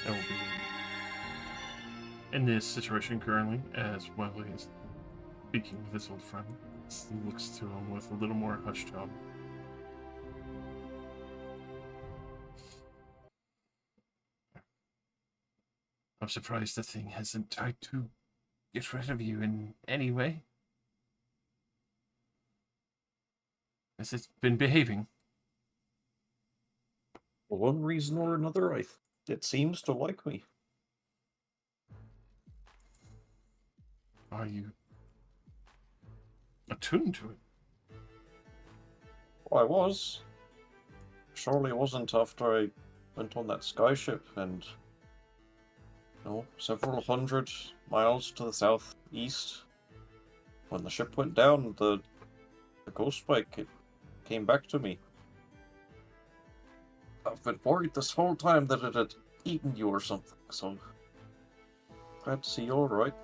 that will be in this situation currently, as well as speaking with his old friend. He looks to him with a little more hushed tone. I'm surprised the thing hasn't tried to get rid of you in any way. Has it been behaving? For one reason or another, it seems to like me. Are you attuned to it? Well, I was. Surely it wasn't after I went on that skyship and, several hundred miles to the southeast. When the ship went down, the ghost spike came back to me. I've been worried this whole time that it had eaten you or something, so glad to see you're alright.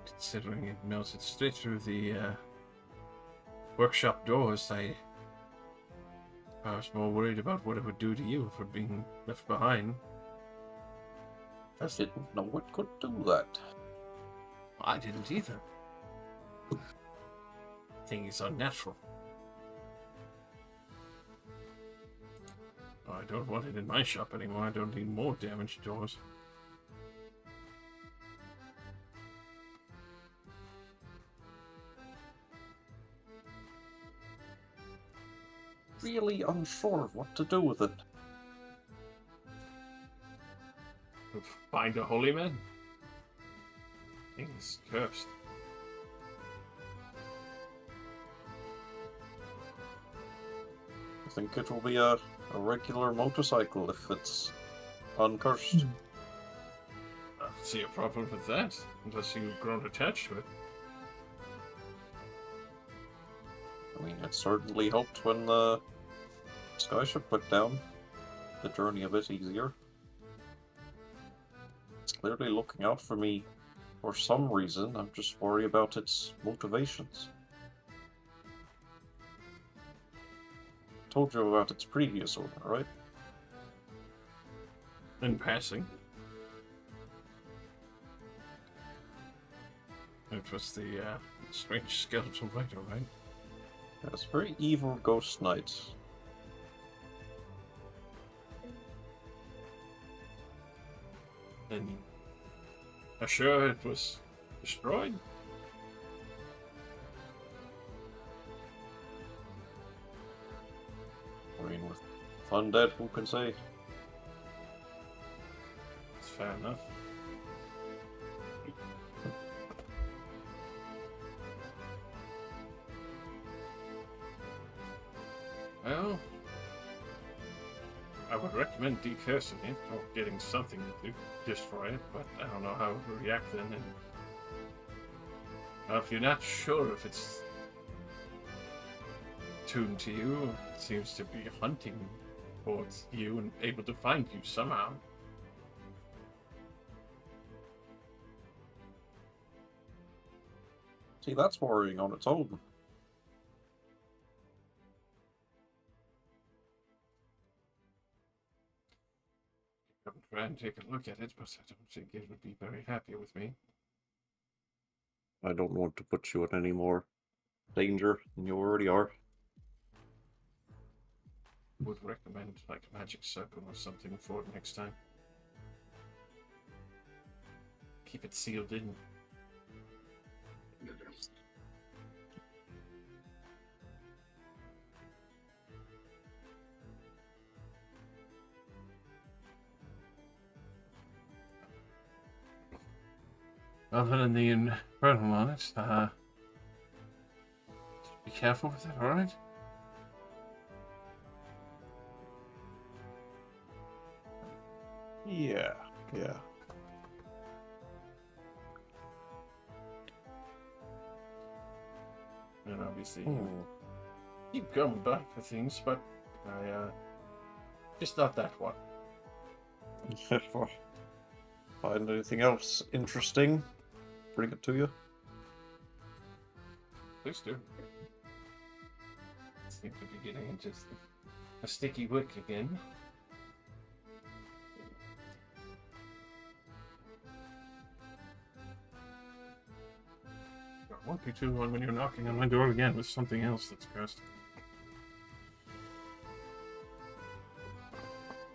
Considering it melted straight through the workshop doors, I was more worried about what it would do to you for being left behind. I didn't know it could do that. I didn't either. Thing is unnatural. I don't want it in my shop anymore. I don't need more damaged doors. Really unsure of what to do with it. Find a holy man. Thing's cursed. I think it will be a regular motorcycle if it's uncursed. I don't see a problem with that, unless you've grown attached to it. I mean, it certainly helped when the skyship went down. The journey a bit easier. It's clearly looking out for me for some reason. I'm just worried about its motivations. Told you about its previous owner, right? In passing. It was the strange skeletal rider, right? Yeah, it's a very evil ghost knight. And are sure it was destroyed? I mean, with undead, who can say? It's fair enough. Well, I would recommend decursing it or getting something to destroy it, but I don't know how it would react then. And if you're not sure if it's tuned to you, it seems to be hunting towards you and able to find you somehow. See, that's worrying on its own. I'm trying to take a look at it, but I don't think it would be very happy with me. I don't want to put you in any more danger than you already are. Would recommend like a magic circle or something for it next time. Keep it sealed in. Other than the infernal on it, be careful with it, alright? Yeah. And obviously, keep coming back for things, but just not that one. Find anything else interesting? Bring it to you. Please do. Seem to be getting into a sticky wick again. won't be too long when you're knocking on my door again with something else that's cursed.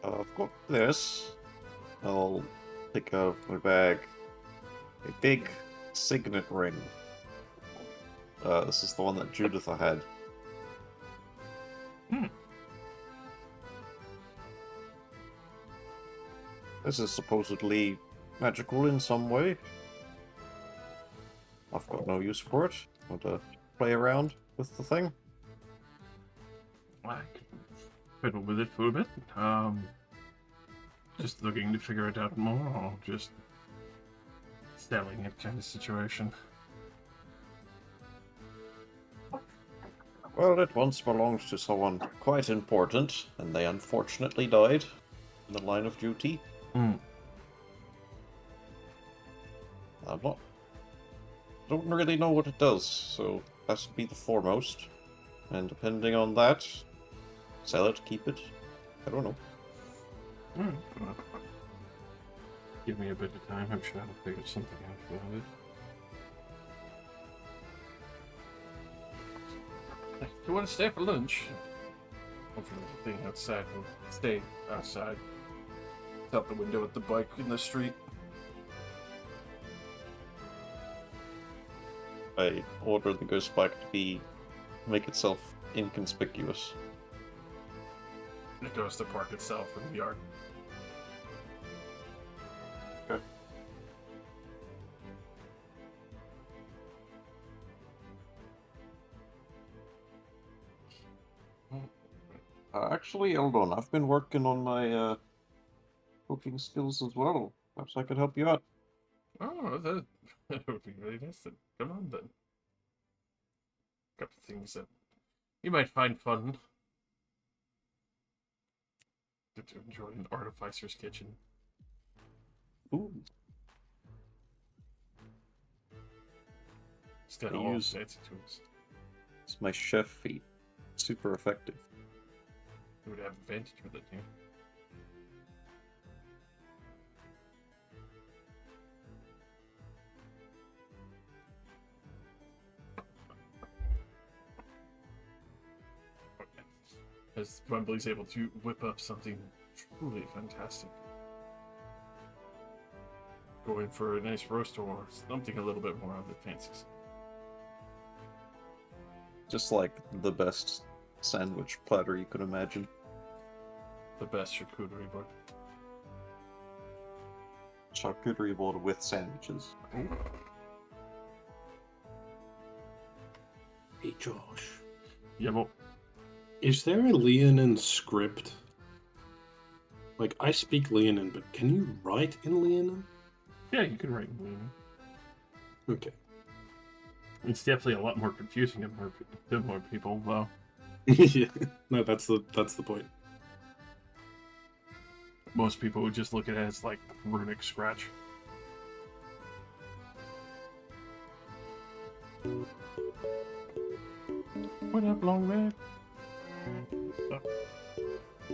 I've got this. I'll take out of my bag a big signet ring. This is the one that Judith had. Hmm. This is supposedly magical in some way. I've got no use for it. Want to play around with the thing? I could fiddle with it for a bit. Just looking to figure it out more, or just selling it kind of situation. Well, it once belonged to someone quite important, and they unfortunately died in the line of duty. Hmm. Don't really know what it does, so that should be the foremost. And depending on that, sell it, keep it. I don't know. Well, give me a bit of time. I'm sure I'll figure something out about it. Do you want to stay for lunch? Hopefully the thing outside will stay outside. Out the window at the bike in the street. I order the ghost bike to make itself inconspicuous. It goes to park itself in the yard. Okay. Actually, hold on. I've been working on my cooking skills as well. Perhaps I could help you out. Oh, that would be really nice. Then come on then. Couple things that you might find fun. Get to enjoy an artificer's kitchen. Ooh. Instead I of all use- fancy tools. It's my chef feat. Super effective. You would have advantage with it, yeah. As Wembley's able to whip up something truly fantastic. Going for a nice roast or something a little bit more on the fancies. Just like the best sandwich platter you could imagine. The best charcuterie board. Charcuterie board with sandwiches. Ooh. Hey, Josh. Yeah, well, Is there a Leonin script? Like, I speak Leonin, but can you write in Leonin? yeah, you can write in Leonin. Okay. It's definitely a lot more confusing to more people, though. Yeah. No, that's the point. Most people would just look at it as like runic scratch. What up, long red?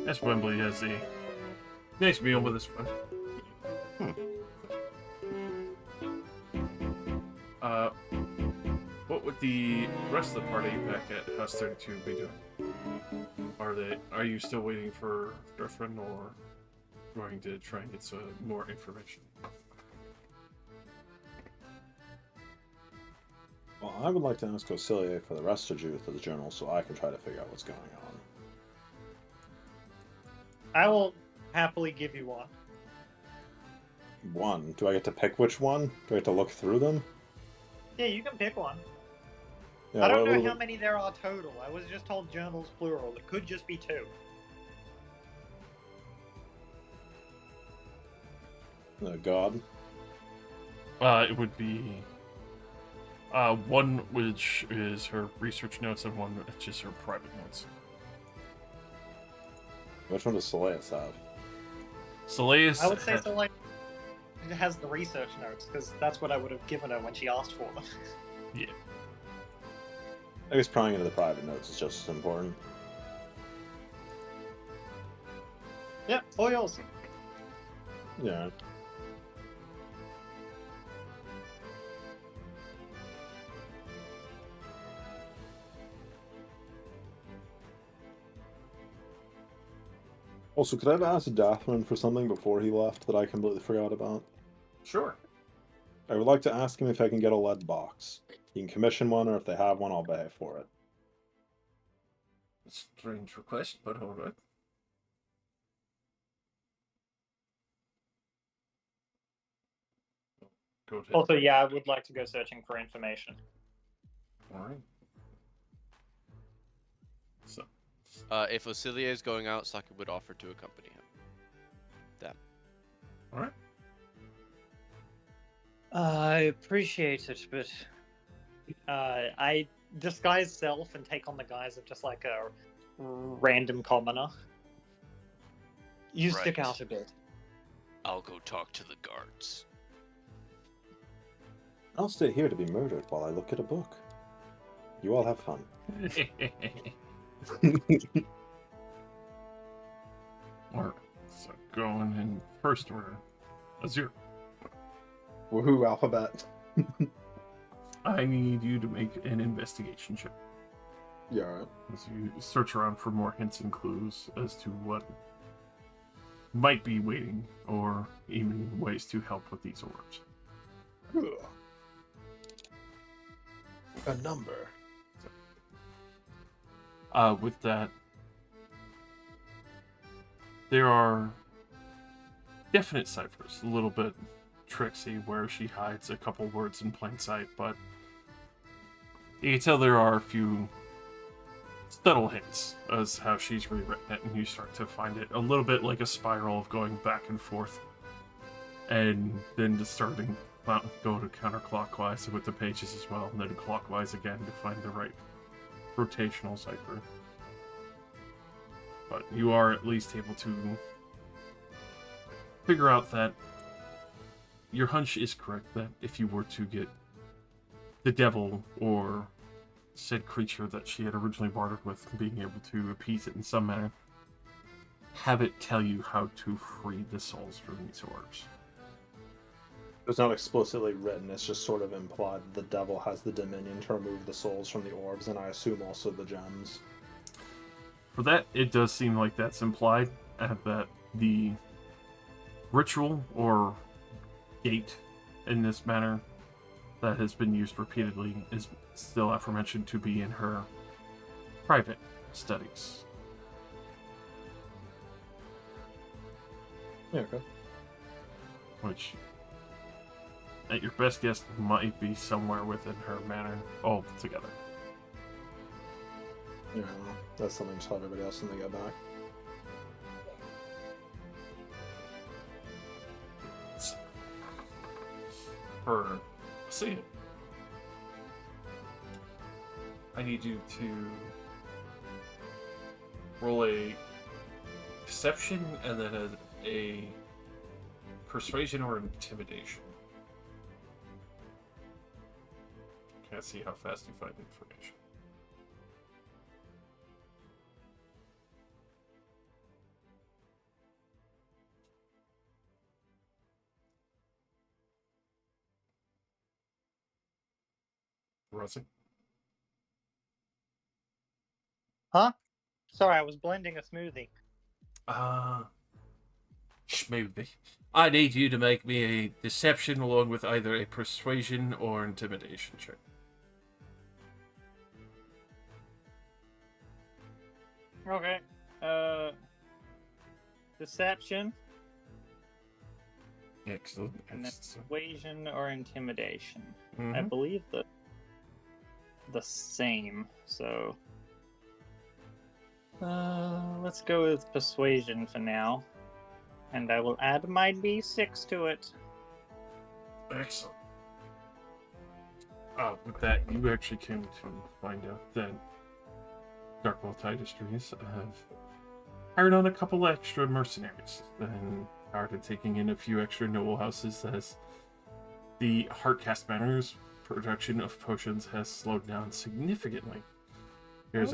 That's Wembley has a nice meal with his friend. What would the rest of the party back at House 32 be doing? Are you still waiting for your friend, or going to try and get some more information? Well, I would like to ask Osilia for the rest of Judith's journal so I can try to figure out what's going on. I will happily give you one. One. Do I get to pick which one? Do I get to look through them? Yeah, you can pick one. Yeah, I don't what- know how many there are total. I was just told journals plural. It could just be 2. God. It would be one which is her research notes and one which is her private notes. Which one does Soleus have? Seleus I would say so. Like, it has the research notes because that's what I would have given her when she asked for them. Yeah. I guess prying into the private notes is just as important. Yep, all yours. Yeah. Also, could I have asked Dathman for something before he left that I completely forgot about? Sure. I would like to ask him if I can get a lead box. He can commission one, or if they have one, I'll pay for it. Strange request, but alright. Go ahead. Also, yeah, I would like to go searching for information. Alright. So, If Ocilia is going out, Saki would offer to accompany him. alright. I appreciate it, but I disguise self and take on the guise of just like a random commoner. You stick Right. out a bit. I'll go talk to the guards. I'll stay here to be murdered while I look at a book. You all have fun. Alright. So, going in first order. Azure. Woohoo, alphabet. I need you to make an investigation check. Yeah, alright. As you search around for more hints and clues as to what might be waiting, or even ways to help with these orbs. A number. With that, there are definite ciphers, a little bit tricksy, where she hides a couple words in plain sight, but you can tell there are a few subtle hints as how she's rewritten it, and you start to find it a little bit like a spiral of going back and forth, and then just starting go to counterclockwise with the pages as well, and then clockwise again to find the right rotational cipher. But you are at least able to figure out that your hunch is correct, that if you were to get the devil or said creature that she had originally bartered with, being able to appease it in some manner, have it tell you how to free the souls from these orbs. It's not explicitly written, it's just sort of implied that the devil has the dominion to remove the souls from the orbs, and I assume also the gems. For that, it does seem like that's implied, and that the ritual or gate in this manner that has been used repeatedly is still aforementioned to be in her private studies. Yeah, okay. Which, at your best guess, might be somewhere within her manor altogether. Yeah, well, that's something to tell everybody else when they get back. For see it, I need you to roll a deception and then a persuasion or intimidation. Can't see how fast you find information. Rossi? Huh? Sorry, I was blending a smoothie. Schmoothie. I need you to make me a deception along with either a persuasion or intimidation check. Okay. Deception, Excellent. and then persuasion or intimidation. I Mhm. believe the same. So let's go with persuasion for now, and I will add my d6 to it. Excellent. With that, you actually came to find out that Darkwell Industries have hired on a couple extra mercenaries and started taking in a few extra noble houses as the Heartcast Manor's production of potions has slowed down significantly. There's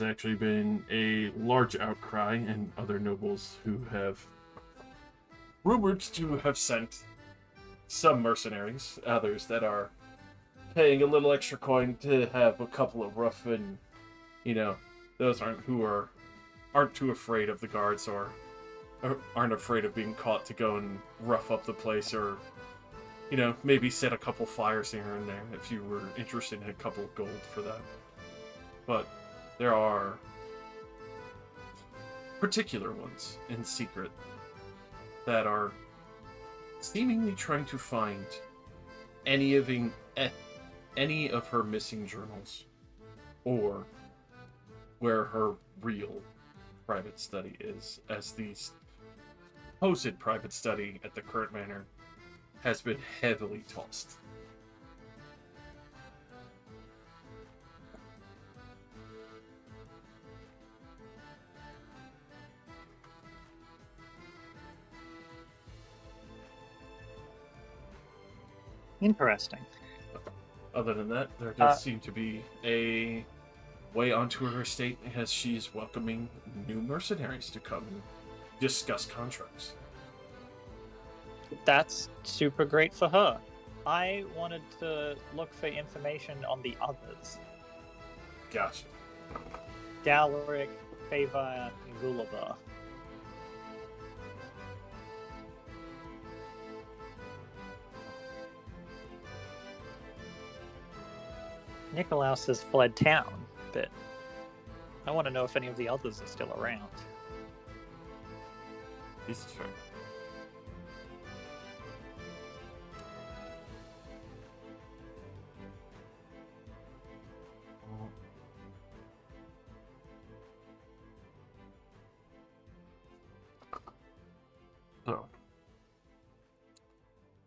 actually been a large outcry, and other nobles who have rumored to have sent some mercenaries, others that are paying a little extra coin to have a couple of rough and, those aren't who are aren't too afraid of the guards or aren't afraid of being caught to go and rough up the place or, maybe set a couple fires here and there if you were interested in a couple of gold for that. But there are particular ones in secret that are seemingly trying to find any of her missing journals or where her real private study is, as the supposed private study at the current manor has been heavily tossed. Interesting. Other than that, there does seem to be a way onto her estate as she's welcoming new mercenaries to come and discuss contracts. That's super great for her. I wanted to look for information on the others. Gotcha. Galric, Fava, and Gulliver. Nikolaus has fled town, but I want to know if any of the others are still around. This is fair. So,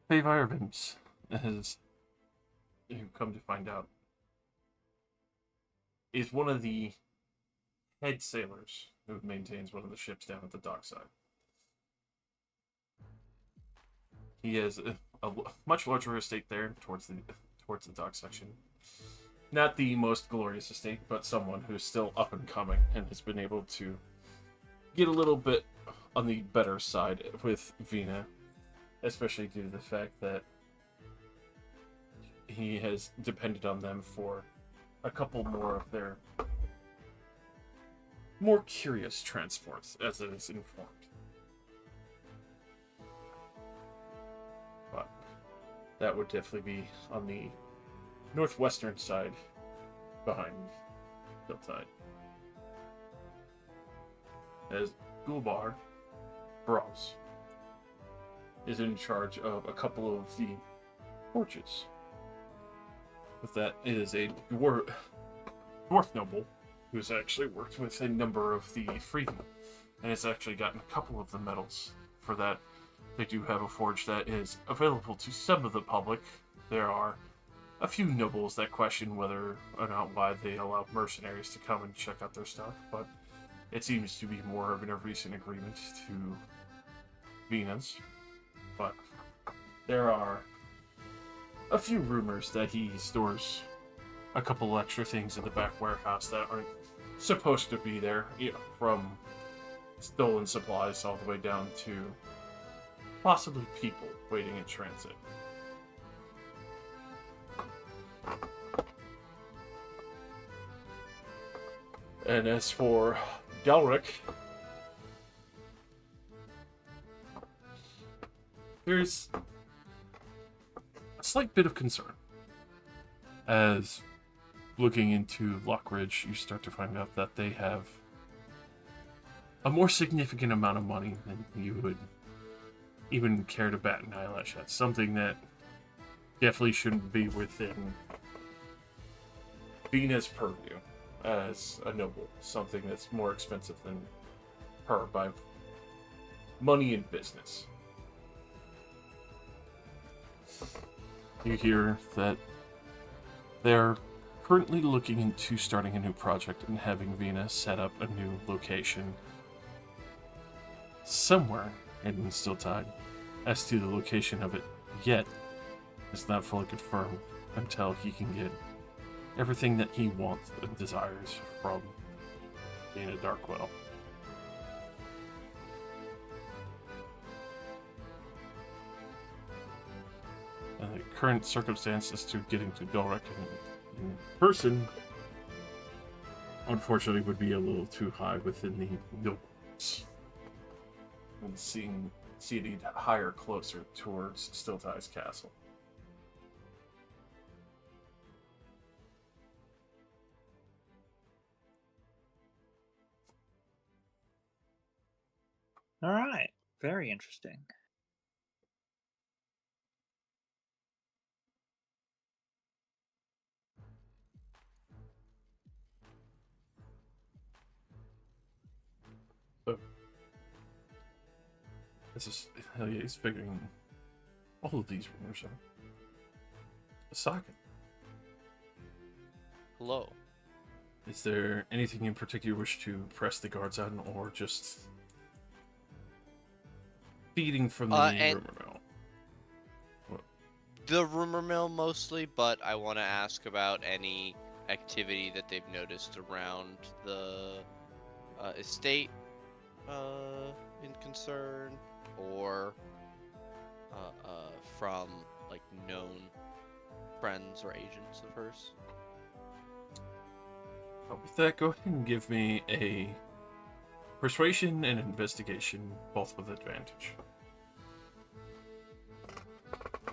Faye Irvins has, you've come to find out, is one of the head sailors who maintains one of the ships down at the dockside. He has a much larger estate there towards the dock section. Not the most glorious estate, but someone who's still up and coming and has been able to get a little bit on the better side with Vina, especially due to the fact that he has depended on them for a couple more of their more curious transports, as it is informed. But that would definitely be on the northwestern side behind Hilltide. As Gulbar Bros is in charge of a couple of the forges. With that is a dwarf noble who's actually worked with a number of the freedmen and has actually gotten a couple of the medals for that. They do have a forge that is available to some of the public. There are a few nobles that question whether or not why they allow mercenaries to come and check out their stuff, but it seems to be more of a recent agreement to Venus. But there are a few rumors that he stores a couple extra things in the back warehouse that aren't supposed to be there, from stolen supplies all the way down to possibly people waiting in transit. And as for Galric, there's a slight bit of concern. As looking into Lockridge, you start to find out that they have a more significant amount of money than you would even care to bat an eyelash at. Something that definitely shouldn't be within Vina's purview as a noble. Something that's more expensive than her by money and business. You hear that they're currently looking into starting a new project and having Vina set up a new location somewhere in Stilltide. As to the location of it yet, it's not fully confirmed until he can get everything that he wants and desires from Vina Darkwell. The current circumstances to getting to Dolrek in person unfortunately would be a little too high within the nobles. And seeing it higher closer towards Stiltie's castle. All right. Very interesting. So, this is hell yeah, he's figuring all of these rumors out. Asaka, Hello. is there anything in particular you wish to press the guards on, or just feeding from the And- rumor mill? The rumor mill mostly, but I want to ask about any activity that they've noticed around the estate in concern, or from like known friends or agents of hers. With that, go ahead and give me a persuasion and investigation, both with advantage.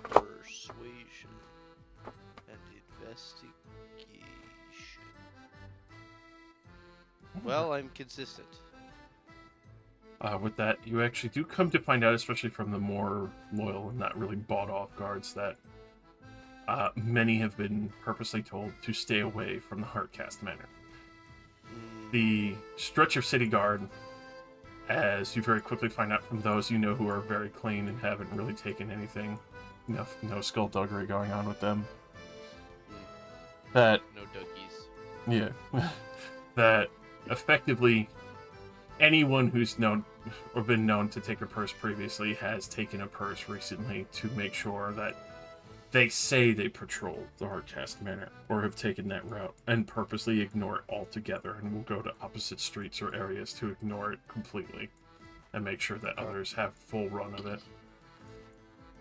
Persuasion and investigation. Well, I'm consistent. With that, you actually do come to find out, especially from the more loyal and not really bought-off guards, that many have been purposely told to stay away from the Heartcast Manor. The stretch of city guard, as you very quickly find out from those you know who are very clean and haven't really taken anything, no skullduggery going on with them, that No doggies. yeah, that effectively anyone who's known or been known to take a purse previously has taken a purse recently to make sure that they say they patrol the Heartcast Manor or have taken that route and purposely ignore it altogether and will go to opposite streets or areas to ignore it completely and make sure that others have full run of it.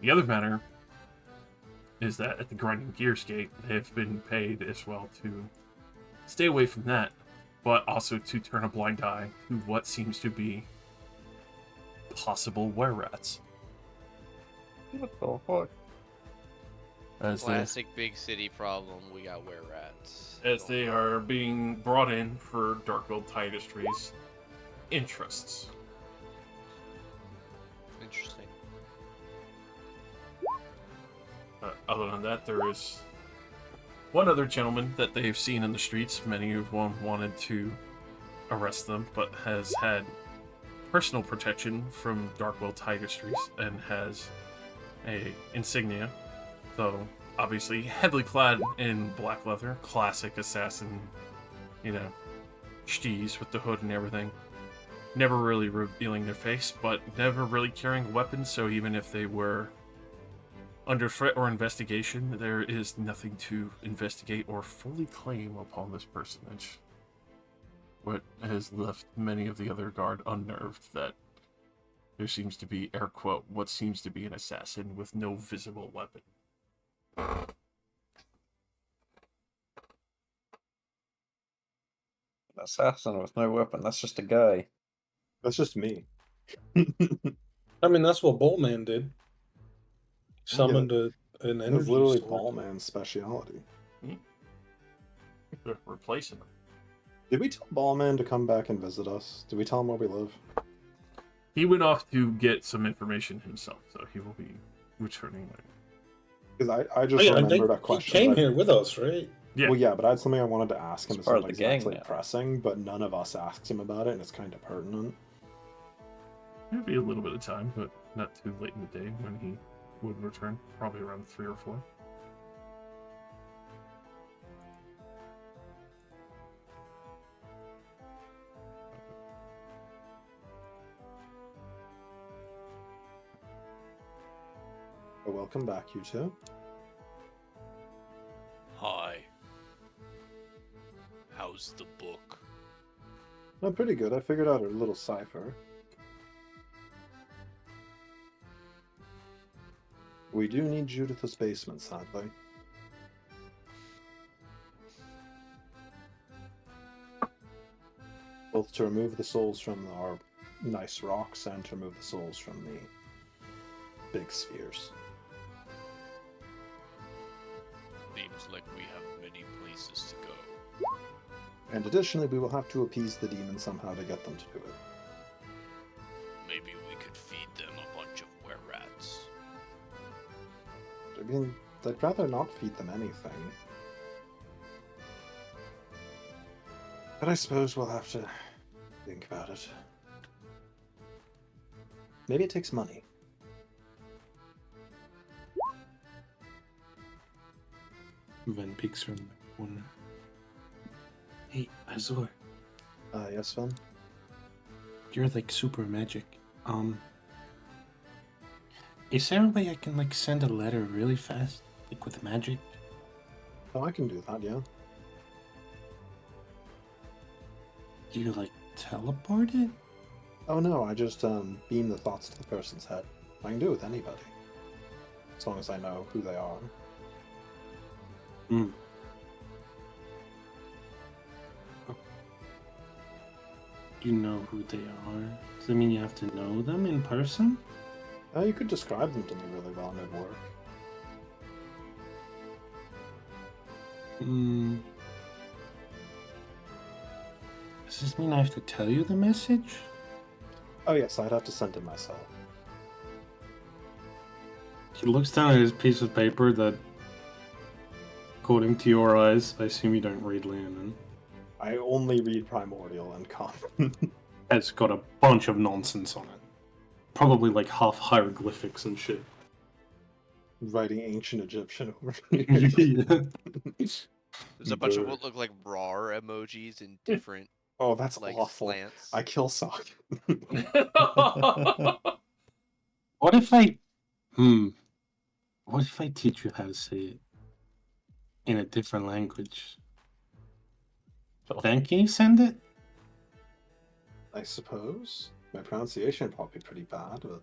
The other matter is that at the Grinding Gears Gate, they have been paid as well to stay away from that, but also to turn a blind eye to what seems to be possible were-rats. What the fuck? Classic big city problem. We got were-rats. As they are being brought in for Darkgold Industries interests. Interesting. Other than that, there is one other gentleman that they've seen in the streets. Many of them wanted to arrest them, but has had personal protection from Darkgold Industries and has a insignia, though obviously heavily clad in black leather, classic assassin, steez with the hood and everything. Never really revealing their face, but never really carrying weapons, so even if they were under threat or investigation, there is nothing to investigate or fully claim upon this personage. What has left many of the other guard unnerved that there seems to be, air quote, what seems to be an assassin with no visible weapon. Assassin with no weapon. That's just a guy. That's just me. I mean, that's what Bullman did. Summoned an It energy was literally sword. Ball Man's speciality. They're replacing them. Did we tell Ballman to come back and visit us? Did we tell him where we live? He went off to get some information himself, so he will be returning later. Because I just I remembered a think question. he came that- here with us, right? Yeah. Well, yeah, but I had something I wanted to ask him. He's It's part not of the gang exactly now. pressing, but none of us asked him about it, and it's kind of pertinent. It'll be a little bit of time, but not too late in the day when he would return. Probably around 3 or 4. But welcome back, you two. Hi. How's the book? I'm pretty good. I figured out a little cipher. We do need Judith's basement, sadly. Both to remove the souls from our nice rocks and to remove the souls from the big spheres. Seems like we have many places to go. And additionally, we will have to appease the demons somehow to get them to do it. Maybe we could feed them a bunch of were-rats. I mean, I'd rather not feed them anything. But I suppose we'll have to think about it. Maybe it takes money. Ven peeks from the corner. Hey, Azor, Yes, Sven? you're like super magic. Is there a way I can like send a letter really fast, like with magic? Oh, I can do that, yeah. Do you like teleport it? Oh no, I just beam the thoughts to the person's head. I can do it with anybody. As long as I know who they are. Hmm. You know who they are? Does that mean you have to know them in person? You could describe them to me really well and it'd work. Hmm. Does this mean I have to tell you the message? Oh yes, I'd have to send it myself. He looks down at his piece of paper that, according to your eyes, I assume you don't read Leonin. I only read Primordial and Common. It's got a bunch of nonsense on it. Probably like half hieroglyphics and shit. Writing ancient Egyptian over Yeah. here. There's a bunch of Brr. what look like rar emojis in different Oh, that's like awful. slants. I kill Sock. What if I... What if I teach you how to say it? In a different language? Then can you send it? I suppose. My pronunciation probably pretty bad, but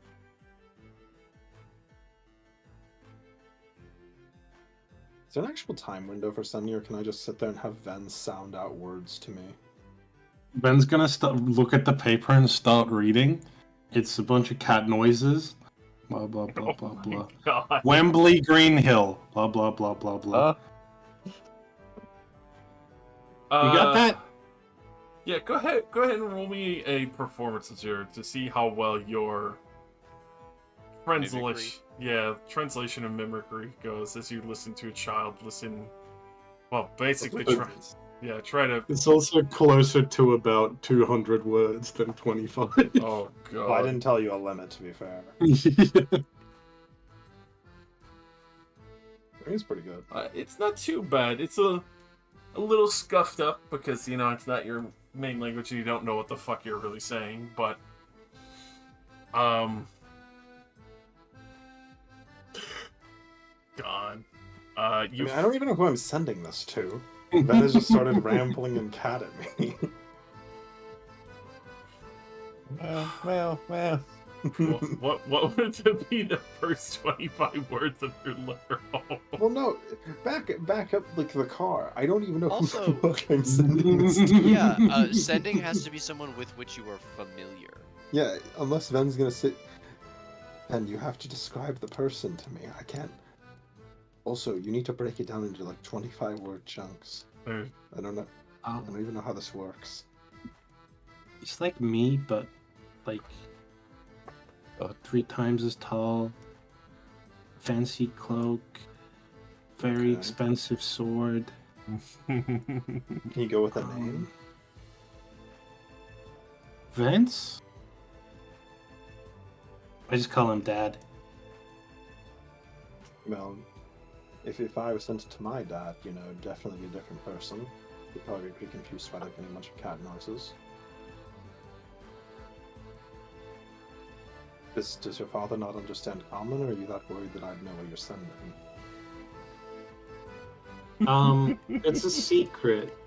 is there an actual time window for sending, or can I just sit there and have Ven sound out words to me? Ben's gonna look at the paper and start reading. It's a bunch of cat noises. Blah, blah, blah, blah, blah. God. Wembley Green Hill. Blah, blah, blah, blah, blah. You got that? Yeah, go ahead and roll me a performance zero to see how well your translation and mimicry goes as you listen to a child listen. Well, basically, try to. It's also closer to about 200 words than 25. Oh god! Well, I didn't tell you a limit, to be fair. I think it's pretty good. It's not too bad. It's a little scuffed up because it's not your main language and you don't know what the fuck you're really saying. But God. I mean, I don't even know who I'm sending this to. Ben has just started rambling and cat at me. Well. What would it be the first 25 words of your letter? Well, no, back up like the car. I don't even know Also- who the fuck I'm sending this to. Yeah, sending has to be someone with which you are familiar. Yeah, unless Ven's gonna sit. And you have to describe the person to me. I can't. Also, you need to break it down into like 25-word chunks. I don't know. I don't even know how this works. It's like me, but like 3 times as tall. Fancy cloak. Very Okay. expensive sword. Can you go with a name? Vince? I just call him Dad. Well, if I was sent it to my dad, definitely be a different person. He'd probably be pretty confused by there being a bunch of cat noises. Does your father not understand common, or are you that worried that I'd know what you're sending? It's a secret.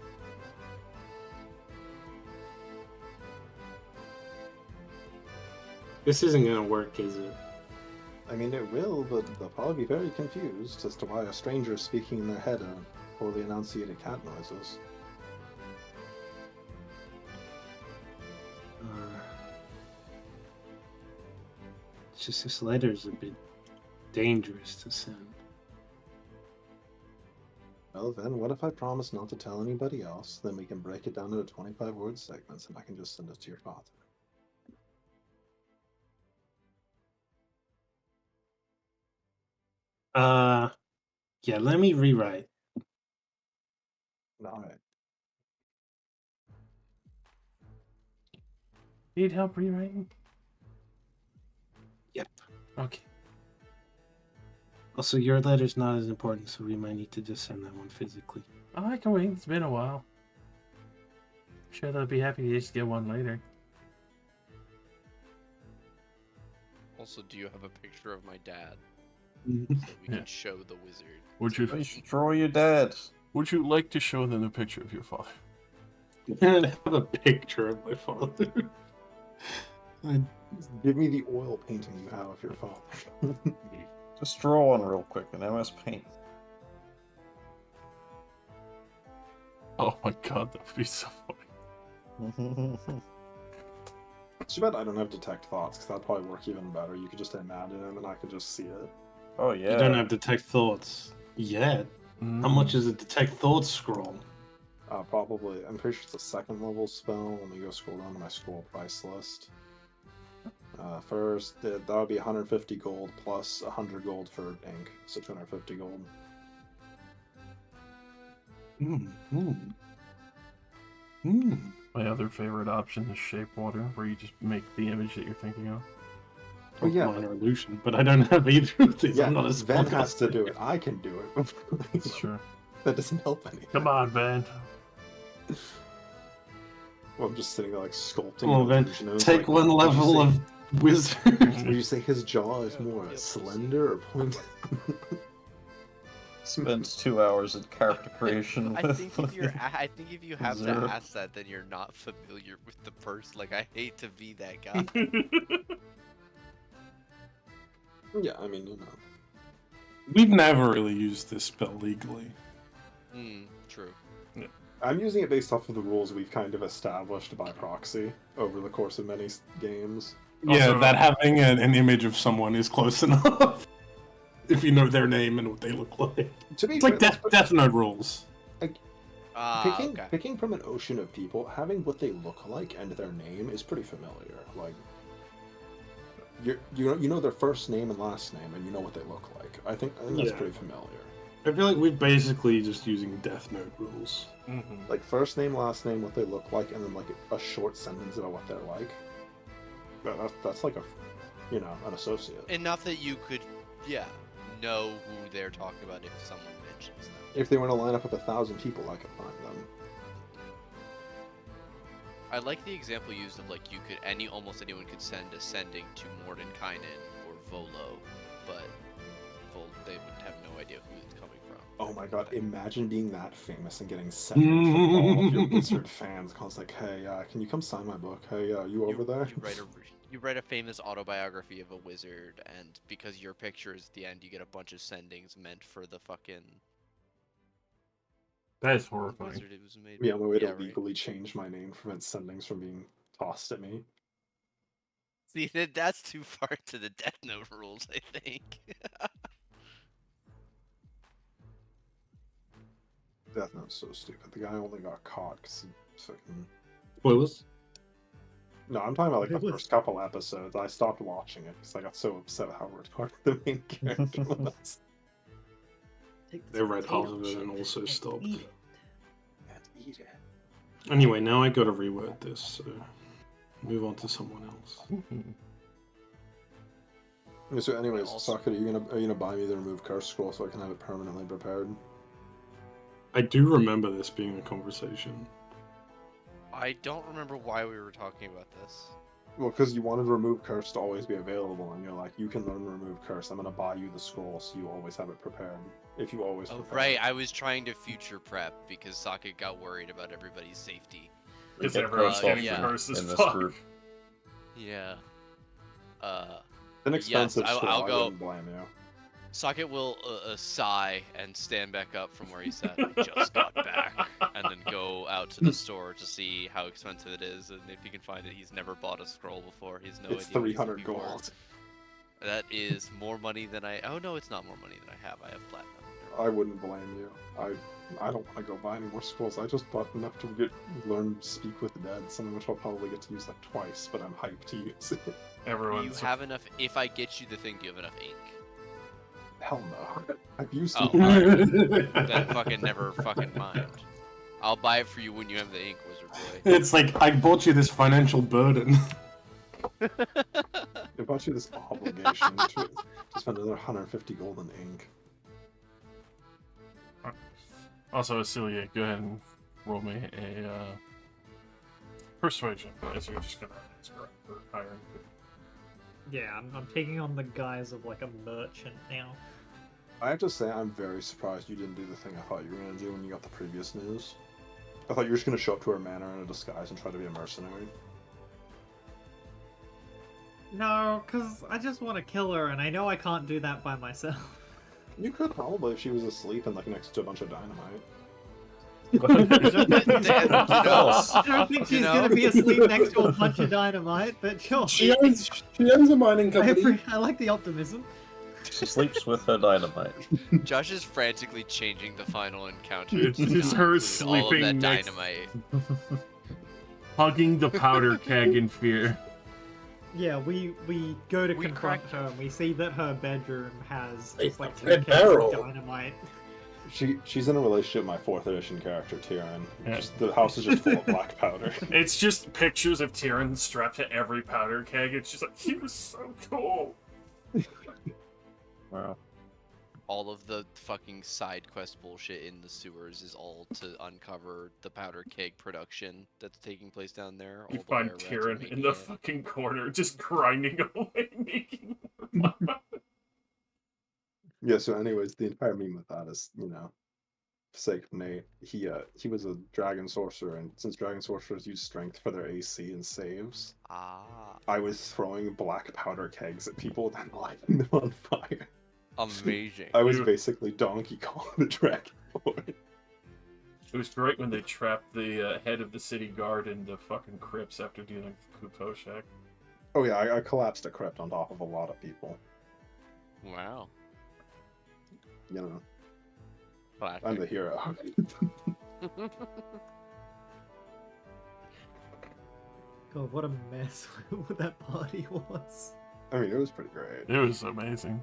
This isn't gonna work, is it? I mean, it will, but they'll probably be very confused as to why a stranger is speaking in their head poorly enunciated cat noises. It's just this letter's a bit dangerous to send. Well, then, what if I promise not to tell anybody else? Then we can break it down into 25-word segments, and I can just send it to your father. Yeah, let me rewrite. All right. Need help rewriting? Yep. Okay. Also, your letter's not as important, so we might need to just send that one physically. Oh, I can wait. It's been a while. I'm sure they'll be happy to just get one later. Also, do you have a picture of my dad? Mm-hmm. So we Yeah. can show the wizard. Would You should draw your dad. Would you like to show them a picture of your father? I have a picture of my father. Give me the oil painting you have of your father. Just draw one real quick in MS Paint. Oh my god, that would be so funny. It's too bad I don't have detect thoughts, because that'd probably work even better. You could just imagine him, and I could just see it. Oh yeah. You don't have detect thoughts yet. How much is a detect thoughts scroll? Probably. I'm pretty sure it's a second level spell. Let me go scroll down to my scroll price list. First, that would be 150 gold plus 100 gold for ink, so 250 gold. My other favorite option is shape water, where you just make the image that you're thinking of. Oh yeah, Minor illusion, but I don't have either of these. yeah. I'm not a Ven has to spellcaster. do it. I can do it. It's true. That doesn't help anything. Come on, Ben. Well, I'm just sitting there like sculpting. Come on, an Ven. illusion, and it's Take like, one would you level say- of wizard. Would you say his jaw is Yeah, more yeah, slender or pointed? Spends 2 hours in character creation. I think if you're, I think if you have Zero. to ask that, then you're not familiar with the person. Like, I hate to be that guy. Yeah, I mean, you know. We've never really used this spell legally. True. I'm using it based off of the rules we've kind of established by proxy over the course of many games. Yeah, Also- that having an image of someone is close enough. If you know their name and what they look like. To be It's like fair, Death Note rules. Okay. picking from an ocean of people, having what they look like and their name is pretty familiar. Like, you know their first name and last name, and you know what they look like. I think that's Yeah. pretty familiar. I feel like we're basically just using Death Note rules. Like first name, last name, what they look like, and then like a short sentence about what they're like. That's like an associate. Enough that you could, know who they're talking about if someone mentions them. If they were in a lineup of 1,000 people, I could find them. I like the example used of like almost anyone could send a sending to Mordenkainen or Volo, but they would have no idea who it's coming from. Oh my god, imagine being that famous and getting sent from all of your Wizard fans. Cause like, hey, can you come sign my book? Hey, you over there? You write a famous autobiography of a wizard, and because your picture is at the end, you get a bunch of sendings meant for the fucking That is horrifying. wizard it was made. Yeah, my way to right. legally change my name to prevent sendings from being tossed at me. See, that's too far to the Death Note rules, I think. Death Note's so stupid. The guy only got caught because he fucking... Spoilers? No, I'm talking about like It the was- first couple episodes. I stopped watching it because I got so upset at how retarded the main character was. They read half of it and also stopped. And eat it. Anyway, now I gotta reword this, so move on to someone else. So anyways, Also- Sakura, are you gonna buy me the remove curse scroll so I can have it permanently prepared? I do remember this being a conversation. I don't remember why we were talking about this. Well, because you wanted remove curse to always be available, and you're like, you can learn remove curse. I'm gonna buy you the scroll so you always have it prepared. If you always Oh, prepare right. it. I was trying to future prep because Socket got worried about everybody's safety. Because Get everyone's cursed getting often cursed as in this fuck. group. Yeah. An expensive I'll scroll, I go- wouldn't blame you. Socket will sigh and stand back up from where he sat. I just got back, and then go out to the store to see how expensive it is, and if he can find it. He's never bought a scroll before. He's no It's idea. what 300 it's gonna be worth. gold. That is more money than I. Oh no, it's not more money than I have. I have platinum. I wouldn't blame you. I don't want to go buy any more scrolls. I just bought enough to learn Speak with the Dead, something which I'll probably get to use like twice, but I'm hyped to use it. Do you Everyone's have enough? If I get you the thing, do you have enough ink? Hell no. I've used Oh, it. Then fucking never fucking mind. I'll buy it for you when you have the ink, wizard boy. It's like, I bought you this financial burden. I bought you this obligation to spend another 150 gold in ink. Also, Celia, go ahead and roll me a persuasion, as you're just gonna ask her for hiring. Yeah, I'm taking on the guise of like a merchant now. I have to say, I'm very surprised you didn't do the thing I thought you were going to do when you got the previous news. I thought you were just going to show up to her manor in a disguise and try to be a mercenary. No, because I just want to kill her, and I know I can't do that by myself. You could probably if she was asleep and like next to a bunch of dynamite. I don't think she's gonna be asleep next to a bunch of dynamite, but sure. She owns a mining company. I like the optimism. She sleeps with her dynamite. Josh is frantically changing the final encounter. It's to just not her include all of sleeping that next- dynamite. Hugging the powder keg in fear. Yeah, we go to We confront cracked her, and we see that her bedroom has Hey, just like red 2 cases barrel. of dynamite. She's in a relationship with my 4th edition character, Tyrion. Yeah. Just, the house is just full of black powder. It's just pictures of Tyrion strapped to every powder keg. It's just like, he was so cool. Wow. All of the fucking side quest bullshit in the sewers is all to uncover the powder keg production that's taking place down there. You all the find wire rats Tyrion making in the it. fucking corner, just grinding away, making more black powder. Yeah, so anyways, the entire meme with that is, for the sake of Nate, he was a dragon sorcerer, and since dragon sorcerers use strength for their AC and saves, Ah, I was throwing black powder kegs at people and lighting them on fire. amazing. I was You- basically Donkey Kong the Dragon Lord. It was great when they trapped the head of the city guard in the fucking crypts after dealing with Kuposhak. Oh yeah, I collapsed a crypt on top of a lot of people. Wow. I'm the hero. God, what a mess that party was. I mean, it was pretty great. It was amazing.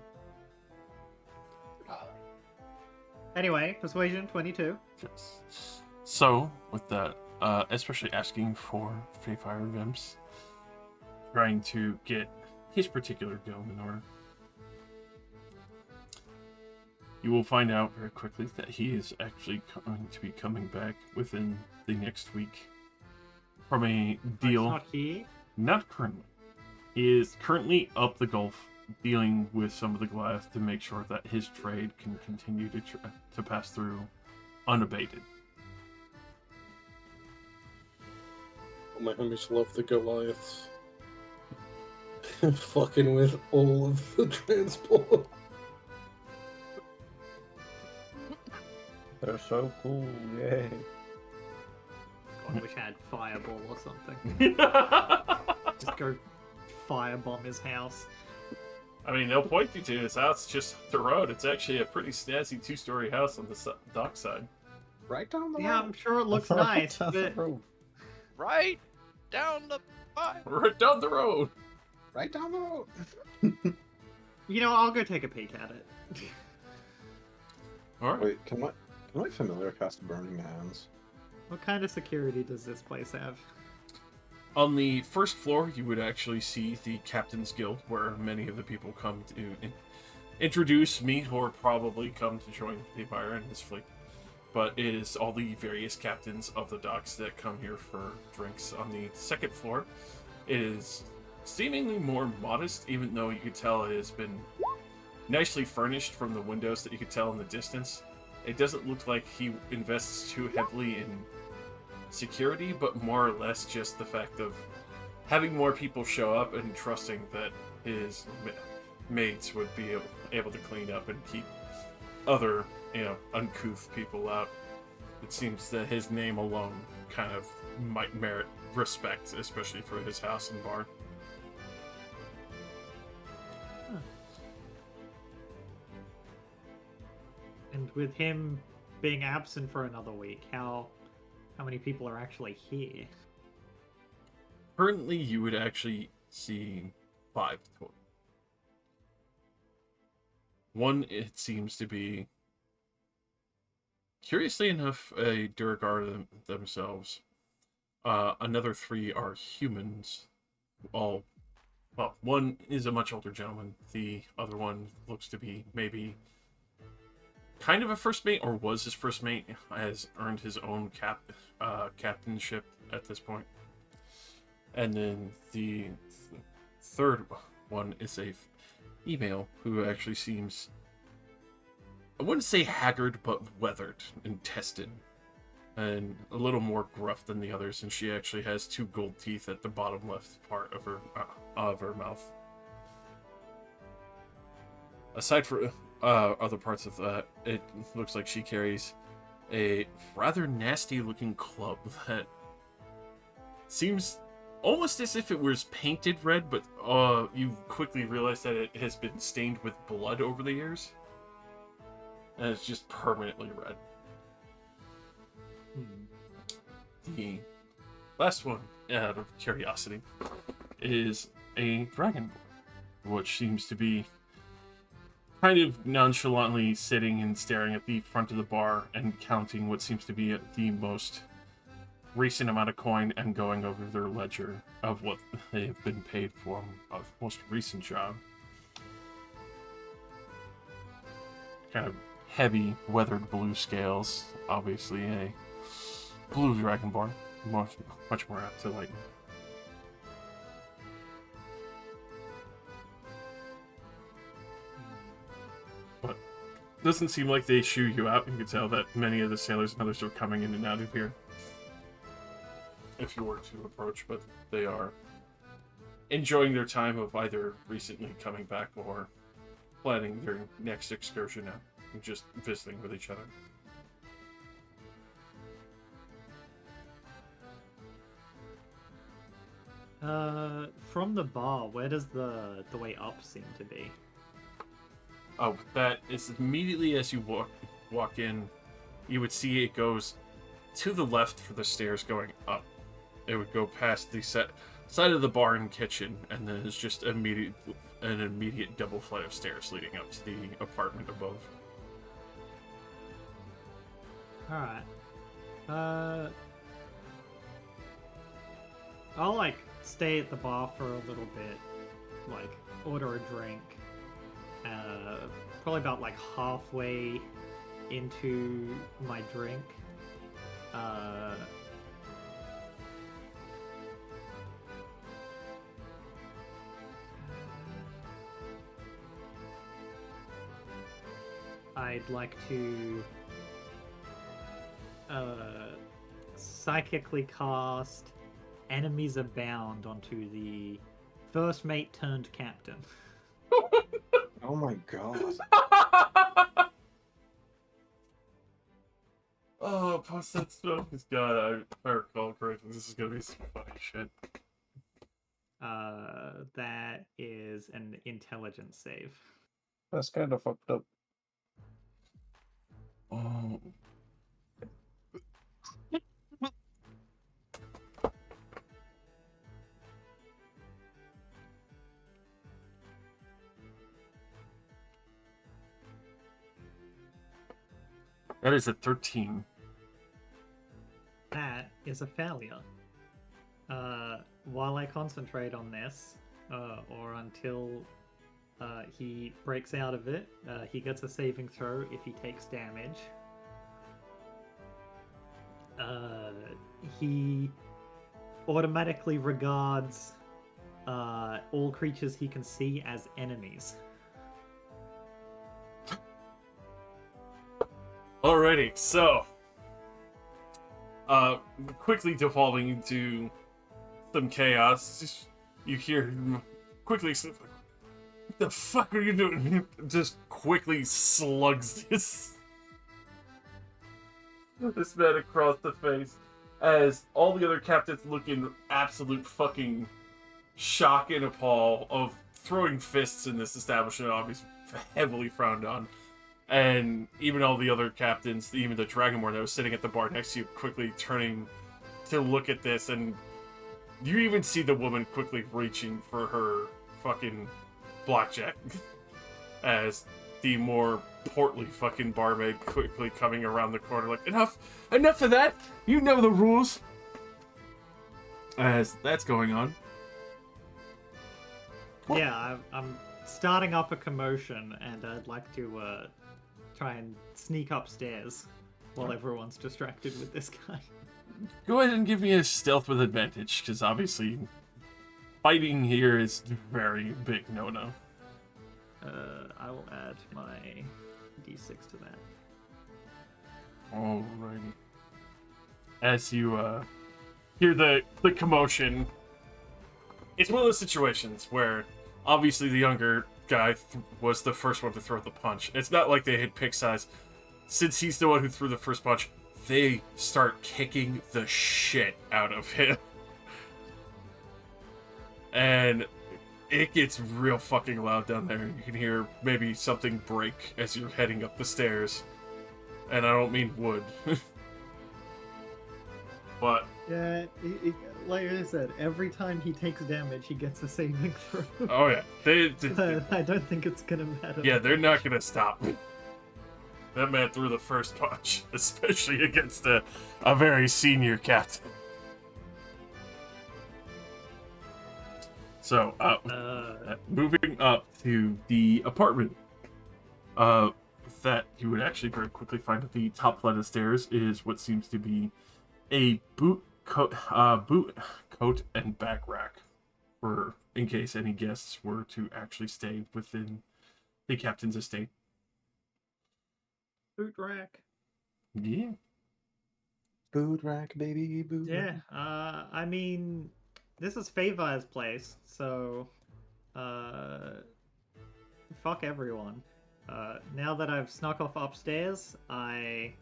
Anyway, persuasion 22. Yes. So, with that, especially asking for Free Fire Vimps, trying to get his particular dome in order, you will find out very quickly that he is actually going to be coming back within the next week from a deal. It's not here. Not currently. He is currently up the Gulf dealing with some of the Goliath to make sure that his trade can continue to pass through unabated. My homies love the Goliaths. Fucking with all of the transport. They're so cool, yay. God, wish I had fireball or something. Just go firebomb his house. I mean, they'll point you to his house just up the road. It's actually a pretty snazzy 2-story house on the dock side. Right down the Yeah, road. I'm sure it looks nice, Down the but road. Right down the pipe. Right down the road. Right down the road. you know, I'll go take a peek at it. All right. Wait, can my familiar cast Burning Hands? What kind of security does this place have? On the first floor, you would actually see the Captain's Guild, where many of the people come to introduce, meet, or probably come to join the Fire and his fleet. But it is all the various captains of the docks that come here for drinks. On the second floor, it is seemingly more modest, even though you could tell it has been nicely furnished from the windows that you could tell in the distance. It doesn't look like he invests too heavily in security, but more or less just the fact of having more people show up and trusting that his maids would be able to clean up and keep other, uncouth people out. It seems that his name alone kind of might merit respect, especially for his house and bar. And with him being absent for another week, how many people are actually here? Currently, you would actually see 5 total. One, it seems to be, curiously enough, a Duragar themselves. Another 3 are humans. Well, one is a much older gentleman. The other one looks to be maybe kind of a first mate, or was his first mate, has earned his own captainship at this point. And then the third one is a female who actually seems, I wouldn't say haggard, but weathered and tested, and a little more gruff than the others. And she actually has 2 gold teeth at the bottom left part of her mouth. Aside from other parts of that, it looks like she carries a rather nasty-looking club that seems almost as if it was painted red, but you quickly realize that it has been stained with blood over the years. And it's just permanently red. The last one, out of curiosity, is a dragonborn, which seems to be kind of nonchalantly sitting and staring at the front of the bar and counting what seems to be the most recent amount of coin and going over their ledger of what they have been paid for a most recent job. Kind of heavy, weathered blue scales. Obviously a blue dragonborn. Much more apt to lightning. But doesn't seem like they shoo you out. You can tell that many of the sailors and others are coming in and out of here if you were to approach, but they are enjoying their time of either recently coming back or planning their next excursion out and just visiting with each other. From the bar, where does the way up seem to be? Oh, that is immediately as you walk in, you would see it goes to the left for the stairs going up. It would go past the side of the bar and kitchen, and then it's just an immediate double flight of stairs leading up to the apartment above. Alright. I'll stay at the bar for a little bit, order a drink. Probably about halfway into my drink. I'd like to psychically cast Enemies Abound onto the first mate turned captain. Oh my god. Oh, post that stuff. God, if I recall correctly, this is gonna be some funny shit. That is an intelligence save. That's kind of fucked up. Oh. That is a 13. That is a failure. While I concentrate on this, or until he breaks out of it, he gets a saving throw if he takes damage. He automatically regards all creatures he can see as enemies. Alrighty, so quickly devolving into some chaos, you hear him quickly say, "What the fuck are you doing?" Just quickly slugs this man across the face, as all the other captains look in absolute fucking shock and appall of throwing fists in this establishment, obviously heavily frowned on. And even all the other captains, even the Dragonborn that was sitting at the bar next to you, quickly turning to look at this, and you even see the woman quickly reaching for her fucking blackjack as the more portly fucking barmaid quickly coming around the corner like, enough of that! You know the rules! As that's going on. Yeah, I'm starting up a commotion, and I'd like to try and sneak upstairs while everyone's distracted with this guy. Go ahead and give me a stealth with advantage, because obviously fighting here is very big no-no. I will add my d6 to that. Alrighty. As you hear the commotion, it's one of those situations where obviously the younger guy was the first one to throw the punch. It's not like they had pick size. Since he's the one who threw the first punch, they start kicking the shit out of him. And it gets real fucking loud down there. You can hear maybe something break as you're heading up the stairs. And I don't mean wood. But Yeah, like I said, every time he takes damage, he gets a saving throw. oh yeah, I don't think it's gonna matter. yeah, they're not gonna stop. That man threw the first punch, especially against a very senior captain. So, moving up to the apartment. That you would actually very quickly find at the top flight of stairs is what seems to be a boot coat and back rack, for in case any guests were to actually stay within the captain's estate. Boot rack. Yeah. Boot rack, baby, boot Yeah, rack. I mean, this is Favire's place, so, fuck everyone. Now that I've snuck off upstairs, I,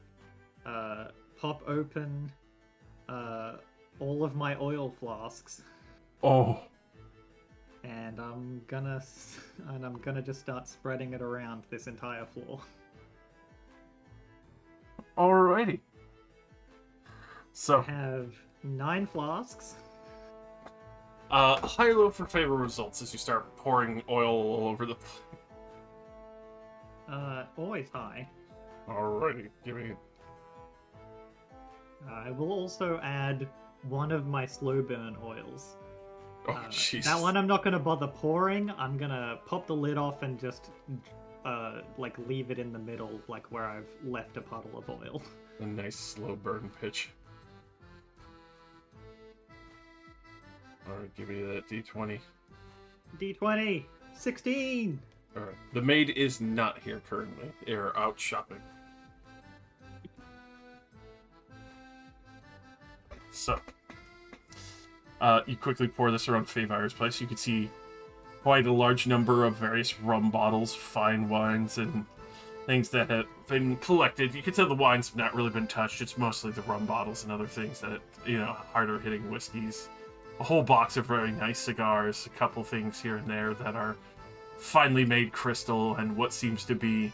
pop open, all of my oil flasks. Oh. And I'm gonna just start spreading it around this entire floor. Alrighty. So, I have 9 flasks. high or low for favor results as you start pouring oil all over the place. Always high. Alrighty, give me. I will also add one of my slow burn oils. Oh, Jesus. That one I'm not gonna bother pouring. I'm gonna pop the lid off and just, like leave it in the middle, like where I've left a puddle of oil. A nice slow burn pitch. Alright, give me that D20. D20! 16! Alright. The maid is not here currently. They're out shopping. So, you quickly pour this around Favire's place. You can see quite a large number of various rum bottles, fine wines, and things that have been collected. You can tell the wines have not really been touched. It's mostly the rum bottles and other things that, harder hitting whiskeys. A whole box of very nice cigars, a couple things here and there that are finely made crystal, and what seems to be,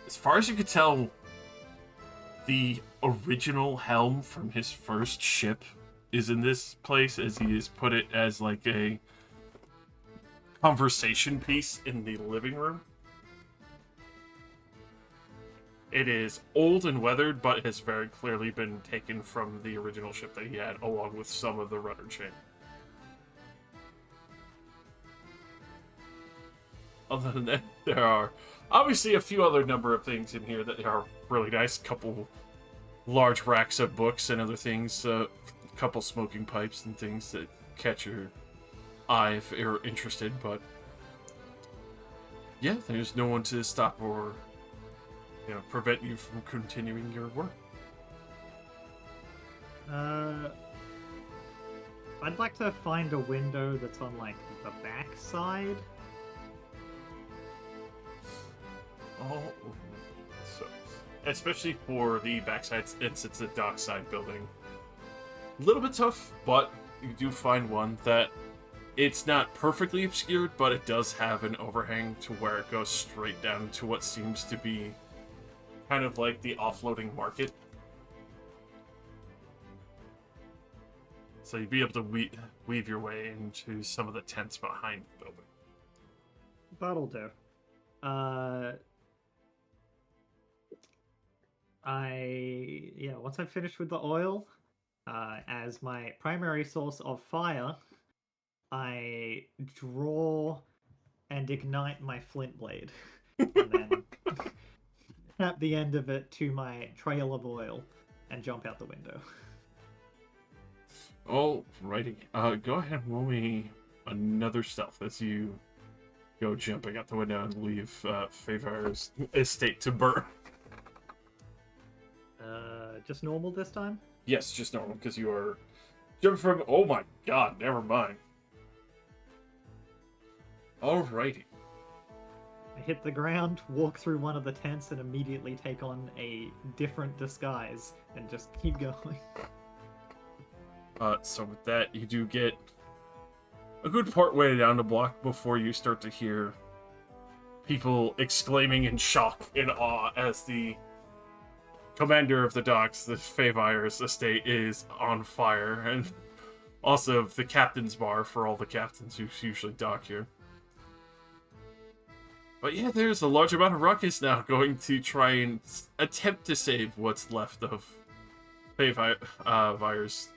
as far as you could tell, the original helm from his first ship is in this place, as he has put it as like a conversation piece in the living room. It is old and weathered, but has very clearly been taken from the original ship that he had, along with some of the rudder chain. Other than that, there are obviously a few other number of things in here that are really nice. Couple large racks of books and other things. A couple smoking pipes and things that catch your eye if you're interested. But yeah, there's no one to stop or prevent you from continuing your work. I'd like to find a window that's on like the back side. Oh, so especially for the backside, since it's a dockside building, a little bit tough, but you do find one that It's not perfectly obscured, but it does have an overhang to where it goes straight down to what seems to be kind of like the offloading market. So you'd be able to weave your way into some of the tents behind the building. That'll do. Once I finish with the oil, as my primary source of fire, I draw and ignite my flint blade, and then snap the end of it to my trail of oil and jump out the window. Alrighty. Go ahead and roll me another stealth as you go jumping out the window and leave Favar's estate to burn. Just normal this time? Yes, just normal, because you are jumping from... Oh my god, never mind. Alrighty. I hit the ground, walk through one of the tents, and immediately take on a different disguise, and just keep going. So with that, you do get a good part way down the block before you start to hear people exclaiming in shock and awe as the commander of the docks, the Favire's estate, is on fire, and also the captain's bar for all the captains who usually dock here. But yeah, there's a large amount of rockets now going to try and attempt to save what's left of Favire's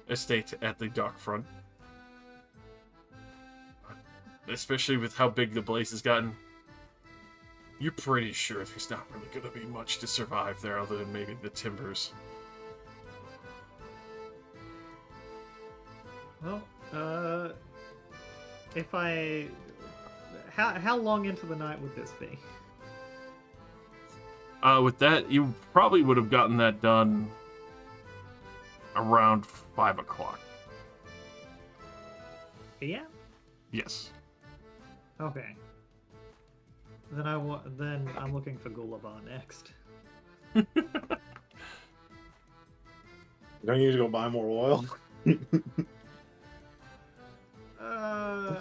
estate at the dock front. Especially with how big the blaze has gotten. You're pretty sure there's not really going to be much to survive there other than maybe the timbers. Well, How long into the night would this be? With that, you probably would have gotten that done around 5 o'clock. Yeah? Yes. Okay. Then I'm looking for Gulabar next. Don't you need to go buy more oil?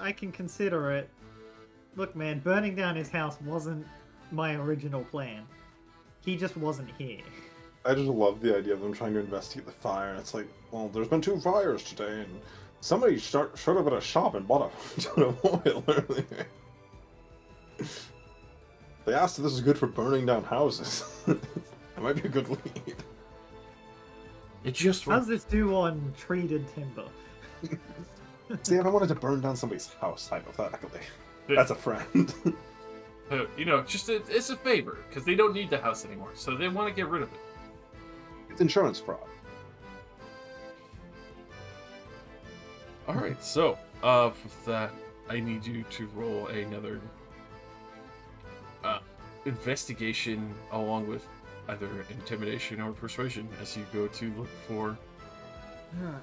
I can consider it. Look, man, burning down his house wasn't my original plan. He just wasn't here. I just love the idea of them trying to investigate the fire, and it's like, well, there's been 2 fires today, and somebody showed up at a shop and bought a ton of oil earlier. They asked if this is good for burning down houses. That might be a good lead. It just... How's this do on treated timber? See, if I wanted to burn down somebody's house, hypothetically, that's a friend. You know, it's a favor, because they don't need the house anymore, so they want to get rid of it. It's insurance fraud. Alright, so, with that, I need you to roll another investigation along with either intimidation or persuasion as you go to look for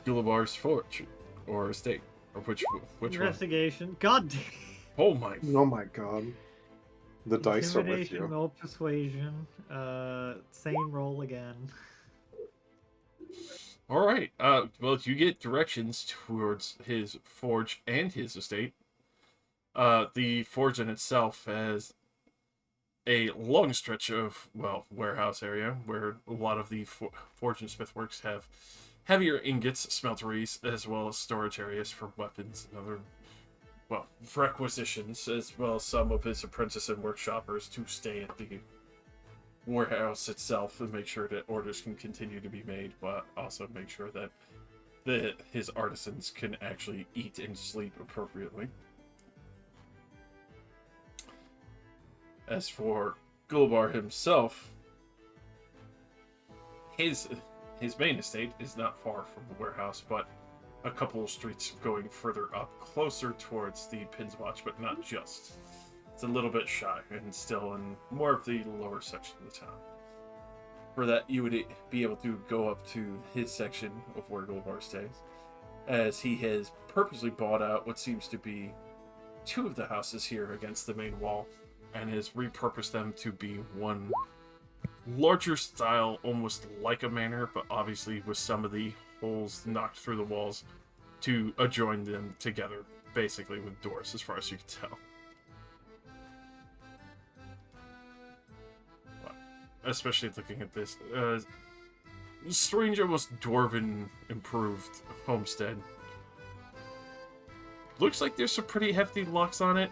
Gulabar's forge or estate. Or which one? Investigation. God damn. Oh my... Oh my god. The dice are with Intimidation you. or persuasion. Same roll again. Alright, well, you get directions towards his forge and his estate. The forge in itself has a long stretch of, well, warehouse area where a lot of the forge and smith works have heavier ingots, smelteries, as well as storage areas for weapons and other, well, requisitions, as well as some of his apprentices and workshoppers to stay at the warehouse itself and make sure that orders can continue to be made, but also make sure that his artisans can actually eat and sleep appropriately. As for Gulbar himself, his main estate is not far from the warehouse, but a couple of streets going further up, closer towards the Pinswatch, but not just. It's a little bit shy and still in more of the lower section of the town. For that, you would be able to go up to his section of where Gulbar stays, as he has purposely bought out what seems to be 2 of the houses here against the main wall, and has repurposed them to be one larger style, almost like a manor, but obviously with some of the holes knocked through the walls to adjoin them together basically with doors, as far as you can tell. But especially looking at this strange, almost dwarven improved homestead. Looks like there's some pretty hefty locks on it.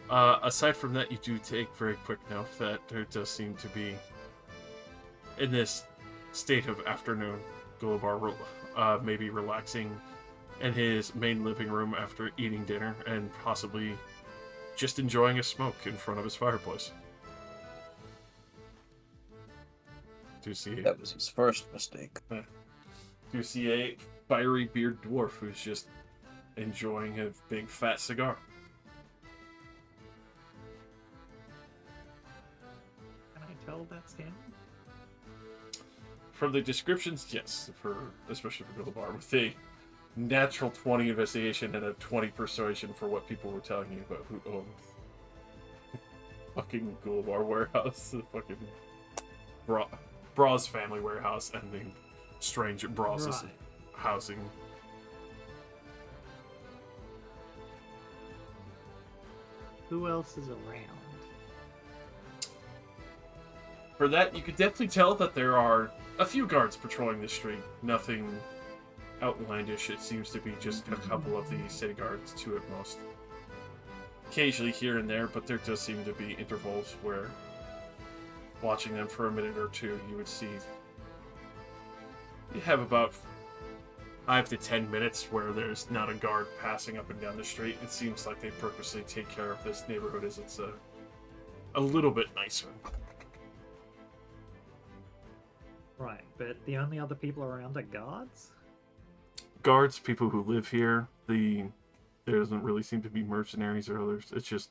Aside from that, you do take very quick note that there does seem to be, in this state of afternoon, Gullibar maybe relaxing in his main living room after eating dinner and possibly just enjoying a smoke in front of his fireplace. Do you see That was his first mistake. Do you see a fiery beard dwarf who's just enjoying a big fat cigar? Can I tell that's him? From the descriptions, yes, especially for Gullibar, with a natural 20 investigation and a 20 persuasion for what people were telling you about who owned fucking Gullibar warehouse, the fucking Braw's family warehouse, and the strange Braw's housing. Who else is around? For that, you could definitely tell that there are a few guards patrolling the street. Nothing outlandish. It seems to be just a couple of the city guards, two at most. Occasionally here and there, but there does seem to be intervals where, watching them for a minute or two, you would see you have about 5 to 10 minutes where there's not a guard passing up and down the street. It seems like they purposely take care of this neighborhood as it's a little bit nicer. Right, but the only other people around are guards? Guards, people who live here. There doesn't really seem to be mercenaries or others. It's just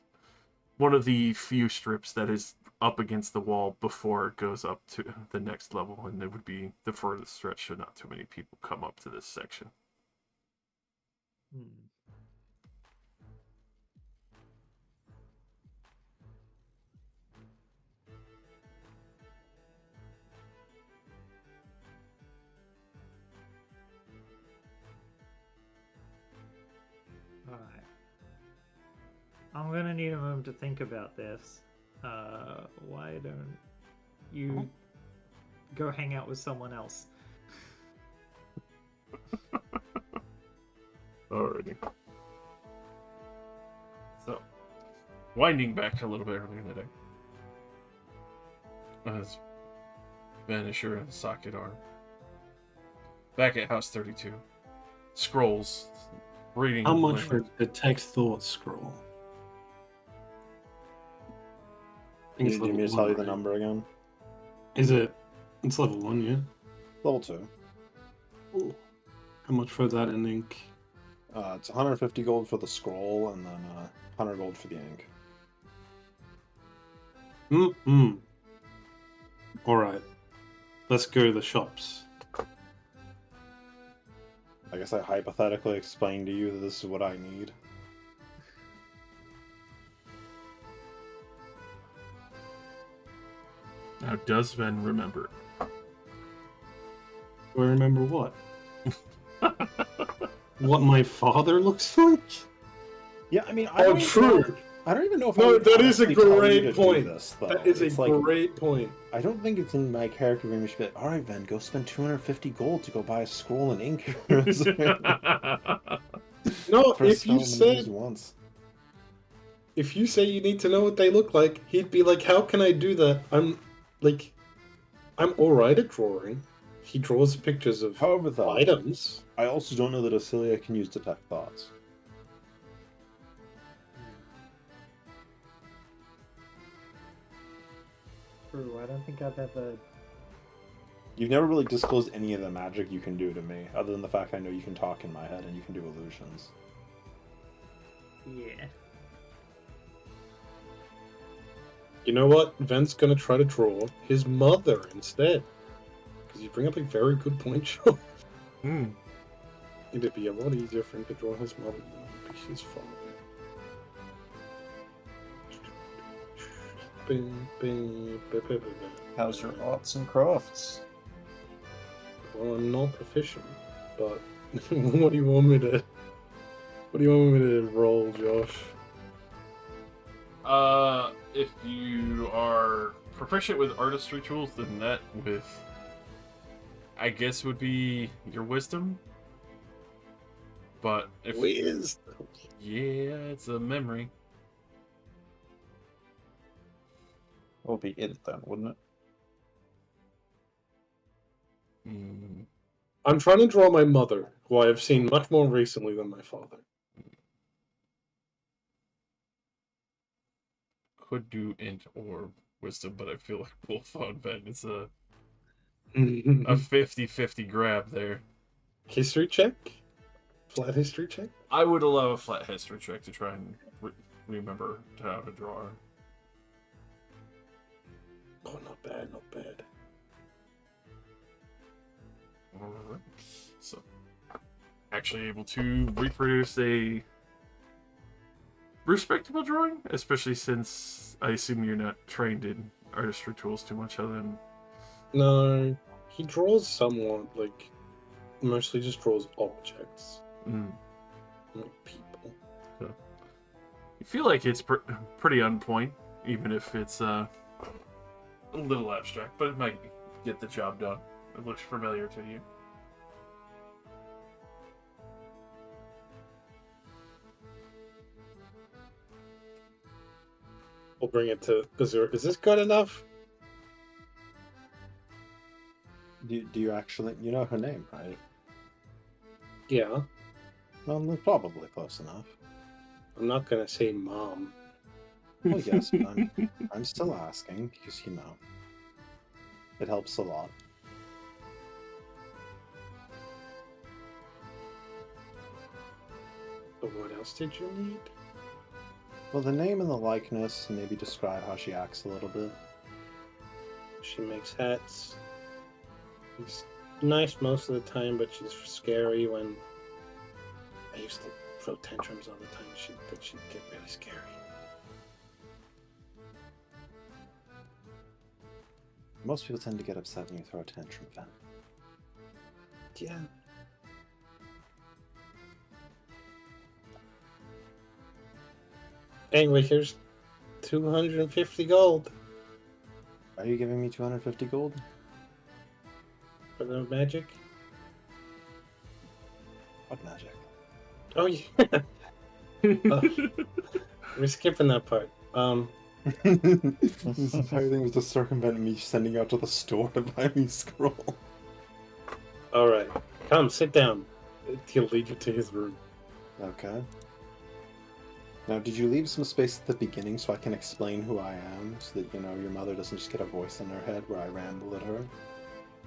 one of the few strips that is up against the wall before it goes up to the next level, and it would be the furthest stretch, so not too many people come up to this section. Alright. I'm gonna need a moment to think about this. Why don't you go hang out with someone else? Alrighty. So, winding back a little bit earlier in the day. As Vanisher and Socket are back at House 32. Scrolls. Reading. How much for the text thought scroll? I think Do it's you need me level to tell you one, the right? number again? Is it? It's level 1, yeah? Level 2. Ooh. How much for that in ink? It's 150 gold for the scroll, and then 100 gold for the ink. Alright. Let's go to the shops. I guess I hypothetically explained to you that this is what I need. Now, does Ven remember? Do I remember what? What my father looks like? Yeah, I mean, I don't even know if No, I would that is a honestly tell you great to do point. This, though. That is It's a like, great point. I don't think it's in my character very much. But all right, Ven, go spend 250 gold to go buy a scroll and ink. No, For a if spell you I'm gonna said use once. if you say you need to know what they look like, he'd be like, "How can I do that? I'm alright at drawing." He draws pictures of However, though, items. I also don't know that Asilia can use detect thoughts. True, I don't think I've ever... You've never really disclosed any of the magic you can do to me, other than the fact I know you can talk in my head and you can do illusions. Yeah. You know what? Ven's gonna try to draw his mother instead. Because you bring up a very good point, Sean. It'd be a lot easier for him to draw his mother than it would be his father. How's your arts and crafts? Well, I'm not proficient, but what do you want me to What do you want me to roll, Josh? If you are proficient with artistry tools, then that with, I guess, would be your wisdom. But if Wisdom. yeah, it's a memory. It would be it then, wouldn't it? Hmm. I'm trying to draw my mother, who I have seen much more recently than my father. Could do int or wisdom, but I feel like both on Ven. It's a 50-50 grab there. History check? Flat history check? I would allow a flat history check to try and remember how to draw her. Oh, not bad, not bad. Alright. So, actually able to reproduce a respectable drawing, especially since I assume you're not trained in artistry tools too much other than... No, he draws somewhat, like, mostly just draws objects. Like people. You feel like it's pretty on point, even if it's a little abstract, but it might get the job done. It looks familiar to you. We'll bring it to Azure. Is this good enough? Do you actually... You know her name, right? Yeah. Well, they're probably close enough. I'm not gonna say mom. Well, yes, but I'm still asking, because, you know, it helps a lot. But what else did you need? Well, the name and the likeness, and maybe describe how she acts a little bit. She makes hats. She's nice most of the time, but she's scary when... I used to throw tantrums all the time. She'd get really scary. Most people tend to get upset when you throw a tantrum, Fen. Yeah. Anyway, here's 250 gold Are you giving me 250 gold? for the magic. What magic? Oh yeah. We're skipping that part. This entire thing was to circumvent me sending out to the store to buy me scroll. All right, come sit down. He'll lead you to his room. Okay. Now, did you leave some space at the beginning so I can explain who I am, so that, you know, your mother doesn't just get a voice in her head where I ramble at her?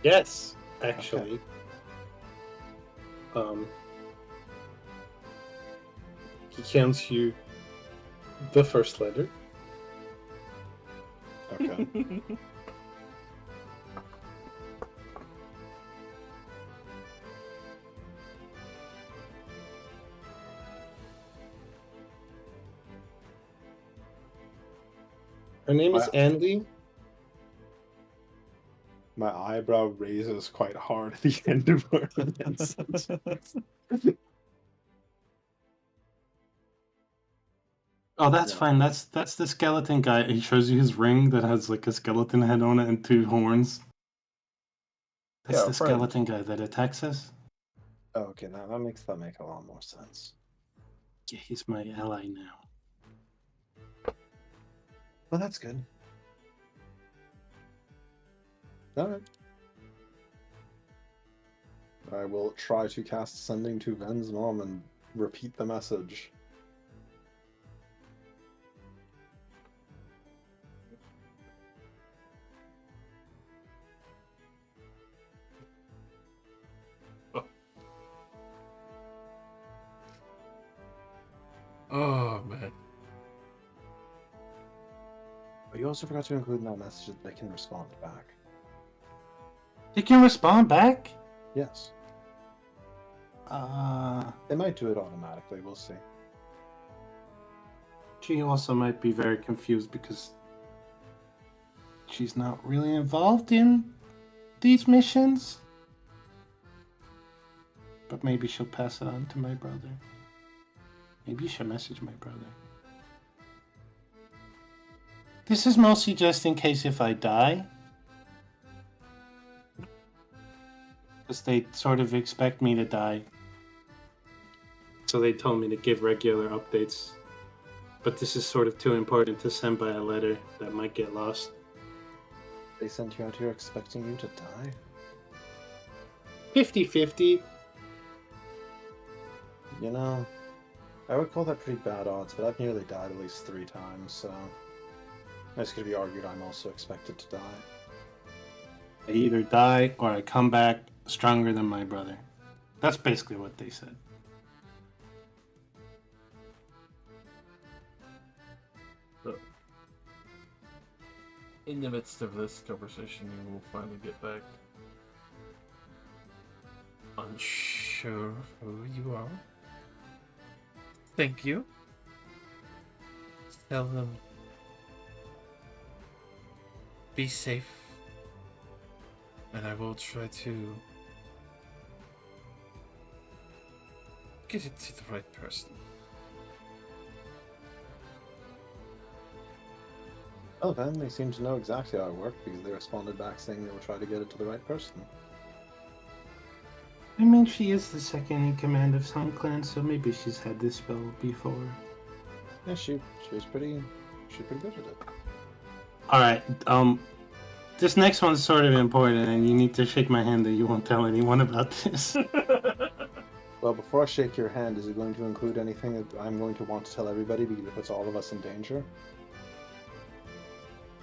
Yes, actually. He counts you the first letter. Okay. Her name is Andy. My eyebrow raises quite hard at the end of her sentence. Oh, that's Yeah. fine. That's the skeleton guy. He shows you his ring that has like a skeleton head on it and two horns. That's Yeah, the friend. skeleton guy that attacks us. Oh, okay, now that makes a lot more sense. Yeah, he's my ally now. Well, that's good. Alright. I will try to cast Sending to Ven's mom and repeat the message. Oh, man. But you also forgot to include in that message that they can respond back. He can respond back? Yes. Uh, They might do it automatically, we'll see. she also might be very confused because she's not really involved in these missions. But maybe she'll pass it on to my brother. Maybe you should message my brother. This is mostly just in case if I die. Because they sort of expect me to die. So they told me to give regular updates. But this is sort of too important to send by a letter that might get lost. They sent you out here expecting you to die? 50-50. You know, I would call that pretty bad odds, but I've nearly died at least 3 times, so it's going to be argued I'm also expected to die. I either die or I come back stronger than my brother. That's basically what they said. In the midst of this conversation, you will finally get back. Unsure who you are? Thank you. Tell them. Be safe. And I will try to get it to the right person. Oh, then they seem to know exactly how it worked because they responded back saying they will try to get it to the right person. I mean, she is the second in command of some clans, so maybe she's had this spell before. Yeah, she was pretty good at it. Alright, this next one's sort of important, and you need to shake my hand that you won't tell anyone about this. Well, before I shake your hand, is it going to include anything that I'm going to want to tell everybody because it puts all of us in danger?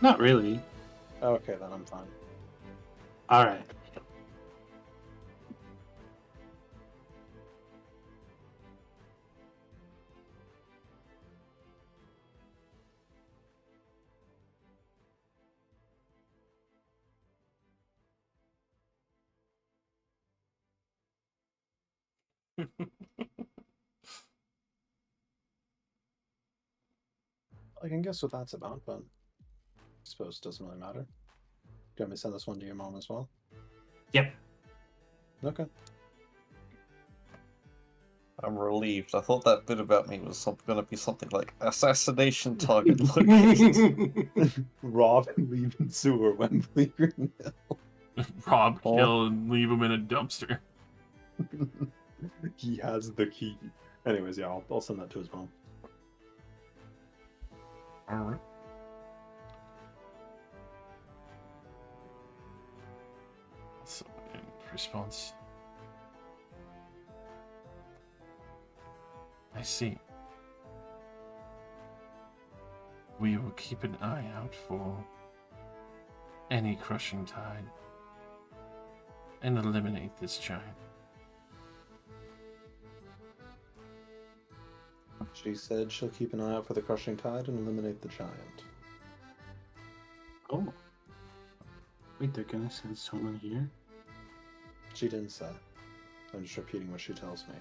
Not really. Okay, then I'm fine. Alright. I can guess what that's about, but I suppose it doesn't really matter. Do you want me to send this one to your mom as well? Yep. Okay. I'm relieved. I thought that bit about me was going to be something like assassination target located. Rob and leave in sewer, Wembley Green Hill. Rob, kill, and leave him in a dumpster. He has the key. Anyways, yeah, I'll send that to his mom. Alright. So, in response, I see. We will keep an eye out for any crushing tide and eliminate this giant. She said she'll keep an eye out for the crushing tide and eliminate the giant. Oh. Wait, they're gonna send someone here? She didn't say. I'm just repeating what she tells me.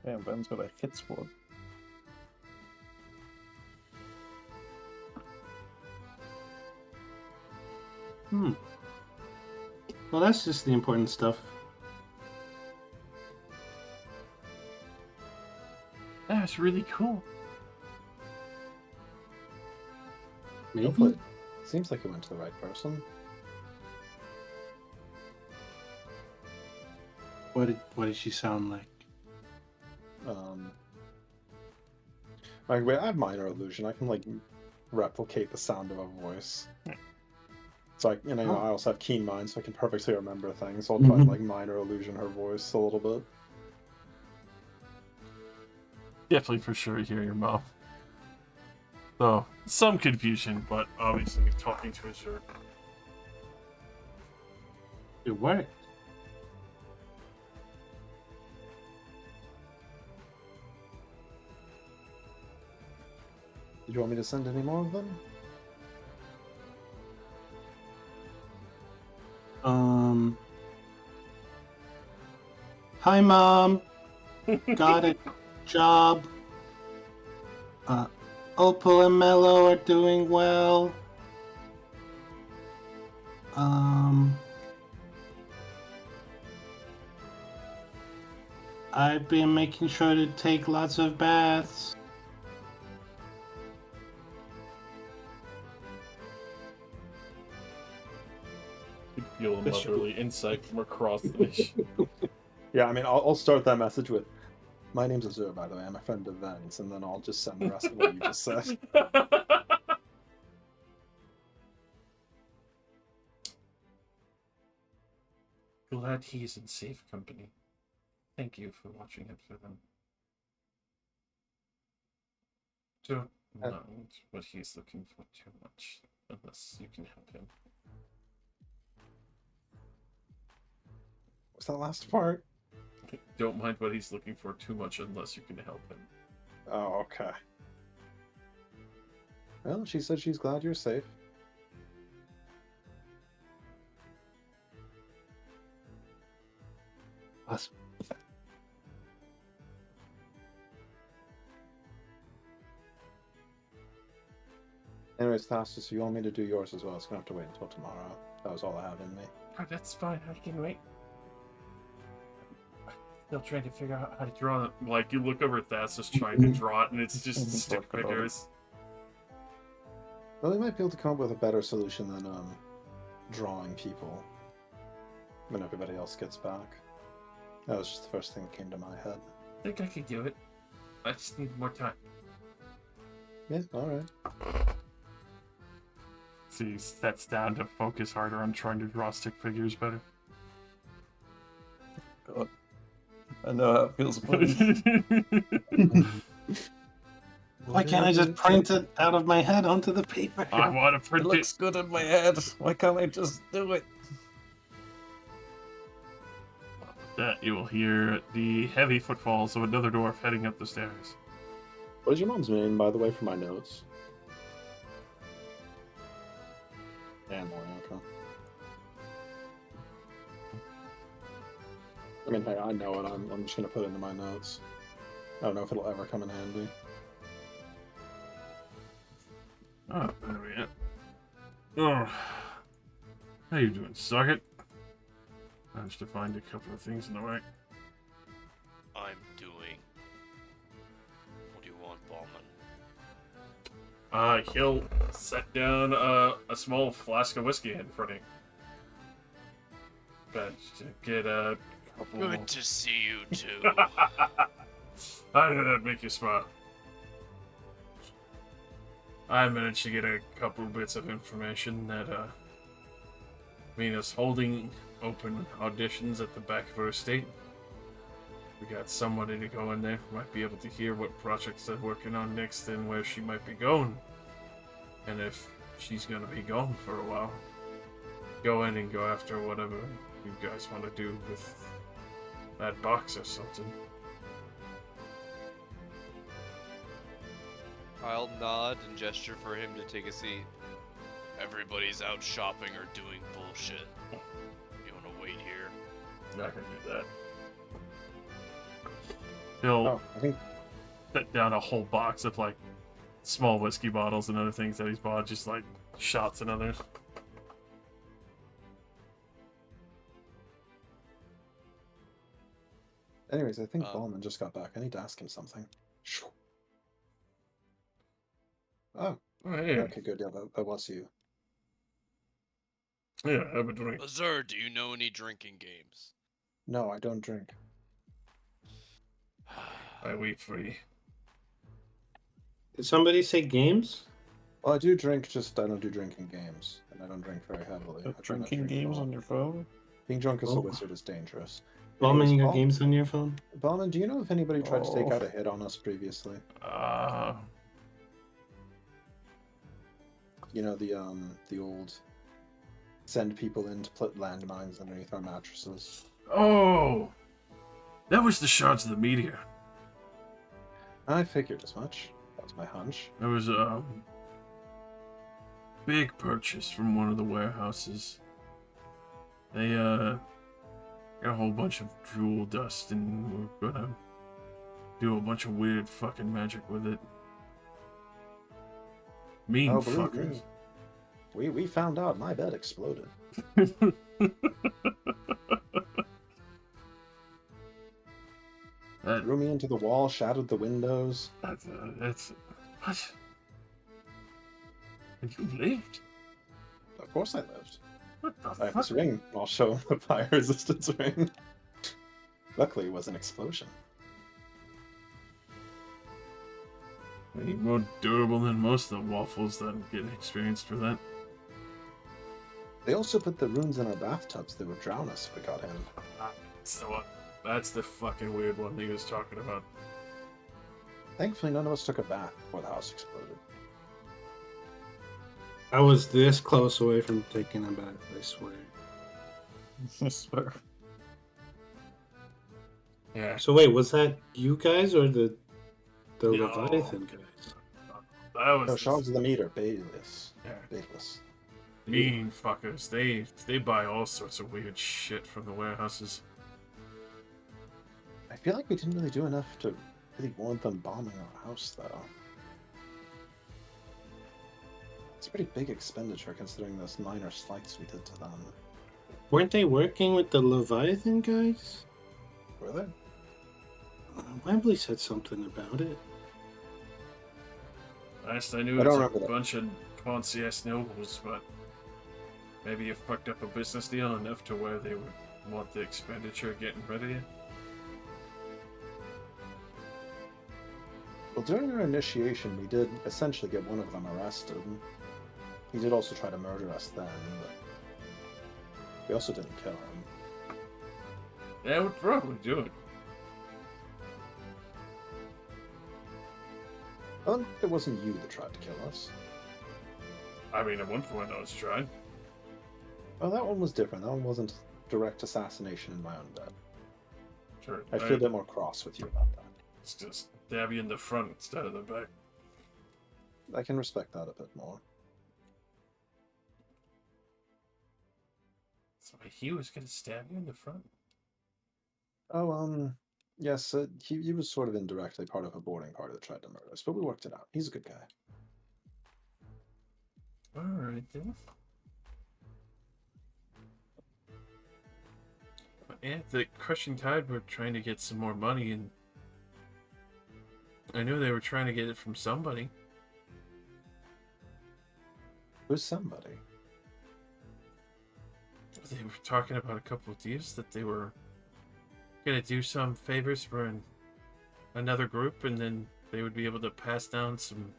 Man, Ben's got a hit squad. Well, that's just the important stuff. That's really cool. Maybe? Hopefully. Seems like it went to the right person. What did she sound like? Like, wait, I have minor illusion. I can like replicate the sound of a voice. So I also have keen mind, so I can perfectly remember things. So I'll try and like minor illusion her voice a little bit. Definitely for sure hear your mom. Though, some confusion, but obviously talking to a jerk. It worked. Did you want me to send any more of them? Hi, Mom. Got a job. Opal and Mello are doing well. I've been making sure to take lots of baths. You feel a But you- motherly insight from across the nation. Yeah, I mean, I'll start that message with, "My name's Azur, by the way. I'm a friend of Ven's," and then I'll just send the rest of what you just said. Glad he's in safe company. Thank you for watching it for them. Don't mind what he's looking for too much, unless you can help him. What's that last part? Don't mind what he's looking for too much, unless you can help him. Oh, okay. Well, she said she's glad you're safe. Awesome. Anyways, Tastus, you want me to do yours as well? It's gonna have to wait until tomorrow. That was all I have in me. Oh, that's fine. I can wait. Still trying to figure out how to draw it. Like, you look over at Thassus trying to draw it, and it's just stick Talk about it. figures. Well, they might be able to come up with a better solution than drawing people when everybody else gets back. That was just the first thing that came to my head. I think I could do it. I just need more time. Yeah, alright. So he sets down to focus harder on trying to draw stick figures better. God. I know how it feels, buddy. Why can't I just print it out of my head onto the paper? I want to It print looks good in my head. Why can't I just do it? that. You will hear the heavy footfalls of another dwarf heading up the stairs. What is your mom's name, by the way, for my notes? And okay. I mean, hey, I know it. I'm just gonna put it into my notes. I don't know if it'll ever come in handy. Oh, there we go. Oh, how you doing, Socket? Managed to find a couple of things in the way. I'm doing. What do you want, Ballman? He'll set down a small flask of whiskey in front of you. But to get a couple. Good to see you too. I knew that'd make you smile. I managed to get a couple bits of information that Venus holding open auditions at the back of her estate. We got somebody to go in there, might be able to hear what projects they're working on next and where she might be going. And if she's gonna be gone for a while, go in and go after whatever you guys want to do with that box or something. I'll nod and gesture for him to take a seat. Everybody's out shopping or doing bullshit. You wanna wait here? I can do that. He'll Oh, I think set down a whole box of like small whiskey bottles and other things that he's bought, just like shots and others. Anyways, I think Um, Ballman just got back. I need to ask him something. Oh, Oh yeah, okay, good. Yeah, that was you. yeah. Have a drink. Azur, do you know any drinking games? No, I don't drink. I wait for you. Did somebody say games? Well, I do drink, just I don't do drinking games, and I don't drink very heavily. I try not to Drinking drink at games all. on your phone? Being drunk as a Oh. wizard is dangerous. Ballman, Anyways, you got Ball- games on your phone? Ballman, do you know if anybody tried to take Oh. out a hit on us previously? You know, the old send people in to put landmines underneath our mattresses. Oh, that was the shards of the meteor. I figured as much. That's my hunch. There was a big purchase from one of the warehouses. They got a whole bunch of jewel dust, and we're gonna do a bunch of weird fucking magic with it. Mean Oh, believe fuckers. me. We found out my bed exploded. Threw me into the wall, shattered the windows. That's what? And you lived? Of course I lived. What the I have fuck? this ring. I'll show him the fire resistance ring. Luckily, it was an explosion. You're more durable than most of the waffles that get experienced for that. They also put the runes in our bathtubs that would drown us if we got in. So that's the fucking weird one that he was talking about. Thankfully, none of us took a bath before the house exploded. I was this close away from taking a bath, I swear. I swear. Yeah. So wait, was that you guys or the No. Leviathan guys? That was No, Shards of the Meter, Bayless. Yeah. Bayless. Mean fuckers. They buy all sorts of weird shit from the warehouses. I feel like we didn't really do enough to really warrant them bombing our house, though. It's a pretty big expenditure considering those minor slights we did to them. Weren't they working with the Leviathan guys? Were they? Wembley said something about it. Last I knew, I it was don't a remember that. bunch of Pontius nobles, but maybe you fucked up a business deal enough to where they would want the expenditure getting rid of you. Well, during our initiation, we did essentially get one of them arrested. He did also try to murder us then, but we also didn't kill him. Yeah, I would probably do it. It wasn't you that tried to kill us. I mean, at one point I was trying. Oh, that one was different. That one wasn't direct assassination in my own bed. Sure. I feel a bit more cross with you about that. It's just stab you in the front instead of the back. I can respect that a bit more. So he was gonna stab you in the front? Oh, yes, he was sort of indirectly part of a boarding party that tried to murder us, but we worked it out. He's a good guy. Alright then. Yeah, the Crushing Tide were trying to get some more money, and I knew they were trying to get it from somebody. Who's somebody? They were talking about a couple of deals that they were gonna do some favors for another group, and then they would be able to pass down some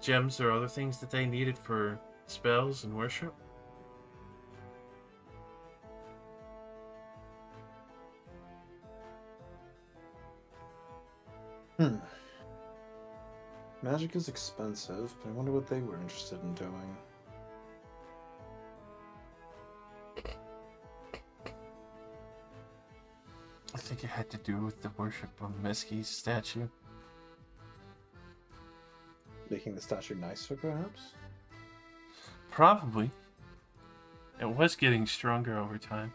gems or other things that they needed for spells and worship. Magic is expensive, but I wonder what they were interested in doing. I think it had to do with the worship of Mesqui's statue. Making the statue nicer, perhaps? Probably. It was getting stronger over time.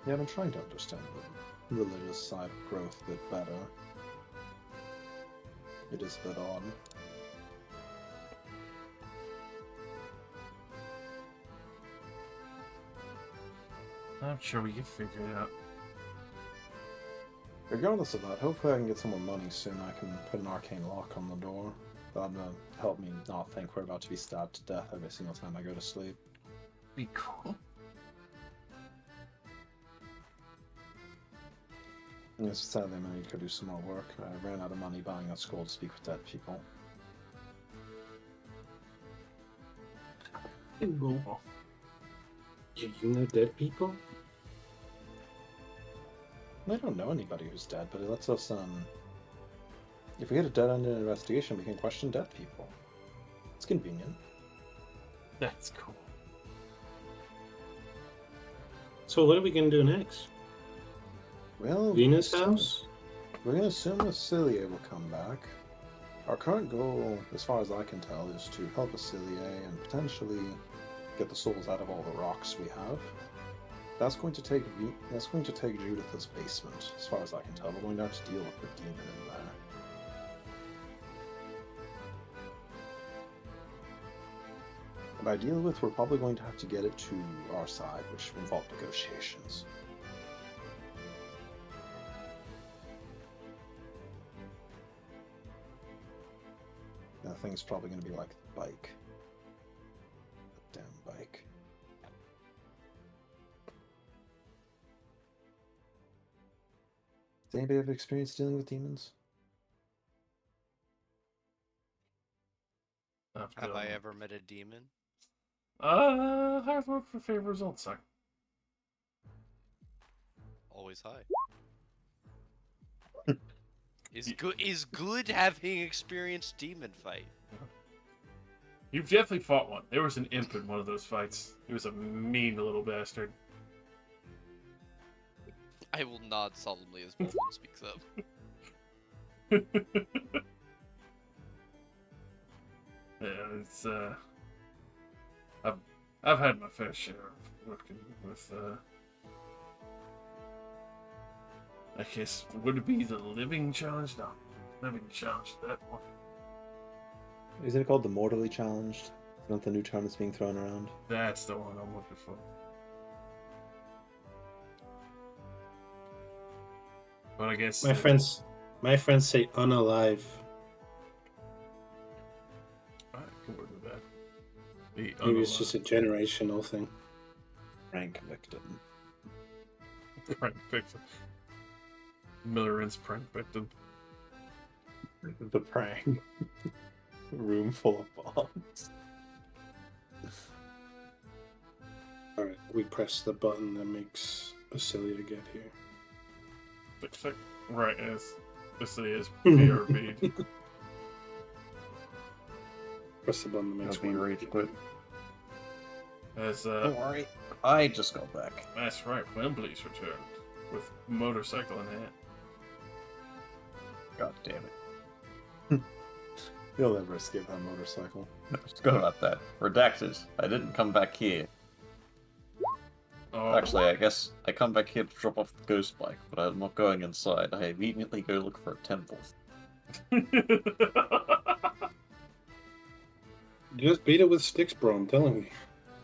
Yeah, I've been trying to understand the religious side of growth a bit better. It is a bit odd. I'm sure we can figure it out. Regardless of that, hopefully I can get some more money soon. I can put an arcane lock on the door. That'll help me not think we're about to be stabbed to death every single time I go to sleep. Be cool. Yes, sadly I'm gonna need to go do some more work. I ran out of money buying a scroll to speak with dead people. You know dead people? I don't know anybody who's dead, but it lets us, if we get a dead-end investigation, we can question dead people. It's convenient. That's cool. So what are we gonna do next? Well, Venus house? We're gonna assume Acilia will come back. Our current goal, as far as I can tell, is to help Acilia and potentially get the souls out of all the rocks we have. That's going to take Judith's basement, as far as I can tell. We're going to have to deal with the demon in there. And by deal with, we're probably going to have to get it to our side, which will involve negotiations. That thing's probably going to be like the bike. The damn bike. Does anybody have experience dealing with demons? Have I ever met a demon? I've worked for favor results, sir. Always high. Is good having experienced demon fight. You've definitely fought one. There was an imp in one of those fights. He was a mean little bastard. I will nod solemnly as Bolton speaks up. Yeah, it's I've had my fair share of working with I guess would it be the living challenge? No, living challenge. That one. Isn't it called the Mortally Challenged? Is that the new term that's being thrown around? That's the one I'm looking for. But I guess My friends say unalive. I can work with that. The Maybe it's just a generational thing. Rank victim. prank victim. Miller's prank victim. The prank. Room full of bombs. Alright, we press the button that makes Basilia get here. Right, as this is BRB. Press the button that makes That'd be one rage get quit. As Don't worry, I just got back. that's right, Wembley's returned with motorcycle in hand. God damn it. You'll never escape that motorcycle. Forgot about that. Redacted. I didn't come back here. Oh, Actually, I guess I come back here to drop off the ghost bike, but I'm not going inside. I immediately go look for a temple. Just beat it with sticks, bro, I'm telling you.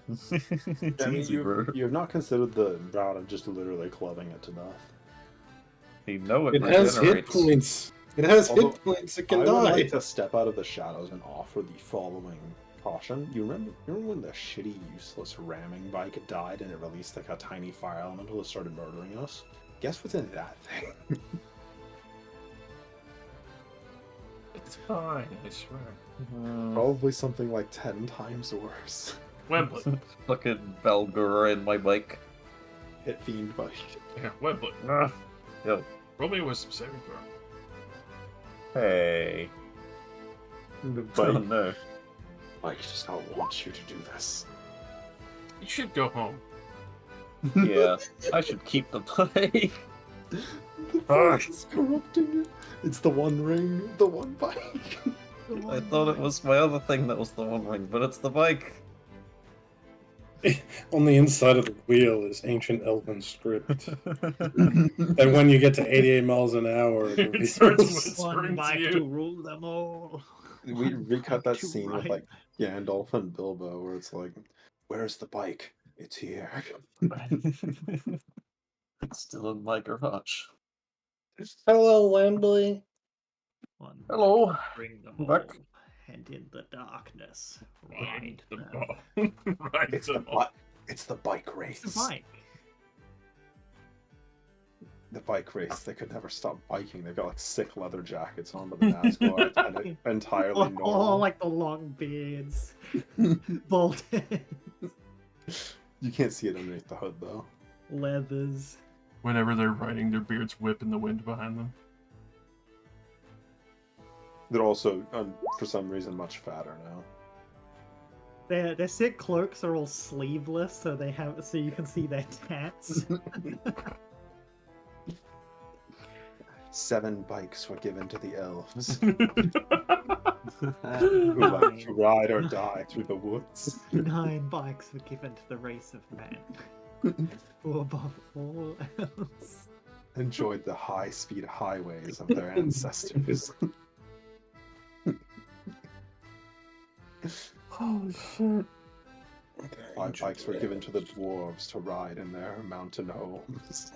It's I mean, easy, bro. you have not considered the route of just literally clubbing it to death. You know it It has hit regenerates. points. It has Although, hit points. It I can would die. like to step out of the shadows and offer the following caution. You remember when the shitty, useless ramming bike died and it released like a tiny fire elemental that started murdering us? Guess what's in that thing? it's fine, I swear. Probably something like 10 times worse. Wembley. Fucking Belgura in my bike. Hit fiend bike. Yeah, Wembley. Yo. Roll me with some saving throw. Hey. The Oh bike. no. Bike does not want you to do this. You should go home. Yeah, I should keep the bike. The bike is corrupting it. It's the one ring, the one bike. I thought it was my other thing that was the one ring, but it's the bike. On the inside of the wheel is ancient elven script. And when you get to 88 miles an hour, it It starts reveals- One whispering to bike you. to rule them all. We recut that Too scene with right. like Gandalf and Bilbo where it's like, where's the bike? It's here. It's still in my garage. Hello, Wembley. One Hello. bike to bring them Back. all, and in the darkness, Ride ride the them. ball. Ride It's the the ball. bike. It's the bike race. It's a bike. The bike race. They could never stop biking. They've got like sick leather jackets on, but the NASCAR and it entirely Oh, normal. like the long beards. Bolted. You can't see it underneath the hood though. Leathers. Whenever they're riding, their beards whip in the wind behind them. They're also, for some reason, much fatter now. Their sick cloaks are all sleeveless, so you can see their tats. 7 bikes were given to the elves who like to ride or die through the woods. 9 bikes were given to the race of men. Who above all else. Enjoyed the high-speed highways of their ancestors. Oh shit. Five bikes were given to the dwarves to ride in their mountain homes.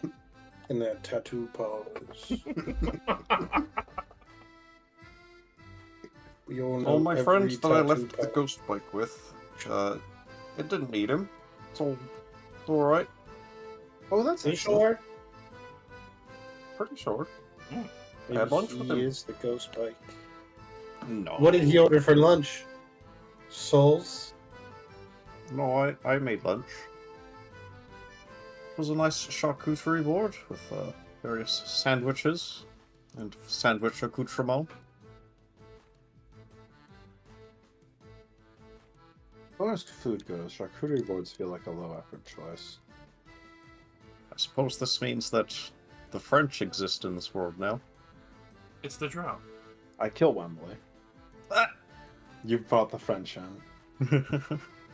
And their tattoo parlors. We all know All my every friends that I tattoo left the parlor. ghost bike with, it didn't need him. It's alright. Oh, that's Are you excellent. sure? Pretty short. Maybe had lunch with he him. is the ghost bike. No. What did he order for lunch? Souls? No, I made lunch. It was a nice charcuterie board with various sandwiches and sandwich accoutrement. As far as food goes, charcuterie boards feel like a low-effort choice. I suppose this means that the French exist in this world now. It's the drought. I kill Wembley. Ah! You brought the French in.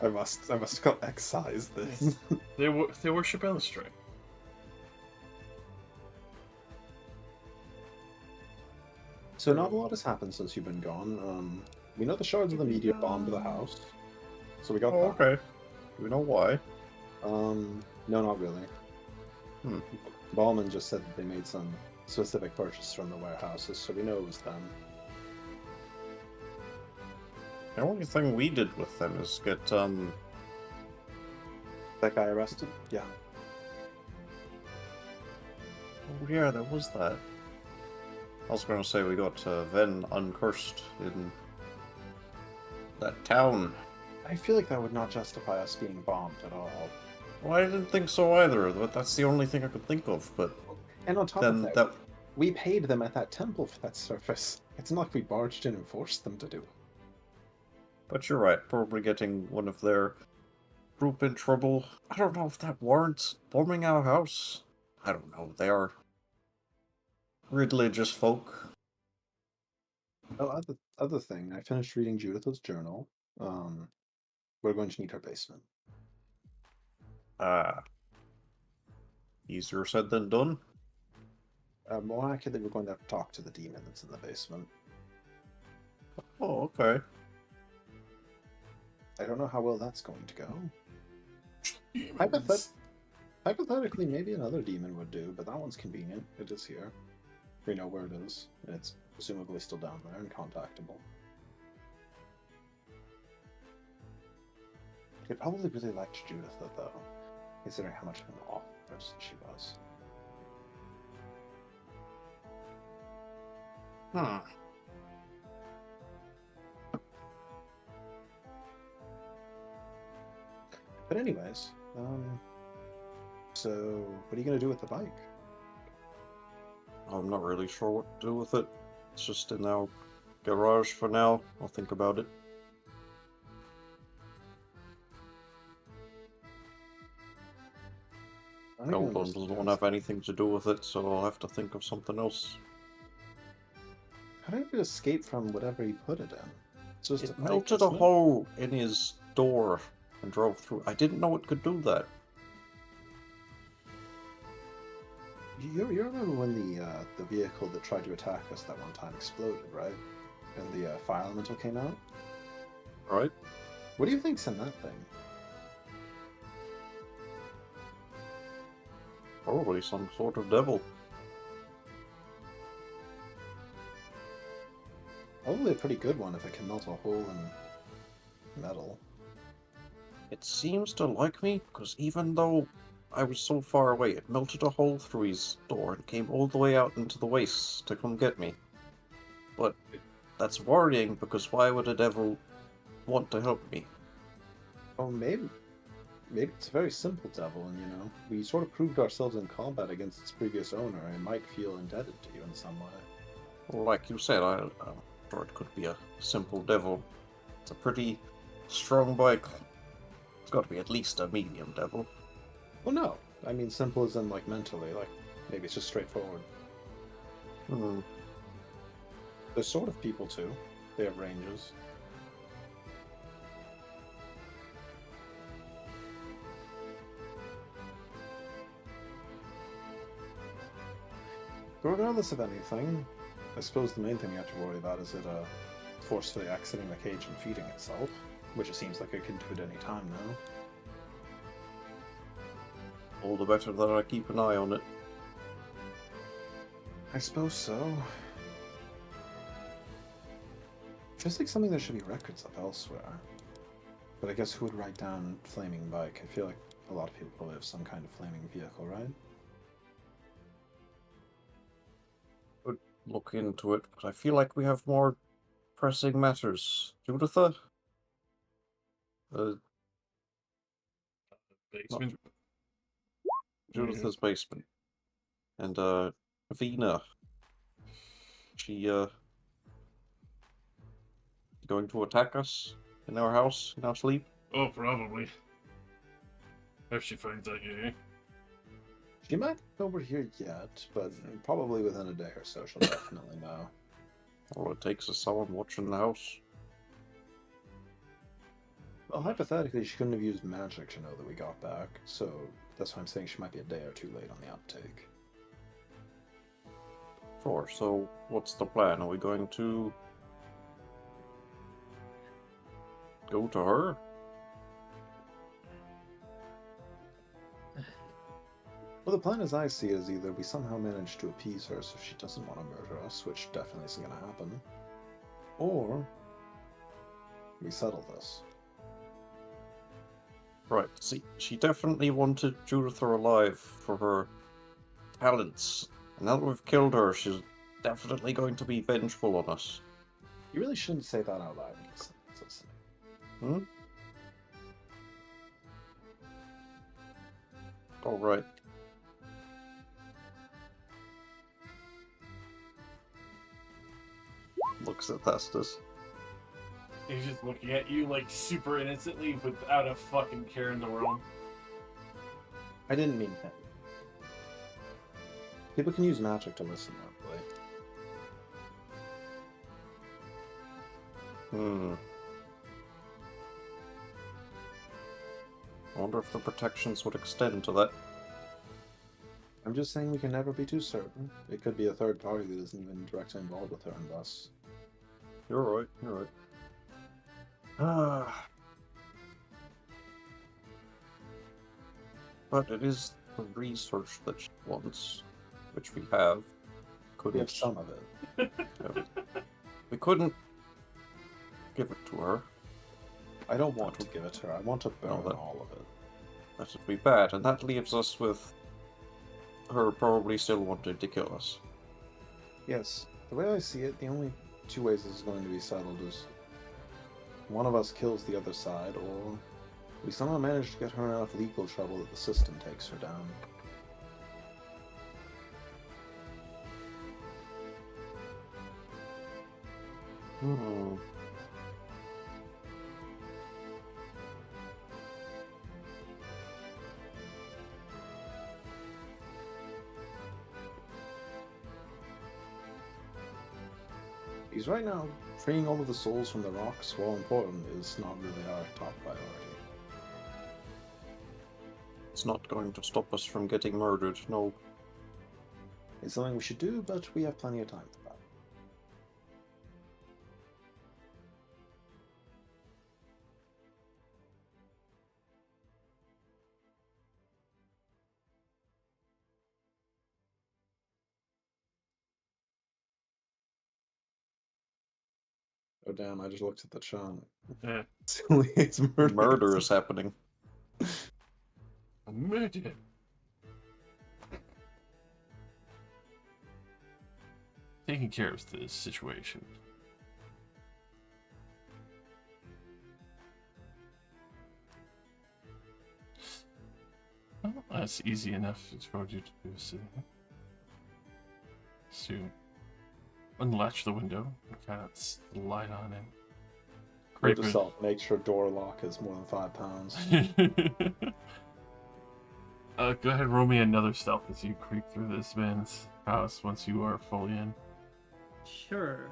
I must excise this. They worship Illustrate. So not a lot has happened since you've been gone. We know the shards of the meteor bombed the house. So we got Oh, that. okay. Do we know why? No, not really. Ballman just said that they made some specific purchase from the warehouses, so we know it was them. The only thing we did with them is get, That guy arrested? Yeah. Oh yeah, there was that. I was gonna say we got Ven uncursed in that town. I feel like that would not justify us being bombed at all. Well, I didn't think so either, but that's the only thing I could think of, but And on top then of that... we paid them at that temple for that service. It's not like we barged in and forced them to do it. But you're right, probably getting one of their group in trouble. I don't know if that warrants bombing our house. I don't know, they are religious folk. Oh, other thing, I finished reading Judith's journal. We're going to need her basement. Easier said than done. More accurately, we're going to have to talk to the demon that's in the basement. Oh, okay. I don't know how well that's going to go. Demons. Hypothetically, maybe another demon would do, but that one's convenient. It is here. We know where it is, and it's presumably still down there and contactable. I'd probably really liked Judith, though, considering how much of an awful person she was. But anyways, so what are you going to do with the bike? I'm not really sure what to do with it. It's just in our garage for now. I'll think about it. Eldon doesn't have anything to do with it, so I'll have to think of something else. How did it escape from whatever he put it in? It's just It a bike, melted a isn't it? hole in his door and drove through. I didn't know it could do that. You remember when the vehicle that tried to attack us that one time exploded, right? And the fire elemental came out? Right? What do you think's in that thing? Probably some sort of devil. Probably a pretty good one if it can melt a hole in metal. It seems to like me, because even though I was so far away, it melted a hole through his door and came all the way out into the wastes to come get me. But that's worrying, because why would a devil want to help me? Oh, maybe it's a very simple devil, and we sort of proved ourselves in combat against its previous owner, and might feel indebted to you in some way. Well, like you said, I'm sure it could be a simple devil. It's a pretty strong bike. It's got to be at least a medium devil. Well, no. I mean, simple as in, mentally. Maybe it's just straightforward. They're sort of people, too. They have ranges. But regardless of anything, I suppose the main thing we have to worry about is it forcefully exiting the cage and feeding itself, which it seems like it can do at any time now. All the better that I keep an eye on it. I suppose so. Just like something there should be records of elsewhere. But I guess who would write down flaming bike? I feel like a lot of people probably have some kind of flaming vehicle, right? Would look into it, but I feel like we have more pressing matters. Juditha? Not Basement. Juditha's basement. And, Vina. She, going to attack us in our house, in our sleep? Oh, probably. If she finds out you're here. She might be over here yet, but probably within a day or so she'll definitely know. All it takes is someone watching the house. Well, hypothetically, she couldn't have used magic to know that we got back, so that's why I'm saying she might be a day or two late on the uptake. Sure, so what's the plan? Are we going to go to her? Well, the plan as I see it is either we somehow manage to appease her so she doesn't want to murder us, which definitely isn't going to happen, or we settle this. Right, see, she definitely wanted Juditha alive for her talents. And now that we've killed her, she's definitely going to be vengeful on us. You really shouldn't say that out loud, listening. Hmm? Alright. Looks at Thestus. He's just looking at you like super innocently without a fucking care in the world. I didn't mean that. People can use magic to listen that way. I wonder if the protections would extend to that. I'm just saying we can never be too certain. It could be a third party that isn't even directly involved with her and thus. You're right, you're right. But it is the research that she wants, which we have. We have some of it. We couldn't give it to her. I don't want to give it to her. I want to burn all of it. That would be bad, and that leaves us with her probably still wanting to kill us. Yes, the way I see it, the only two ways this is going to be settled is one of us kills the other side, or we somehow manage to get her in enough legal trouble that the system takes her down. Because right now, freeing all of the souls from the rocks, while important, is not really our top priority. It's not going to stop us from getting murdered, no. It's something we should do, but we have plenty of time for that. Oh damn, I just looked at the chat. Yeah. It's murder. Murder is happening. Murder. Taking care of this situation. Well, that's easy enough for you to do, so unlatch the window and kind of slide on in. Note to self, make sure door lock is more than 5 pounds. Go ahead, roll me another stealth as you creep through this man's house once you are fully in. Sure.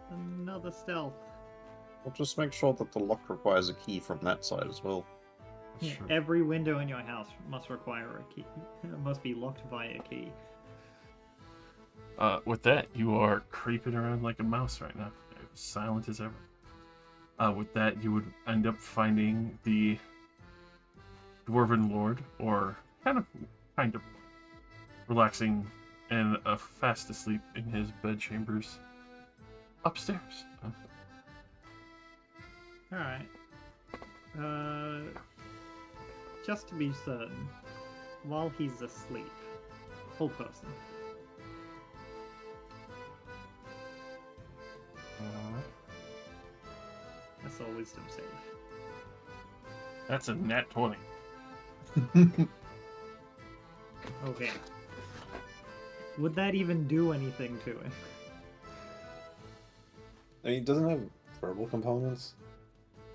Another stealth. We'll just make sure that the lock requires a key from that side as well. Yeah, Sure. every window in your house must require a key. It must be locked via a key. With that, you are creeping around like a mouse right now, silent as ever. With that, you would end up finding the Dwarven Lord, or kind of relaxing and fast asleep in his bedchambers upstairs. Alright. Just to be certain, while he's asleep, whole person. That's all wisdom save. That's a nat 20. Okay. Would that even do anything to him? I mean, it doesn't have verbal components.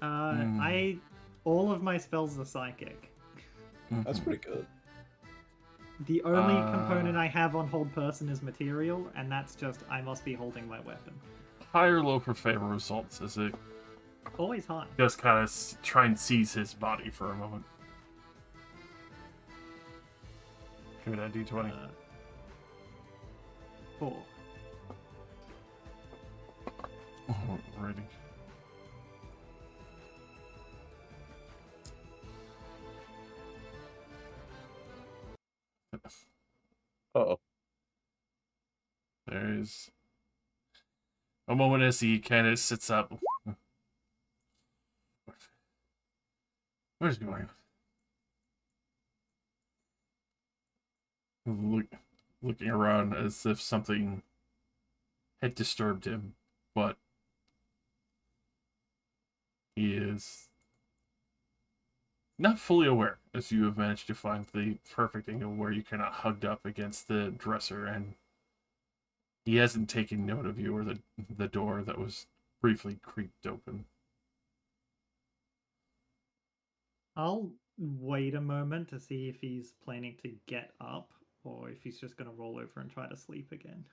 All of my spells are psychic. That's pretty good. The only component I have on hold person is material, and that's just I must be holding my weapon. High or low for favor results as it Always high. just kind of try and seize his body for a moment. Give me that d20. 4. Alrighty. Uh-oh. There's a moment as he kind of sits up. Where's he going? Looking around as if something had disturbed him, but he is not fully aware, as you have managed to find the perfect angle where you kind of hugged up against the dresser, and he hasn't taken note of you or the door that was briefly creaked open. I'll wait a moment to see if he's planning to get up or if he's just going to roll over and try to sleep again.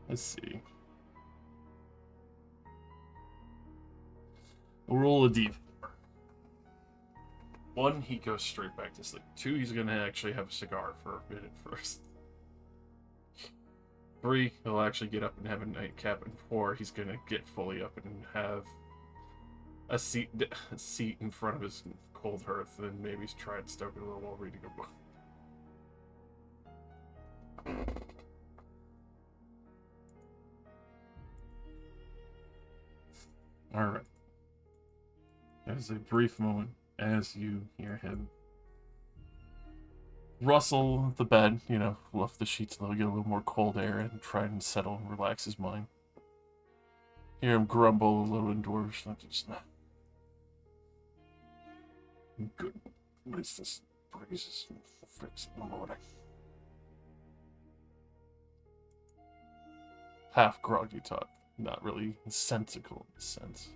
Let's see. We'll roll a d4. 1, he goes straight back to sleep. 2, he's going to actually have a cigar for a minute first. 3, he'll actually get up and have a nightcap. And 4, he's going to get fully up and have a seat in front of his cold hearth, and maybe try and stoke it a little while reading a book. Alright. There's a brief moment as you hear him rustle the bed, lift the sheets a little, get a little more cold air, and try and settle and relax his mind. Hear him grumble a little in Dwarvish, like just good. What is this? Praises and fix in the morning. Half groggy talk. Not really sensical in a sense.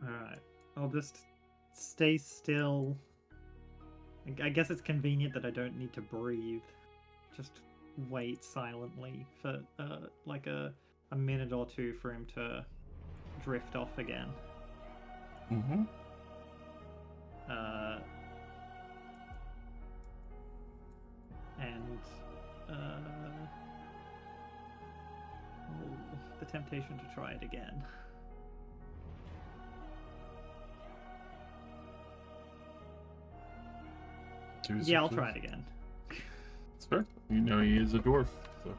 Alright. I'll just stay still. I guess it's convenient that I don't need to breathe. Just wait silently for like a minute or two for him to drift off again. Mm-hmm. The temptation to try it again. Yeah, I'll try it again. It's fair. You know he is a dwarf, so.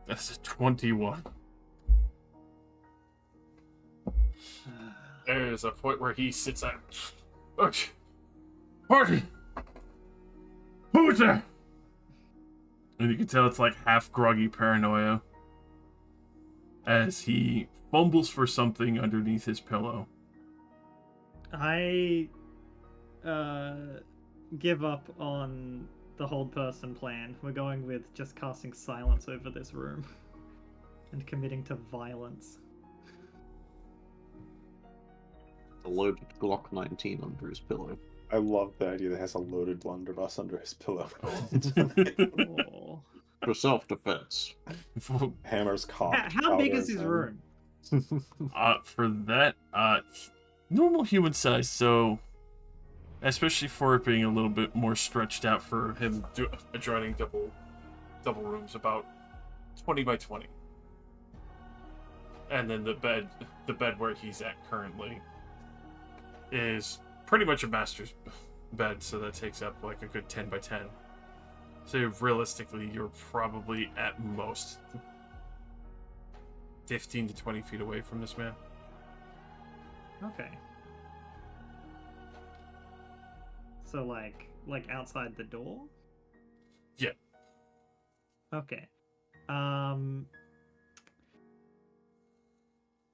That's a 21. There's a point where he sits up. Party! Who's there? And you can tell it's like half groggy paranoia as he fumbles for something underneath his pillow. I give up on the hold person plan. We're going with just casting silence over this room and committing to violence. A loaded Glock 19 under his pillow. I love the idea that he has a loaded blunderbuss under his pillow. Oh. For self-defense. Hammer's cocked. How big powder is his in. room? For that, normal human size, so especially for it being a little bit more stretched out for him adjoining double rooms, about 20 by 20. And then the bed where he's at currently is pretty much a master's bed, so that takes up like a good 10 by 10. So realistically, you're probably at most 15 to 20 feet away from this man. Okay. So like outside the door? Yeah. Okay.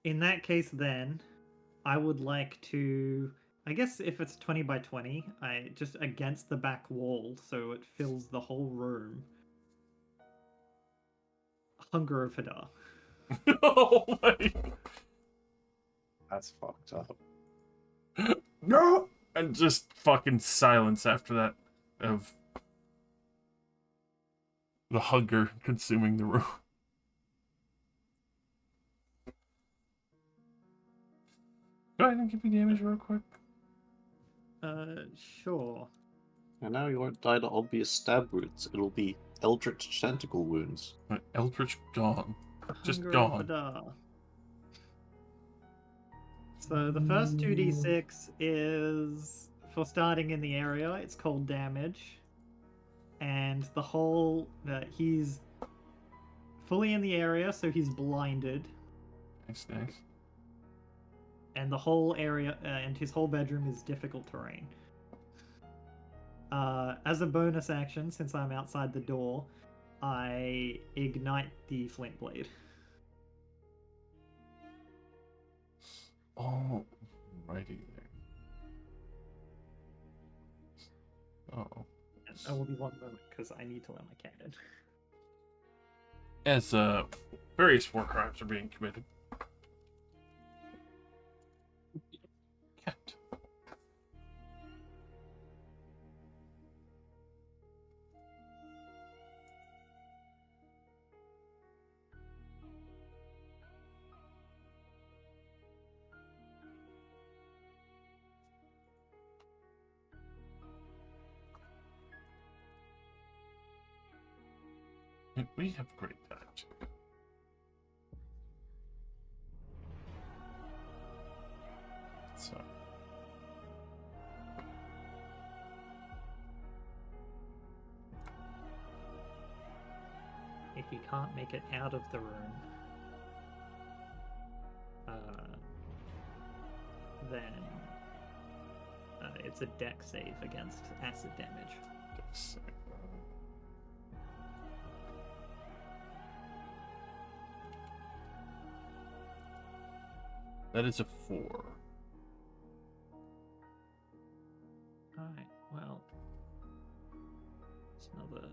In that case then, I would like to, I guess if it's 20 by 20, I just against the back wall so it fills the whole room. Hunger of Hadar. Oh my. That's fucked up. No! And just fucking silence after that of the hunger consuming the room. Go ahead and give me damage real quick. Sure. And now you won't die to obvious stab wounds. It'll be eldritch tentacle wounds. Eldritch gone. Just Hunger gone. of Hadar. So the first 2d6 is for starting in the area. It's cold damage. And the whole... he's fully in the area, so he's blinded. Nice. And the whole area and his whole bedroom is difficult terrain. As a bonus action, since I'm outside the door, I ignite the flint blade. Oh, righty there. Oh. I will be one moment because I need to learn my cannon. As various war crimes are being committed. Cat. And we have great time too. So. If he can't make it out of the room, then it's a dex save against acid damage. Dex save. That is a 4. Alright, well. It's another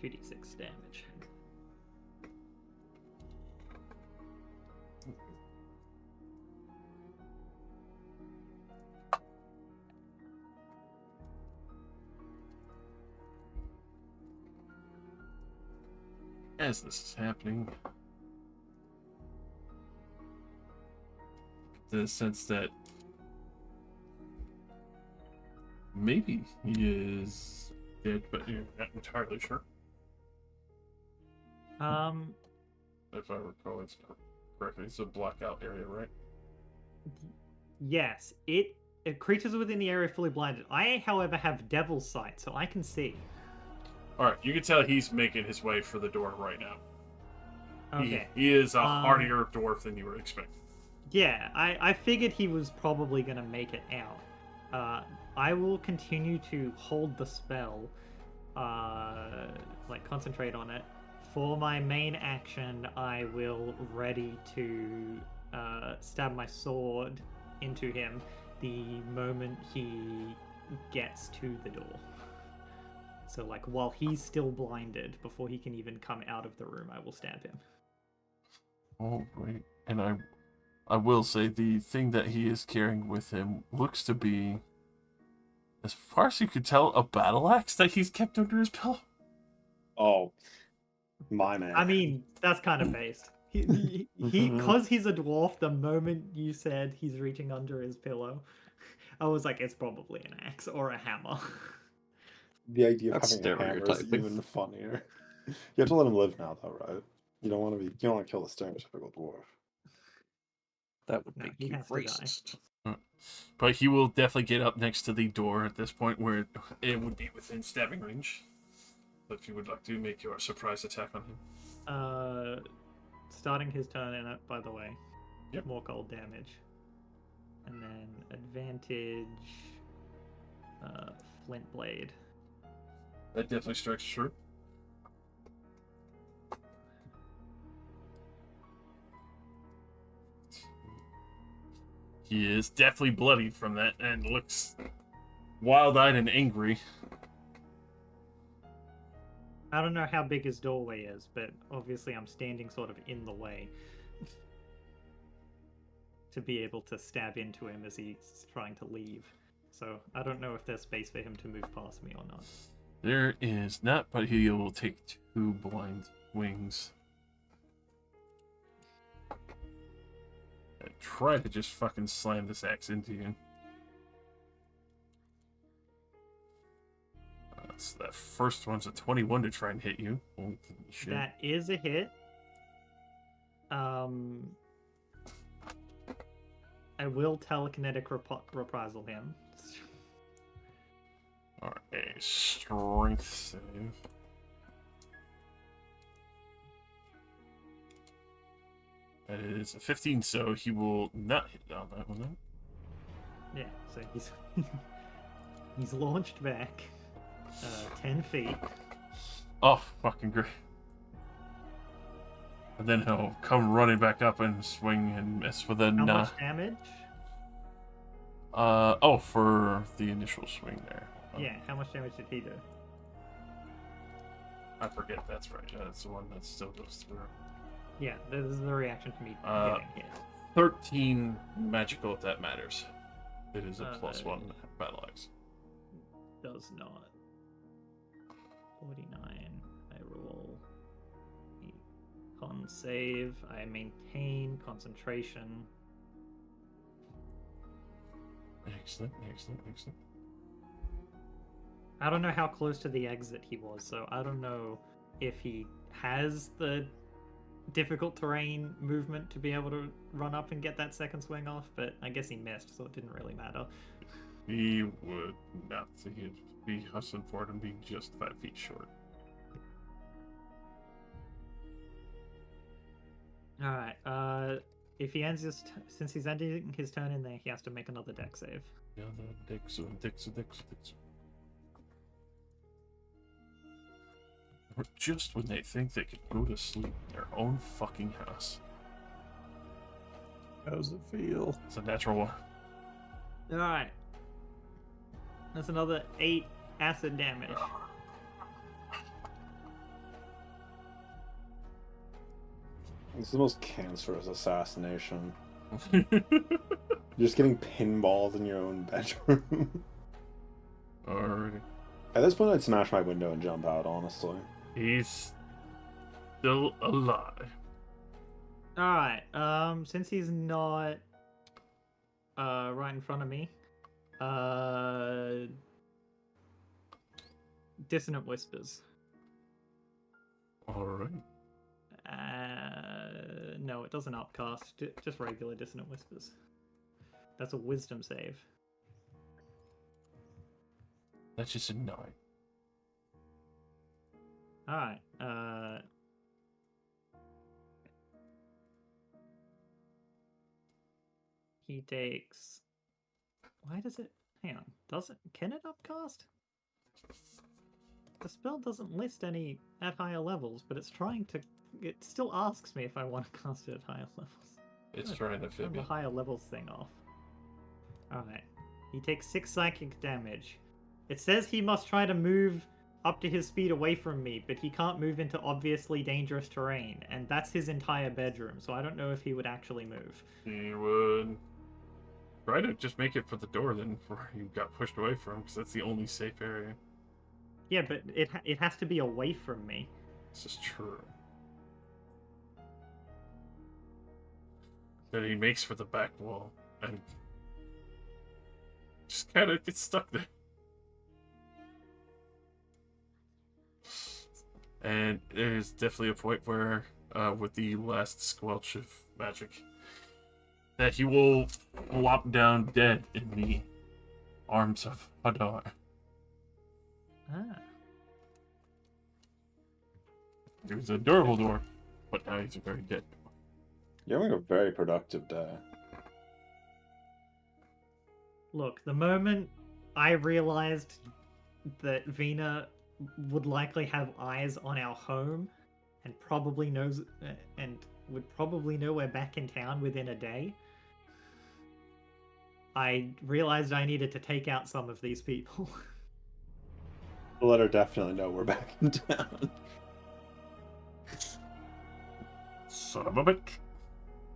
2d6 damage. As this is happening, the sense that maybe he is dead, but you're not entirely sure. If I recall it correctly, it's a blackout area, right? Yes, creatures within the area fully blinded. I, however, have Devil's Sight, so I can see. Alright, you can tell he's making his way for the door right now. Okay. He is a hardier dwarf than you would expect. Yeah, I figured he was probably going to make it out. I will continue to hold the spell, concentrate on it. For my main action, I will ready to stab my sword into him the moment he gets to the door. So, while he's still blinded, before he can even come out of the room, I will stab him. Oh, right. And I will say the thing that he is carrying with him looks to be, as far as you could tell, a battle axe that he's kept under his pillow. Oh, my man. I mean, that's kind of based. Because he's a dwarf, the moment you said he's reaching under his pillow, I was like, it's probably an axe or a hammer. The idea of That's having a hammer is stereotyping. even funnier. You have to let him live now, though, right? You don't want to kill the stereotypical dwarf. That would No, make he you has to die. racist. But he will definitely get up next to the door at this point where it would be within stabbing range. If you would like to make your surprise attack on him. Starting his turn in it, by the way. Yep. More cold damage. And then advantage flint blade. That definitely strikes true. He is definitely bloodied from that and looks wild-eyed and angry. I don't know how big his doorway is, but obviously I'm standing sort of in the way to be able to stab into him as he's trying to leave. So I don't know if there's space for him to move past me or not. There is not, but he will take 2 blind wings. And try to just fucking slam this axe into you. So that first one's a 21 to try and hit you. Holy shit. That is a hit. I will telekinetic reprisal him. Alright, a strength save. That is a 15, so he will not hit on that one then. Yeah, so he's he's launched back 10 feet. Oh, fucking great. And then he'll come running back up and swing and miss with a How much damage? For the initial swing there. Yeah, how much damage did he do? I forget, that's right. That's the one that still goes through. Yeah, this is the reaction to me getting hit. 13 magical, if that matters. It is a +1 battle axe. Does not. 49. I roll a con save. I maintain concentration. Excellent, excellent, excellent. I don't know how close to the exit he was, so I don't know if he has the difficult terrain movement to be able to run up and get that second swing off, but I guess he missed, so it didn't really matter. He would not. He'd be hustling for it and being just 5 feet short. Alright, if he ends his since he's ending his turn in there, he has to make another dex save. Yeah, the dex. Or just when they think they could go to sleep in their own fucking house. How does it feel? It's a natural one. Alright. That's another 8 acid damage. It's the most cancerous assassination. You're just getting pinballed in your own bedroom. Alrighty. At this point, I'd smash my window and jump out, honestly. He's still alive. Alright, since he's not right in front of me, Dissonant Whispers. Alright. No, it doesn't upcast, just regular Dissonant Whispers. That's a wisdom save. That's just a 9. Alright, he takes... Why does it... Hang on, can it upcast? The spell doesn't list any at higher levels, but it's trying to... It still asks me if I want to cast it at higher levels. It's trying to fit Turn me. the higher levels thing off. Alright. He takes 6 psychic damage. It says he must try to move up to his speed away from me, but he can't move into obviously dangerous terrain, and that's his entire bedroom, so I don't know if he would actually move. He would try to just make it for the door then before you got pushed away from, because that's the only safe area. Yeah, but it has to be away from me. This is true. Then he makes for the back wall and just kind of gets stuck there. And there's definitely a point where, with the last squelch of magic, that he will flop down dead in the arms of Hadar. Ah. He was a durable dwarf, but now he's a very dead dwarf. You're having a very productive day. Look, the moment I realized that Vina would likely have eyes on our home and probably knows and would probably know we're back in town within a day, I realized I needed to take out some of these people. Let her definitely know we're back in town. Son of a bitch.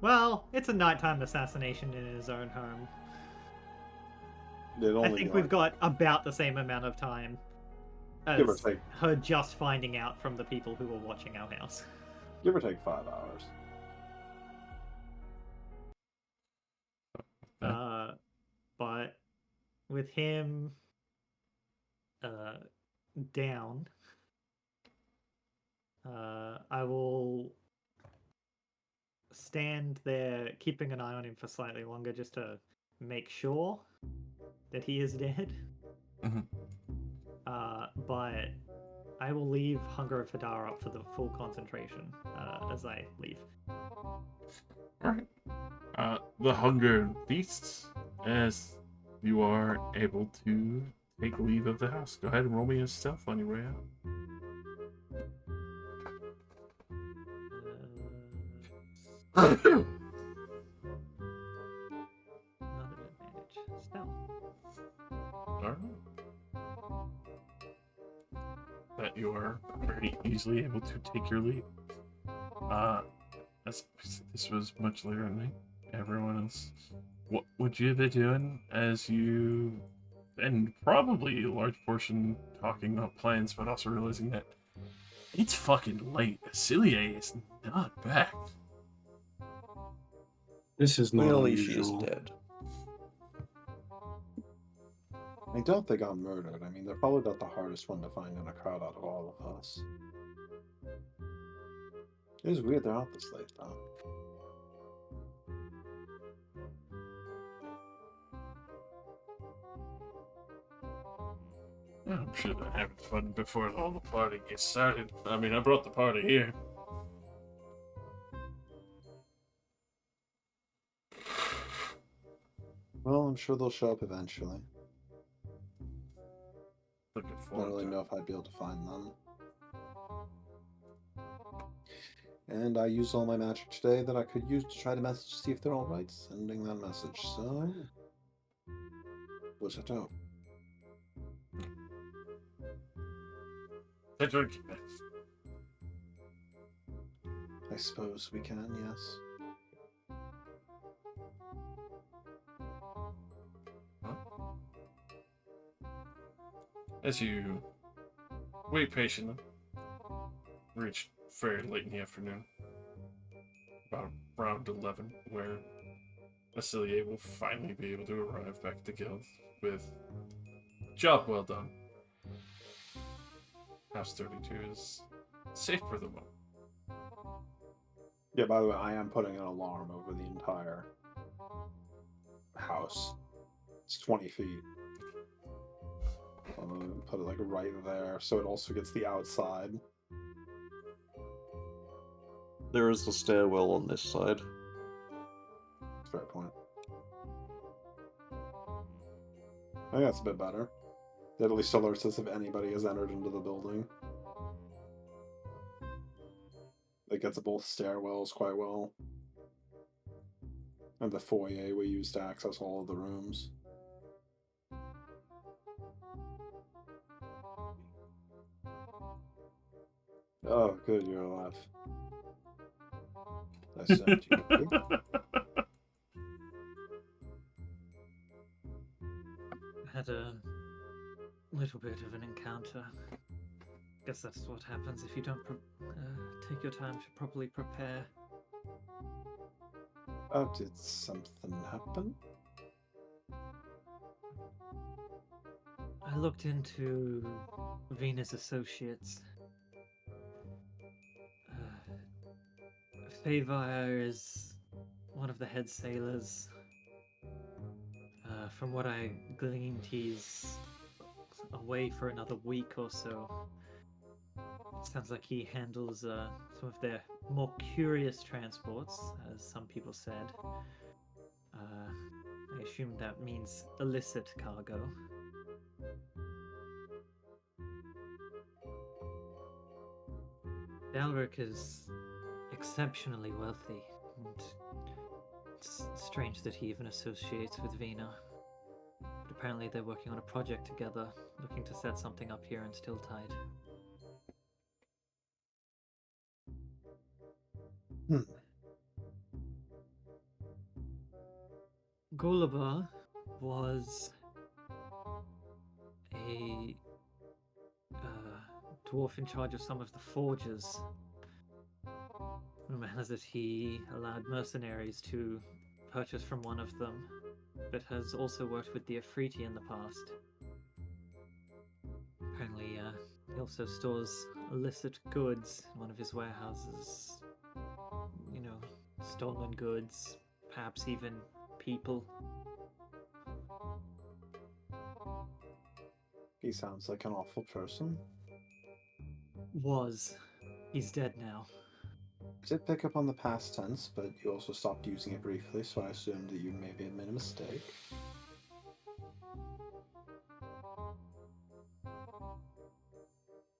Well, it's a nighttime assassination in his own home. It'd I only think be we've like- got about the same amount of time Give or as take. her just finding out from the people who were watching our house. Give or take 5 hours. But with him down, I will stand there keeping an eye on him for slightly longer just to make sure that he is dead. Mhm. But I will leave Hunger of Hadar up for the full concentration as I leave. Alright. The hunger feasts as you are able to take leave of the house. Go ahead and roll me a stealth on your way out. Another advantage. Stealth. Alright. That you are very easily able to take your leave. As this was much later at night, everyone else. What would you be doing as you, and probably a large portion talking about plans, but also realizing that it's fucking late. Celia is not back. This is not Clearly she is unusual. dead. I doubt they got murdered. I mean, they're probably not the hardest one to find in a crowd out of all of us. It is weird they're out this late, though. I'm sure they're having fun before all the party gets started. I mean, I brought the party here. Well, I'm sure they'll show up eventually. Looking I don't forward really to know it. if I'd be able to find them. And I used all my magic today that I could use to try to message to see if they're alright, sending that message, so... What's it out? They're drinking this. I suppose we can, yes. As you wait patiently, reach very late in the afternoon, about around 11, where Basilia will finally be able to arrive back at the guild with job well done. House 32 is safe for the moment. Yeah, by the way, I am putting an alarm over the entire house. It's 20 feet. I'm gonna put it like right there, so it also gets the outside. There is the stairwell on this side. Fair point. I think that's a bit better. That at least alerts us if anybody has entered into the building. It gets both stairwells quite well. And the foyer we use to access all of the rooms. Oh, good, you're alive. I sent you. Had a little bit of an encounter. guess that's what happens if you don't take your time to properly prepare. Oh, did something happen? I looked into Venus Associates. Favire is one of the head sailors. From what I gleaned, he's away for another week or so. Sounds like he handles some of their more curious transports, as some people said. I assume that means illicit cargo. Dalric is exceptionally wealthy, and it's strange that he even associates with Vina. But apparently they're working on a project together, looking to set something up here in Stilltide. Gulliver was a dwarf in charge of some of the forges. Rumor has it he allowed mercenaries to purchase from one of them, but has also worked with the Afriti in the past. Apparently, he also stores illicit goods in one of his warehouses. You know, stolen goods, perhaps even people. He sounds like an awful person. Was. He's dead now. I did pick up on the past tense, but you also stopped using it briefly, so I assumed that you maybe had made a mistake.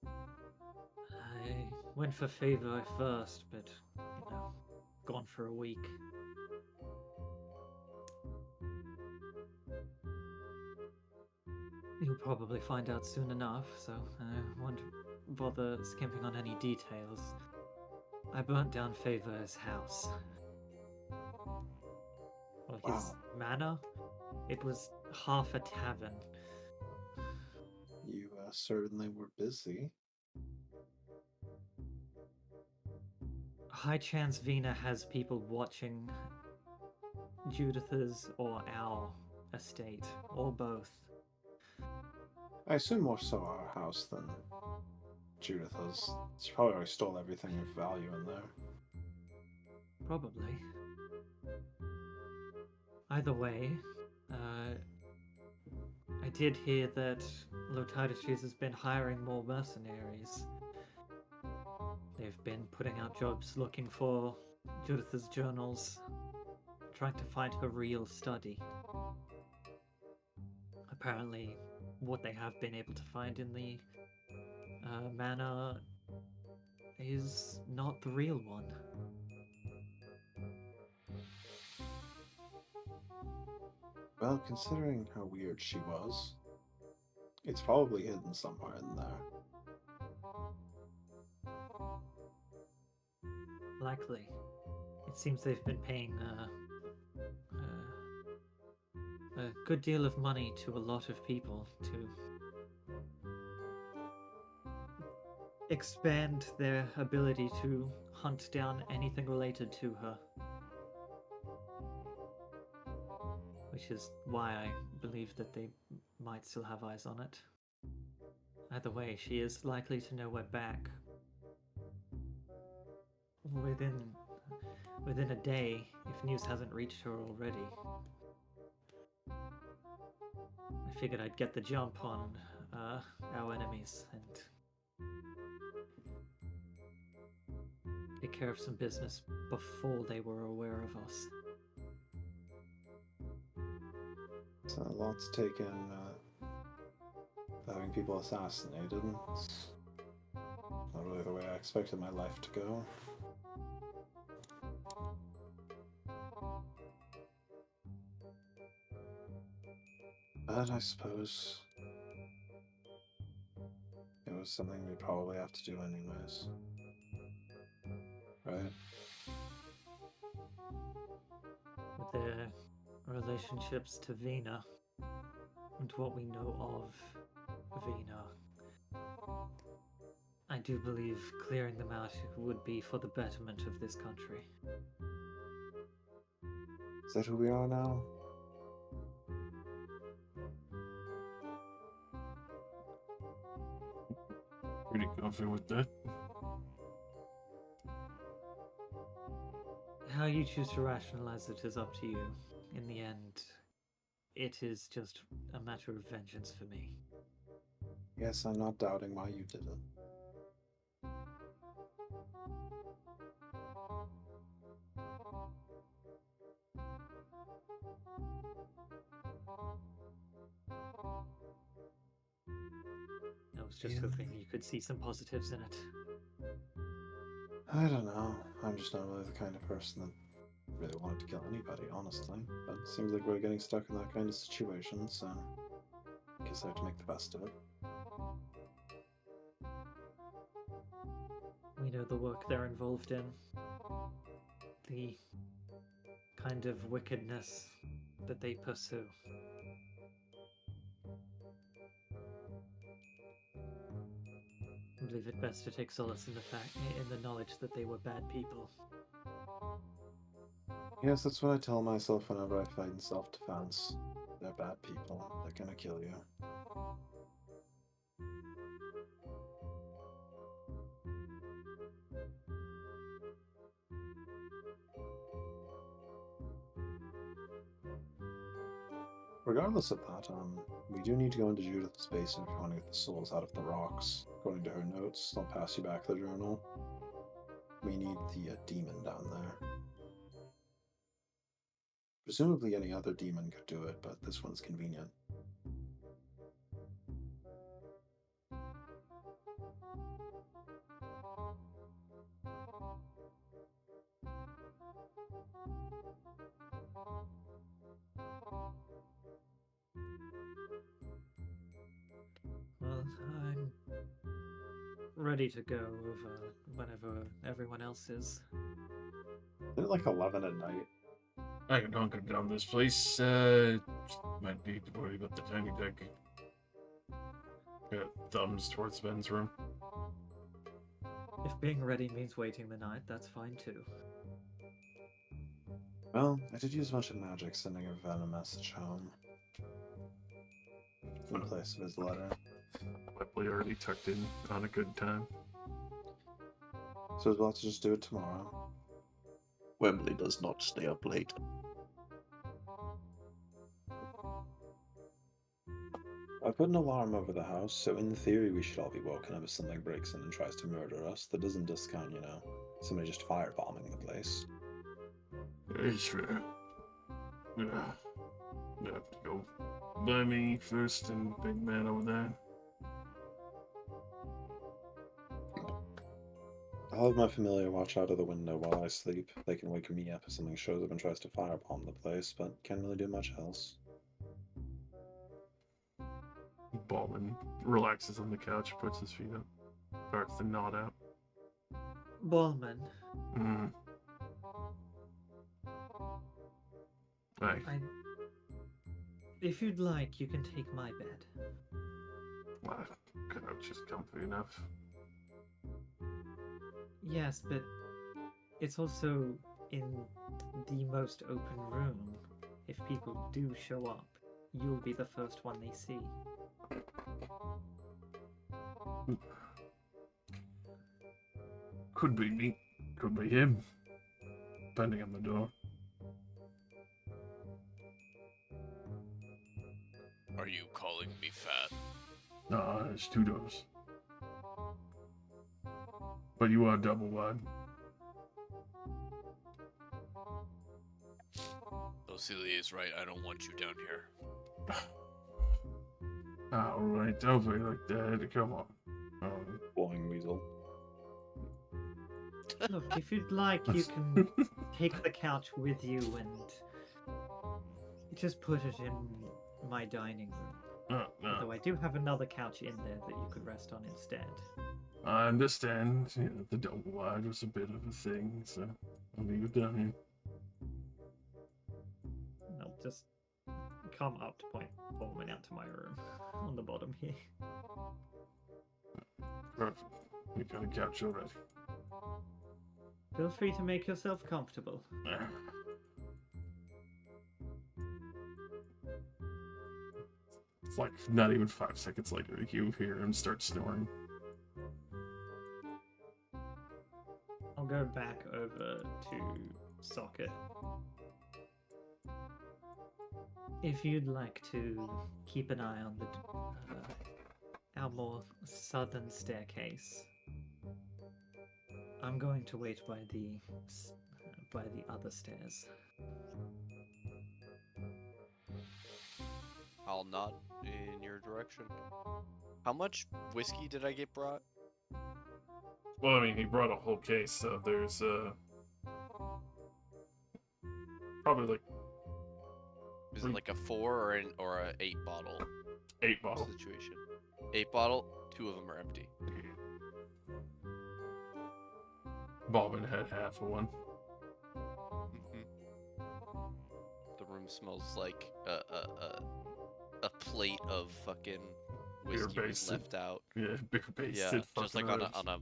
I went for favor first, but, you know, gone for a week. You'll probably find out soon enough, so I won't bother skimping on any details. I burnt down Favor's house. Well, his manor? It was half a tavern. You certainly were busy. High chance Vina has people watching Judith's or our estate, or both. I assume more so our house than Judith's. She probably already stole everything of value in there. Probably. Either way, I did hear that Lotitus has been hiring more mercenaries. They've been putting out jobs looking for Judith's journals, trying to find her real study. Apparently, what they have been able to find in the manor is not the real one. Well, considering how weird she was, it's probably hidden somewhere in there. Likely. It seems they've been paying a good deal of money to a lot of people to expand their ability to hunt down anything related to her. Which is why I believe that they might still have eyes on it. Either way, she is likely to know we're back within a day, if news hasn't reached her already. I figured I'd get the jump on our enemies and take care of some business before they were aware of us. It's a lot to take in, having people assassinated. It's not really the way I expected my life to go. But I suppose it was something we'd probably have to do anyways. Right? With their relationships to Vina and what we know of Vina, do believe clearing them out would be for the betterment of this country. Is that who we are now? Pretty confident with that. How you choose to rationalize it is up to you. In the end, it is just a matter of vengeance for me. Yes, I'm not doubting why you did it. I was just hoping you could see some positives in it. I don't know. I'm just not really the kind of person that really wanted to kill anybody, honestly. But it seems like we're getting stuck in that kind of situation, so I guess I have to make the best of it. We know the work they're involved in. The kind of wickedness that they pursue. I believe it best to take solace in the knowledge that they were bad people. Yes, that's what I tell myself whenever I fight in self-defense. They're bad people. They're gonna kill you. Regardless of that, we do need to go into Judith's basement if you want to get the souls out of the rocks. According to her notes, I'll pass you back the journal. We need the demon down there. Presumably any other demon could do it, but this one's convenient. Well, I'm ready to go whenever everyone else is. They're like 11 at night. I can hunker down this place. Might need to worry about the tiny deck. Got thumbs towards Ben's room. If being ready means waiting the night, that's fine too. Well, I did use a bunch of magic sending a venom message home. In place of his letter. Probably already tucked in on a good time. So as well to just do it tomorrow. Wembley does not stay up late. I put an alarm over the house, so in theory we should all be woken up if something breaks in and tries to murder us. That doesn't discount, somebody just firebombing the place. It's fair. Yeah. You have to go by me first and big man over there. I'll have my familiar watch out of the window while I sleep. They can wake me up if something shows up and tries to firebomb the place, but can't really do much else. Ballman relaxes on the couch, puts his feet up, starts to nod out. Ballman. If you'd like, you can take my bed. My couch is comfy enough. Yes, but it's also in the most open room. If people do show up, you'll be the first one they see. Could be me, could be him, depending on the door. Are you calling me fat? Nah, there's two doors. But you are double wide. Torsilna is right, I don't want you down here. Alright, don't be like that, come on. Blowing weasel. Look, if you'd like, you can take the couch with you and just put it in my dining room. Although I do have another couch in there that you could rest on instead. I understand, the double wide was a bit of a thing, so I'll leave it down here. I'll just come up to point Bowman out to my room on the bottom here. Perfect. We got a couch already. Feel free to make yourself comfortable. It's like not even 5 seconds later, you hear him start snoring. I'll go back over to Socket. If you'd like to keep an eye on our more southern staircase, I'm going to wait by the other stairs. I'll nod in your direction. How much whiskey did I get brought? Well, I mean, he brought a whole case, so there's probably like Is it like a 4 or a 8 bottle 8 bottle. situation? 8 bottle, 2 of them are empty. Bobbin had half of one. The room smells like a plate of fucking whiskey was basted. left out. Yeah, beer basted. Yeah, just like fucking on a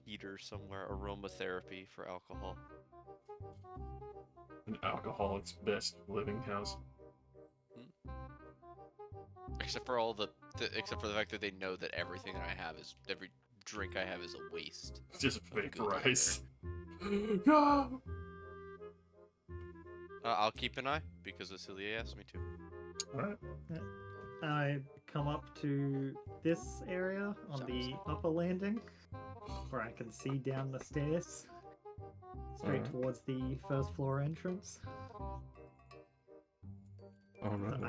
heater somewhere. Aromatherapy for alcohol. an alcoholic's best living house. Except for all except for the fact that they know that every drink I have is a waste. Just baked good rice. No! I'll keep an eye because Asilia asked me to. Alright. I come up to this area on the upper landing, where I can see down the stairs, straight towards the first floor entrance. Alright.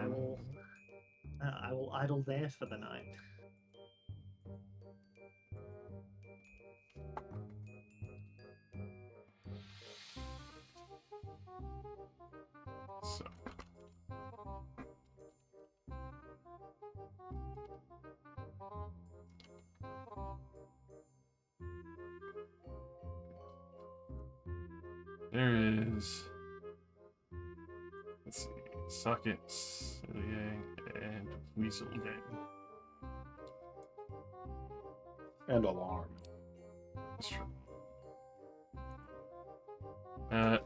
I will idle there for the night. So. There is, let's see, Sockets, Yang, and Weasel Gang. And alarm. That's true.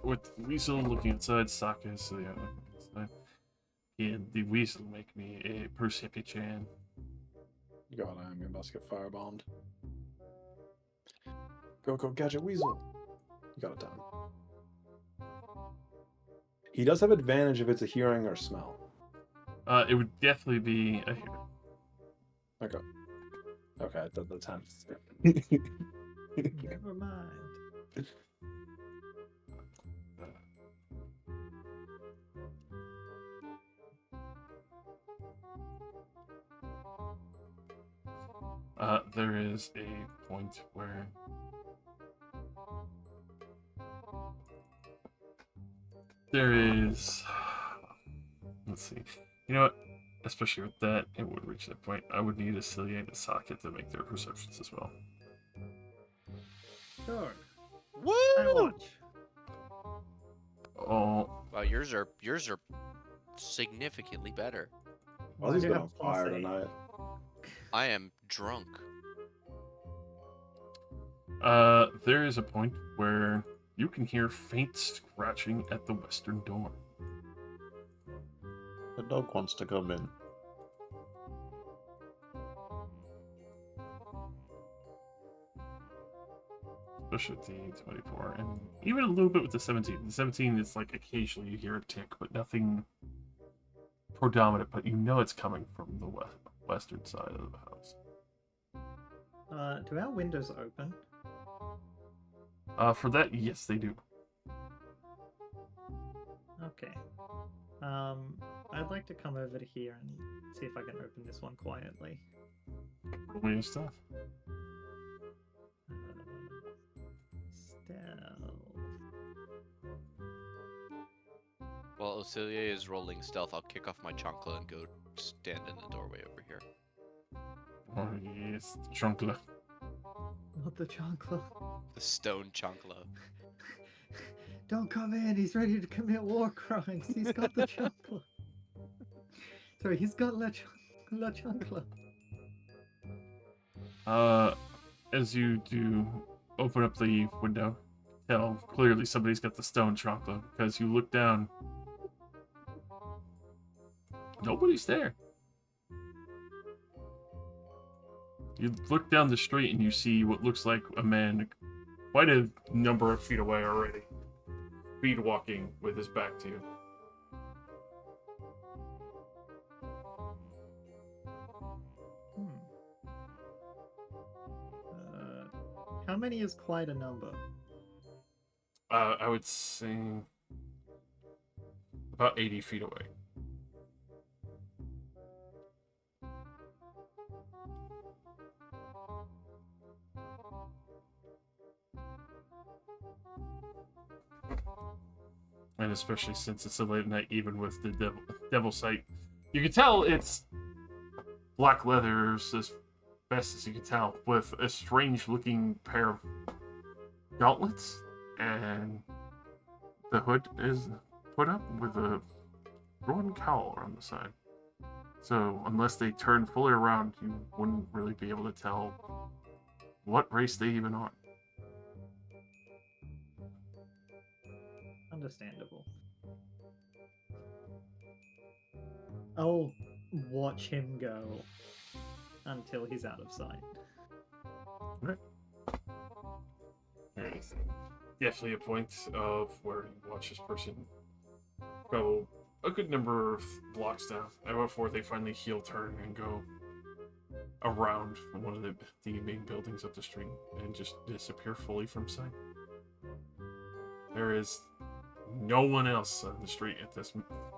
With Weasel looking inside, Sokka, so yeah, looking inside. Can the Weasel make me a perception? God, I'm about to get firebombed. Go, Gadget Weasel. You got it down. He does have advantage if it's a hearing or smell. It would definitely be a hero. Okay. Okay, the 10. Never mind. There is a point where there is. Let's see. You know what? Especially with that, it would reach that point. I would need a Cilia and a Socket to make their perceptions as well. Sure. Woo! I watch. Oh, Wow, yours are significantly better. Ozzy's I been have on fire +8. tonight. I am drunk. there is a point where you can hear faint scratching at the western door. The dog wants to come in. Especially with the 24, and even a little bit with the 17. The 17 is like occasionally you hear a tick, but nothing predominant, but you know it's coming from the western side of the house. Do our windows open? For that, yes, they do. Okay. I'd like to come over to here and see if I can open this one quietly. Roll me your stuff. Stealth. While Osilia is rolling stealth, I'll kick off my chancla and go stand in the doorway over here. Oh, yes, Chunkla. Not the chancla. The stone chancla. Don't come in. He's ready to commit war crimes. He's got the chancla. Sorry, he's got la chancla. As you do open up the window, tell clearly somebody's got the stone chocolate because you look down. Nobody's there. You look down the street and you see what looks like a man quite a number of feet away already. Speed walking with his back to you. How many is quite a number? I would say about 80 feet away. And especially since it's so late at night, even with the devil sight, you can tell it's black leathers as best as you can tell, with a strange-looking pair of gauntlets, and the hood is put up with a drawn cowl on the side. So unless they turn fully around, you wouldn't really be able to tell what race they even are. Understandable. I'll watch him go until he's out of sight. Right. There's definitely a point of where you watch this person travel a good number of blocks down, and before they finally heel turn and go around one of the main buildings up the street and just disappear fully from sight. There is no one else on the street at this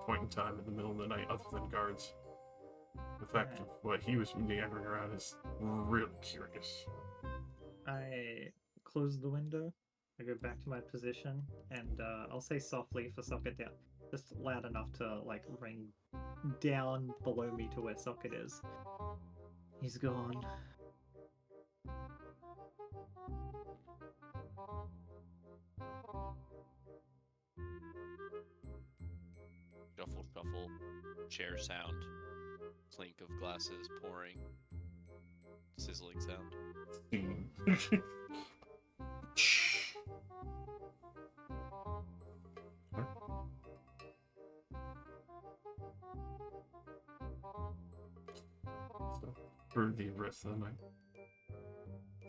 point in time in the middle of the night other than guards. The fact of what he was meandering around is really curious. I close the window, I go back to my position, and I'll say softly for Socket down, just loud enough to like ring down below me to where Socket is. He's gone. Shuffle, shuffle, chair sound, clink of glasses pouring, sizzling sound. So, for the rest of the night,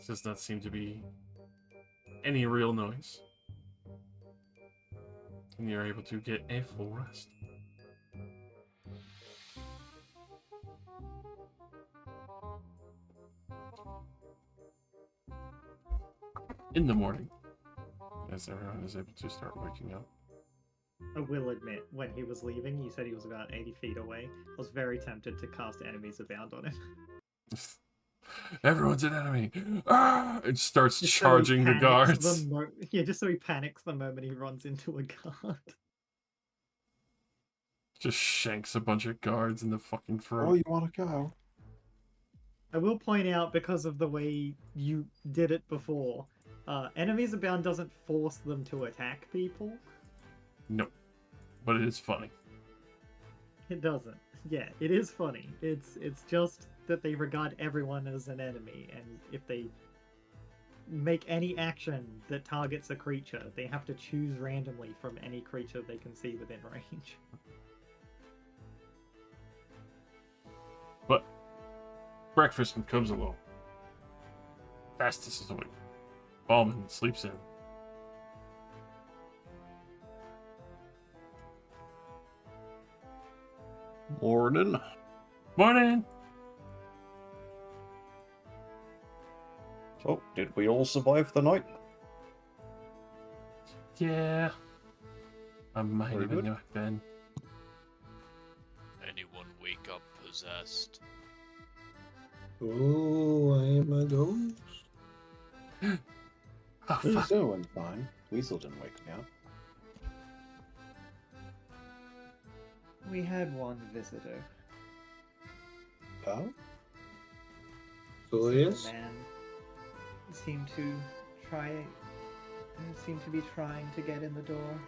does not seem to be any real noise, and you're able to get a full rest. In the morning, as everyone is able to start waking up. I will admit, when he was leaving, you said he was about 80 feet away. I was very tempted to cast Enemies Abound on him. Everyone's an enemy! Ah! It starts Just charging so the guards. Yeah, just so he panics the moment he runs into a guard. Just shanks a bunch of guards in the fucking throat. Oh, you want to go? I will point out, because of the way you did it before, Enemies Abound doesn't force them to attack people. No, but it is funny. It doesn't. Yeah, it is funny. It's just that they regard everyone as an enemy, and if they make any action that targets a creature, they have to choose randomly from any creature they can see within range. But breakfast comes along. Fastus is awake. Ballman sleeps in. Morning. Morning! So, did we all survive the night? Yeah. I might Very even good. have been. Anyone wake up possessed? Oh, I am a ghost. Oh, fuck. It's doing fine. Weasel didn't wake me up. We had one visitor. Oh? Julius? The man seemed to be trying to get in the door,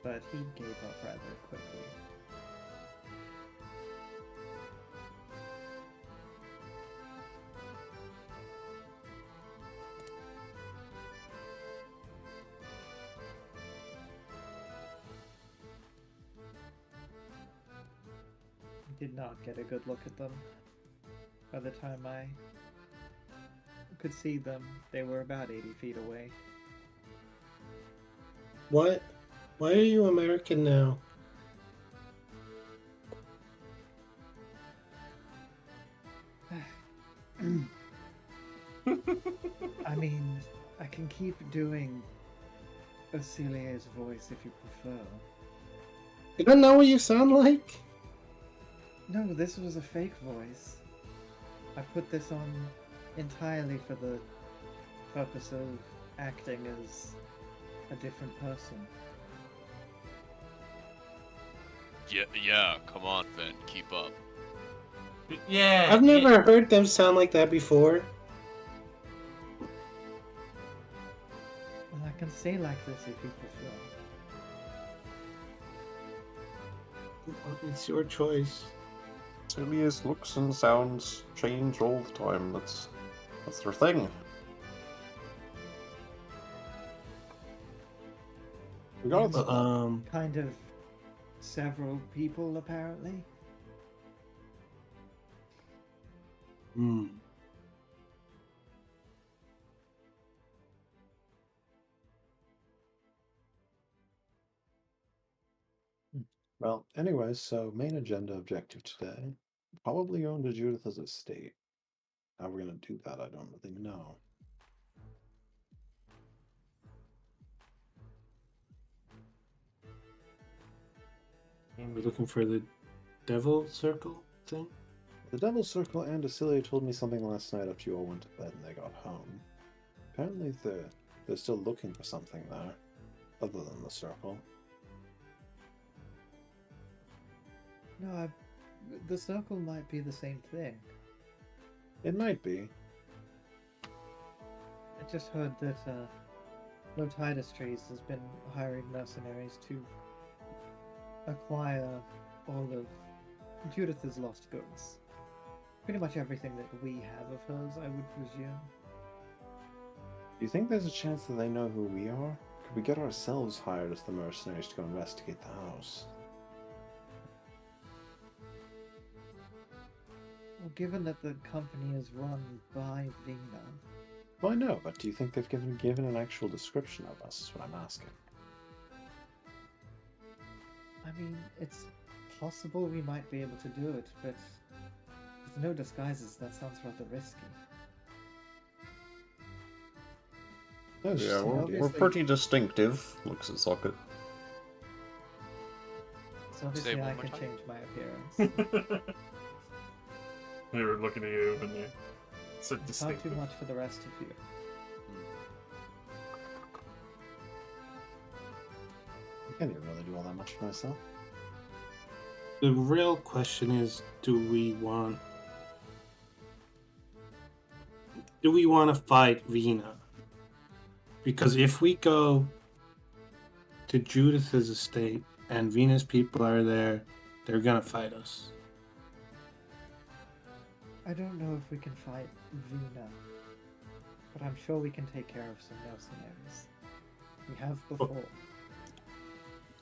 but he gave up rather quickly. did not get a good look at them. By the time I could see them, they were about 80 feet away. What? Why are you American now? I mean, I can keep doing Ocelia's voice if you prefer. You don't know what you sound like? No, this was a fake voice. I put this on entirely for the purpose of acting as a different person. Yeah, come on, Ven, keep up. Yeah. I've never heard them sound like that before. Well, I can say like this if you prefer. It's your choice. Celia's looks and sounds change all the time. That's their thing. Regardless of that, Kind of several people, apparently. Well, anyways, so main agenda objective today. Probably going to Judith's estate. How we're going to do that, I don't really know. We're looking for the devil circle thing? The Devil's Circle and Acelia told me something last night after you all went to bed and they got home. Apparently they're still looking for something there, other than the circle. No, the circle might be the same thing. It might be. I just heard that Lotitus Trees has been hiring mercenaries to acquire all of Judith's lost goods. Pretty much everything that we have of hers, I would presume. Do you think there's a chance that they know who we are? Could we get ourselves hired as the mercenaries to go investigate the house? Well, given that the company is run by Vina. Well, I know, but do you think they've given an actual description of us, is what I'm asking. I mean, it's possible we might be able to do it, but with no disguises, that sounds rather risky. No, it's yeah, just an we're idea. pretty distinctive. Looks at Socket. So obviously one I more can time. change my appearance. They were looking at you and they said Not distinct. too much for the rest of you. I can't even really do all that much for myself. The real question is, do we want to fight Vina? Because if we go to Judith's estate and Vina's people are there, they're gonna fight us. I don't know if we can fight Vina, but I'm sure we can take care of some mercenaries. We have before.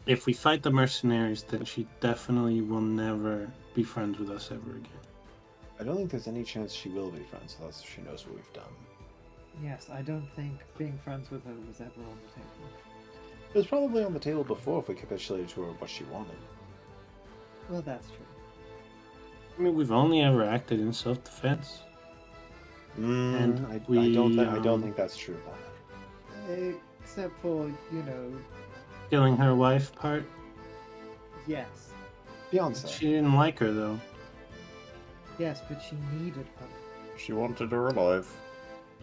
If we fight the mercenaries, then she definitely will never be friends with us ever again. I don't think there's any chance she will be friends with us if she knows what we've done. Yes, I don't think being friends with her was ever on the table. It was probably on the table before if we capitulated to her what she wanted. Well, that's true. I mean, we've only ever acted in self-defense. And I we, don't think that's true. Except for, you know, killing her wife part. yes. Beyonce. She didn't like her though. Yes, but she needed her. She wanted her alive.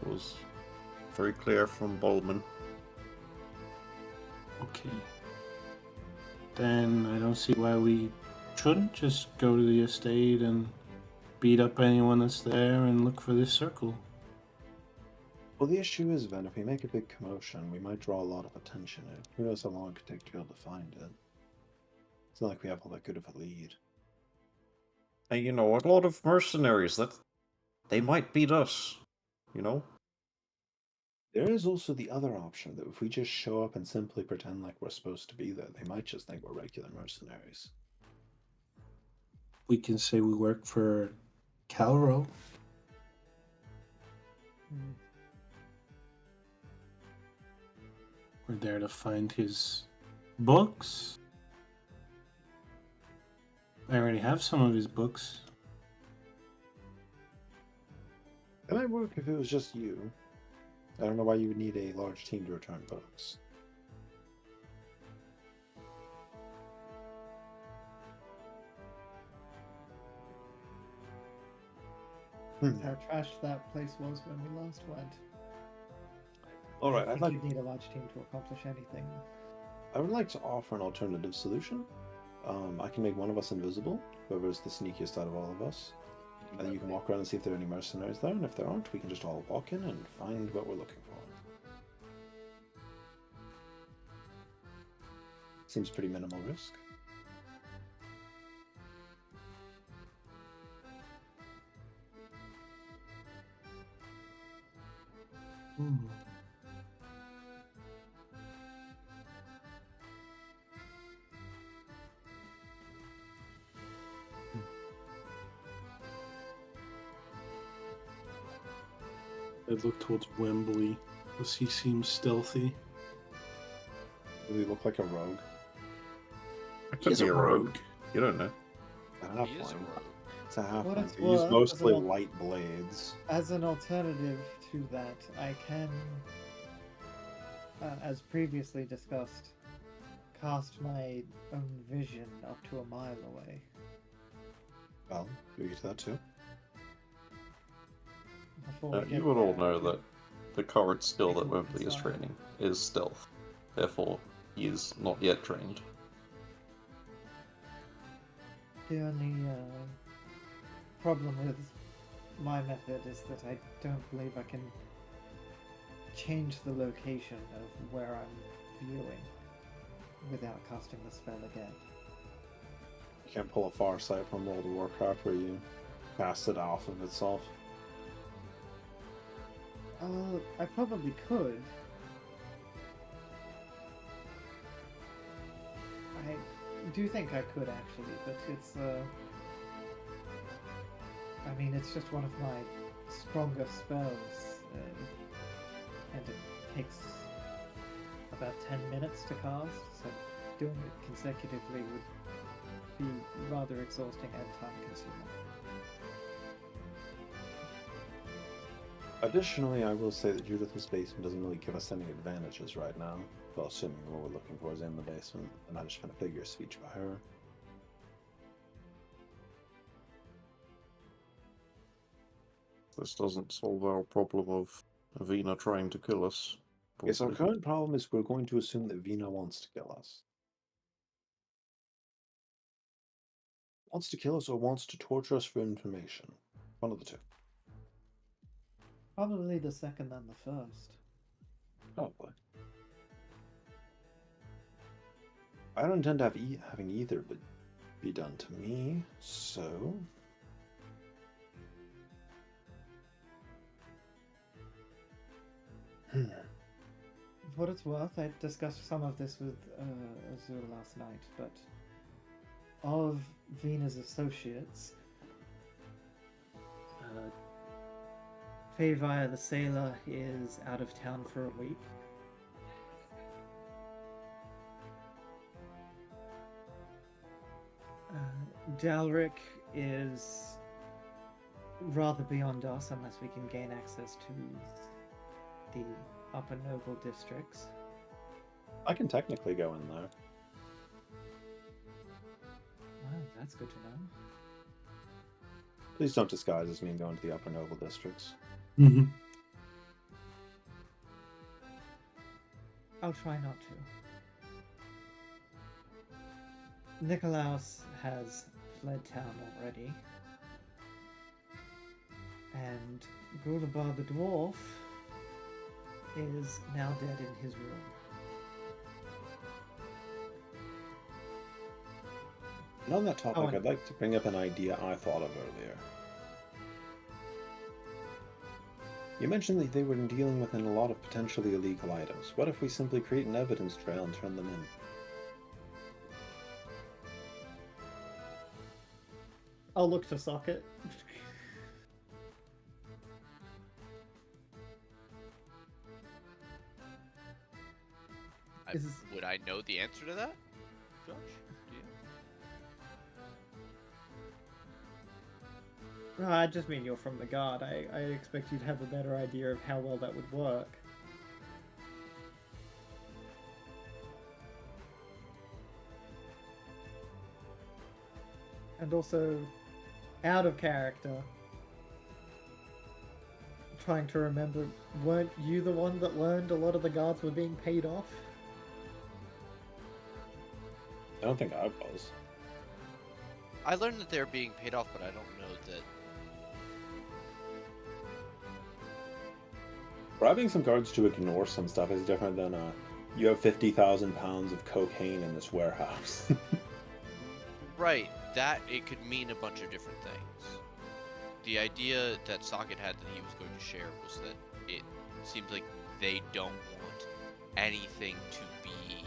It was very clear from Baldwin. Okay. Then I don't see why we shouldn't just go to the estate and beat up anyone that's there and look for this circle. Well, the issue is, Ven, if we make a big commotion, we might draw a lot of attention. And who knows how long it could take to be able to find it. It's not like we have all that good of a lead. And you know, a lot of mercenaries, that they might beat us. You know? There is also the other option that if we just show up and simply pretend like we're supposed to be there, they might just think we're regular mercenaries. We can say we work for Calro. Mm. We're there to find his books. I already have some of his books. It might work if it was just you. I don't know why you would need a large team to return books. How trashed that place was when we last went. All right, I I'd think like. you'd need a large team to accomplish anything. I would like to offer an alternative solution. I can make one of us invisible, whoever's the sneakiest out of all of us. And then you can walk around and see if there are any mercenaries there, and if there aren't, we can just all walk in and find what we're looking for. Seems pretty minimal risk. I look towards Wembley. Does he seem stealthy? Does he look like a rogue? I could be a rogue. You don't know. A He is a halfling. rogue. It's a What halfling. it's They use worth, mostly as an al- light blades. As an alternative to that, I can, as previously discussed, cast my own vision up to a mile away. Well, we get to that too. Before we You get would all there, know that the current skill take a that look Wembley is inside. training is stealth. Therefore, he is not yet trained. The only problem with my method is that I don't believe I can change the location of where I'm viewing without casting the spell again. You can't pull a far sight from World of Warcraft where you cast it off of itself. I probably could. I do think I could actually, but it's I mean, it's just one of my stronger spells, and it takes about 10 minutes to cast, so doing it consecutively would be rather exhausting and time-consuming. Additionally, I will say that Judith's basement doesn't really give us any advantages right now. Well, assuming what we're looking for is in the basement, and I just kind of figure speech by her. This doesn't solve our problem of Avina trying to kill us. Yes, our probably. current problem is we're going to assume that Vina wants to kill us. Wants to kill us or wants to torture us for information. One of the two. Probably the second than the first. Probably. I don't intend to have having either but be done to me, so... For what it's worth, I discussed some of this with Azur last night, but of Vena's associates, Feyvire the Sailor is out of town for a week. Dalric is rather beyond us unless we can gain access to the upper noble districts. I can technically go in there. Wow, that's good to know. Please don't disguise as me going to the upper noble districts. Mm-hmm. I'll try not to. Nikolaus has fled town already. And Gulabar the dwarf is now dead in his room. And on that topic, and- I'd like to bring up an idea I thought of earlier. You mentioned that they were dealing with a lot of potentially illegal items. What if we simply create an evidence trail and turn them in? I'll look to socket. Would I know the answer to that, Josh? Do you? No, I just mean you're from the guard. I expect you to have a better idea of how well that would work. And also, out of character, trying to remember, weren't you the one that learned a lot of the guards were being paid off? I don't think I was. I learned that they're being paid off, but I don't know that. Bribing some guards to ignore some stuff is different than you have 50,000 pounds of cocaine in this warehouse. Right, that it could mean a bunch of different things. The idea that Socket had that he was going to share was that it seems like they don't want anything to be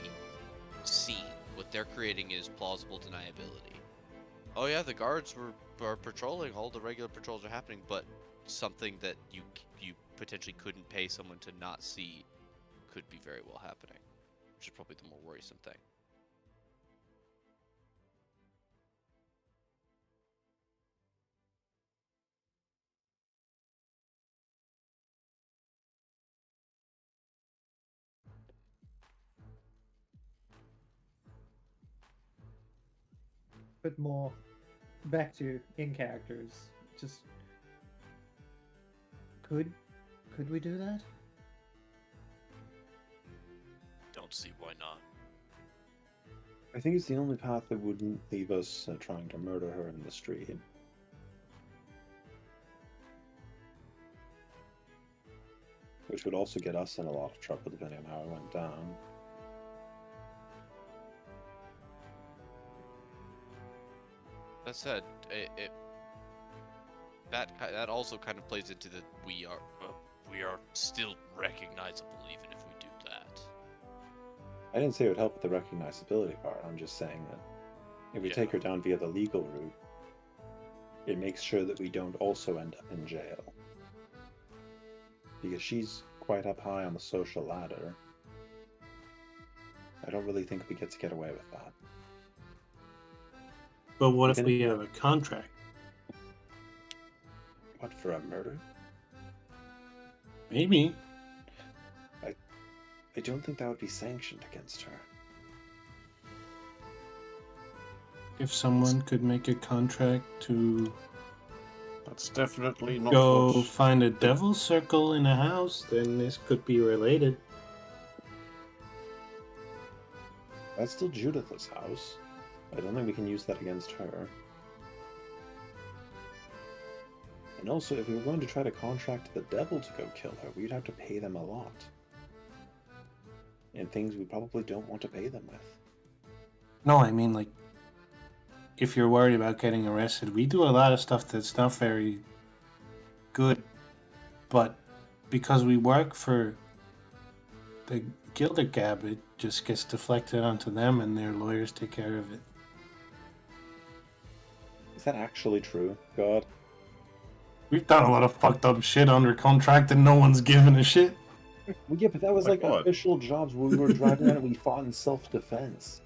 seen. What they're creating is plausible deniability. Oh yeah, the guards are patrolling. All the regular patrols are happening, but something that you potentially couldn't pay someone to not see could be very well happening, which is probably the more worrisome thing. But more back to in characters. Just could we do that? Don't see why not. I think it's the only path that wouldn't leave us trying to murder her in the street. Which would also get us in a lot of trouble depending on how it went down. That said, that also kind of plays into the we are still recognizable even if we do that. I didn't say it would help with the recognizability part. I'm just saying that if we take her down via the legal route, it makes sure that we don't also end up in jail. Because she's quite up high on the social ladder. I don't really think we get to get away with that. But what if we have a contract? What, for a murder? Maybe. I don't think that would be sanctioned against her. If someone could make a contract to That's definitely not go what... find a devil circle in a house, then this could be related. That's still Judith's house. I don't think we can use that against her. And also, if we were going to try to contract the devil to go kill her, we'd have to pay them a lot. And things we probably don't want to pay them with. No, I mean, like, if you're worried about getting arrested, we do a lot of stuff that's not very good. But because we work for the Gilder Gab, it just gets deflected onto them and their lawyers take care of it. Is that actually true, God? We've done a lot of fucked up shit under contract and no one's giving a shit. Well, yeah, but that was like what? official jobs where we were driving around and we fought in self-defense.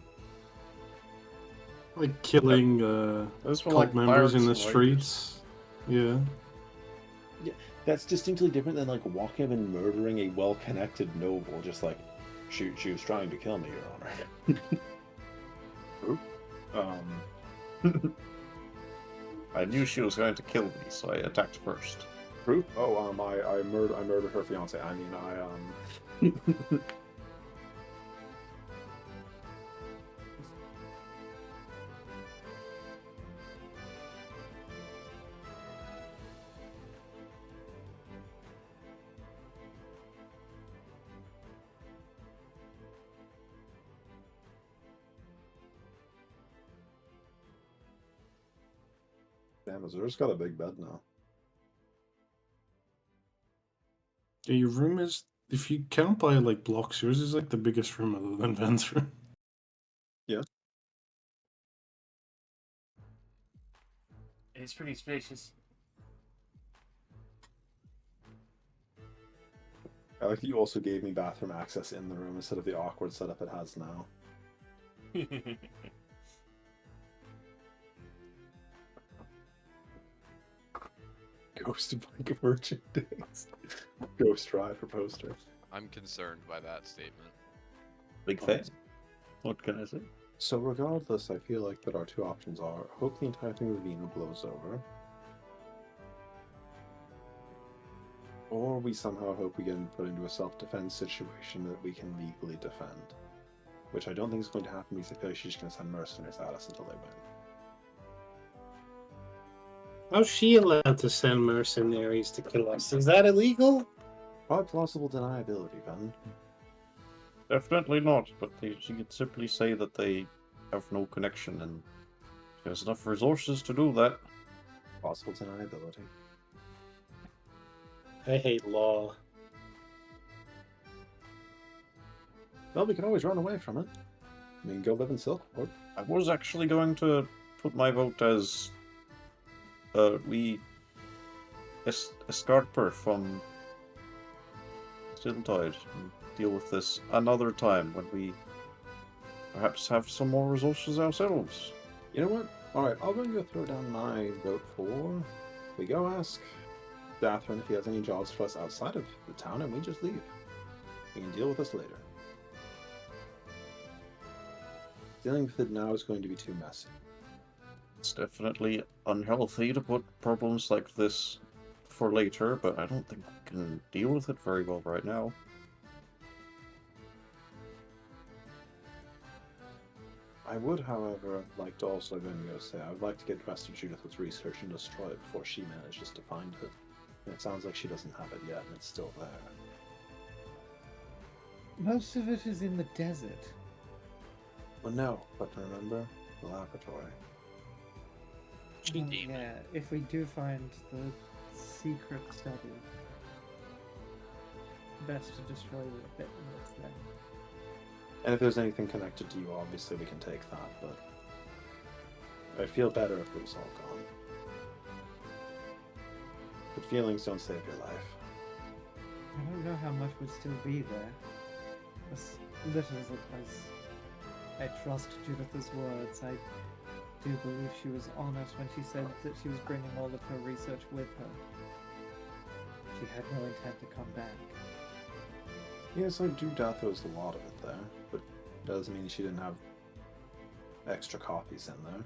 Like killing Those were cult like members in the pirates and streets. Yeah. Yeah, that's distinctly different than like walking up and murdering a well-connected noble. Just like, she was trying to kill me, Your Honor. I knew she was going to kill me, so I attacked first. Proof? Oh, I murdered her fiance. I mean, Damn, Azur's got a big bed now. Yeah, your room is, if you count by like blocks, yours is like the biggest room other than Van's room. Yeah. It's pretty spacious. I like that you also gave me bathroom access in the room instead of the awkward setup it has now. Ghost Bike merchandise. Ghost Ride for poster. I'm concerned by that statement. Big fan. What can I say? So regardless, I feel like that our two options are hope the entire thing with Vina blows over, or we somehow hope we get put into a self-defense situation that we can legally defend. Which I don't think is going to happen because I feel like she's just going to send mercenaries at us until they win. How's she allowed to send mercenaries to kill us? Is that illegal? By plausible deniability, Ven. Definitely not, but she could simply say that they have no connection and there's enough resources to do that. Plausible deniability. I hate law. Well, we can always run away from it. We can go live in Silkport. I was actually going to put my vote as we escort her from Stilltide and deal with this another time when we perhaps have some more resources ourselves. You know what? Alright, I'll go and go throw down my vote for... We go ask Dathrin if he has any jobs for us outside of the town and we just leave. He can deal with us later. Dealing with it now is going to be too messy. It's definitely unhealthy to put problems like this for later, but I don't think we can deal with it very well right now. I would, however, like to also go say I would like to get the rest of Judith's research and destroy it before she manages to find it. And it sounds like she doesn't have it yet, and it's still there. Most of it is in the desert. Well, no, but remember the laboratory. Well, yeah, if we do find the secret study, best to destroy the bit that's there. And if there's anything connected to you, obviously we can take that, but I'd feel better if it was all gone. But feelings don't save your life. I don't know how much would still be there. As little as I trust Judith's words, I do believe she was honest when she said that she was bringing all of her research with her. She had no intent to come back. Yes, I do doubt there was a lot of it there, but it doesn't mean she didn't have extra copies in there.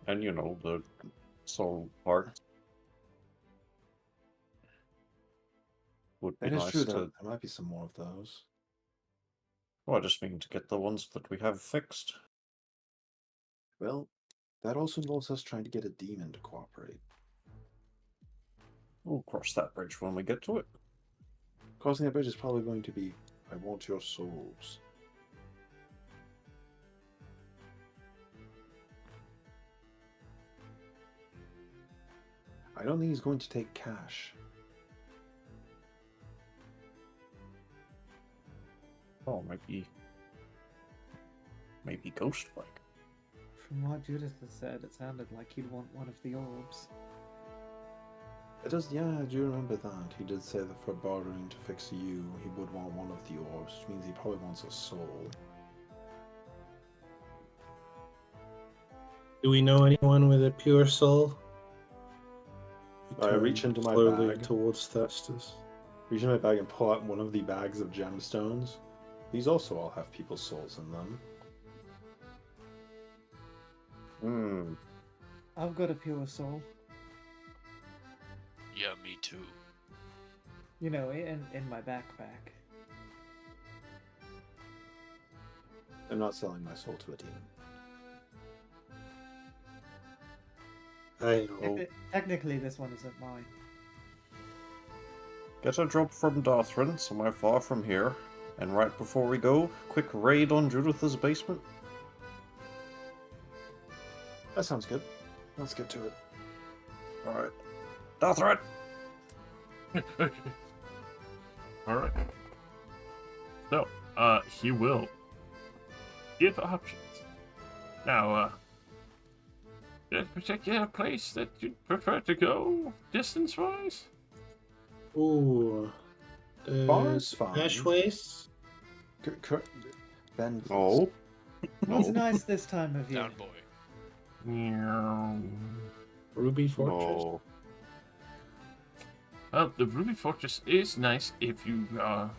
And you know, the soul part. Would be And it's nice true to... that there might be some more of those. Well, I just mean to get the ones that we have fixed. Well, that also involves us trying to get a demon to cooperate. We'll cross that bridge when we get to it. Crossing that bridge is probably going to be, I want your souls. I don't think he's going to take cash. Oh, maybe Ghost Bike. From what Judith has said, it sounded like he'd want one of the orbs. It does, yeah, I do remember that. He did say that for bartering to fix you, he would want one of the orbs, which means he probably wants a soul. Do we know anyone with a pure soul? I reach into my slowly bag. towards Thestus. Reach in my bag and pull out one of the bags of gemstones. These also all have people's souls in them. Hmm. I've got a pure soul. Yeah, me too. You know, in my backpack. I'm not selling my soul to a demon. I know. Technically, this one isn't mine. Get a drop from Darthrin, somewhere far from here. And right before we go, quick raid on Judith's basement. That sounds good. Let's get to it. Alright. Darthrin! Alright. No, he will give options. Now, is there a particular place that you'd prefer to go, distance-wise? Ooh. Bar's fine. Ashways? Ben, please. No. What's No. nice this time of year? Down boy. Meow. Ruby Fortress? No. Well, the Ruby Fortress is nice if you are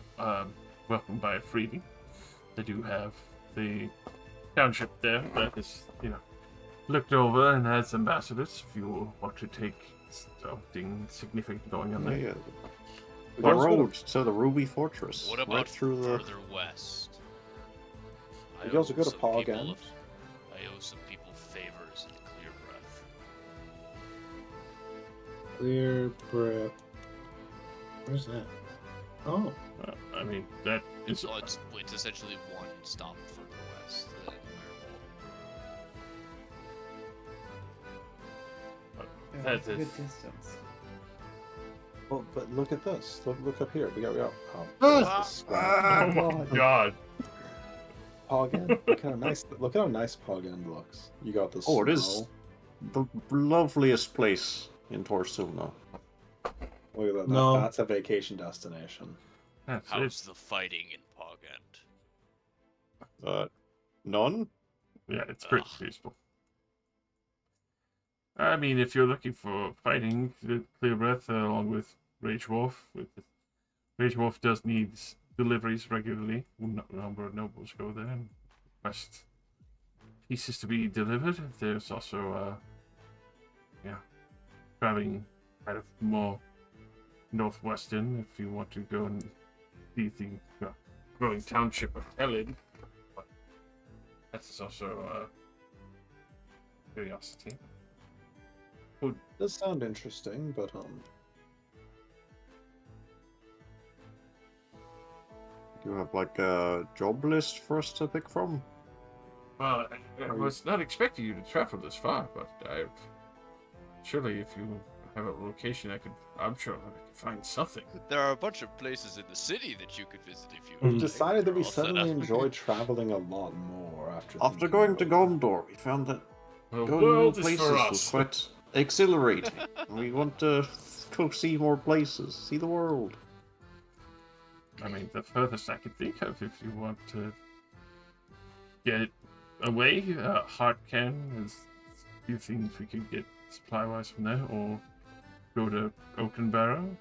welcomed by a freebie. They do have the township there that is, looked over and has ambassadors if you want to take something significant going on there. Yeah. We The also got a- road to the Ruby Fortress. What about right through the. further west? We also got a some Pog people End. I owe some people favors in Clear Breath. Clear Breath. Where's that? Oh. I mean, that is. So it's essentially one stop further west than Yeah, That it's a is- good distance. Well, but look at this. Look up here. We got. Ah! Oh my god. Pog End. Look how nice. Look how nice Pog End looks. You got the Oh, it is snow. the loveliest place in Torsilna. Look at that. No. That's a vacation destination. That's How's it's, the fighting in Pog End? None. yeah, it's pretty Ugh. peaceful. I mean, if you're looking for fighting, the Clear Breath, along with Rage Wolf, Rage Wolf does need deliveries regularly. A number of nobles go there and request pieces to be delivered. There's also, traveling kind of more northwestern if you want to go and see the growing township of Elid. But that's also curiosity. Does sound interesting, but You have like a job list for us to pick from. Well, I was not expecting you to travel this far, but surely if you have a location, I'm sure I could find something. There are a bunch of places in the city that you could visit if you we've would. decided that we They're all set suddenly up. enjoy traveling a lot more after. After thinking going to it over. Gondor, we found that The going to new world is places for was us. quite exhilarating. We want to go see more places, see the world. I mean, the furthest I could think of, if you want to get away, Heartcan is a few things we could get supply-wise from there, or go to Oakenbarrow.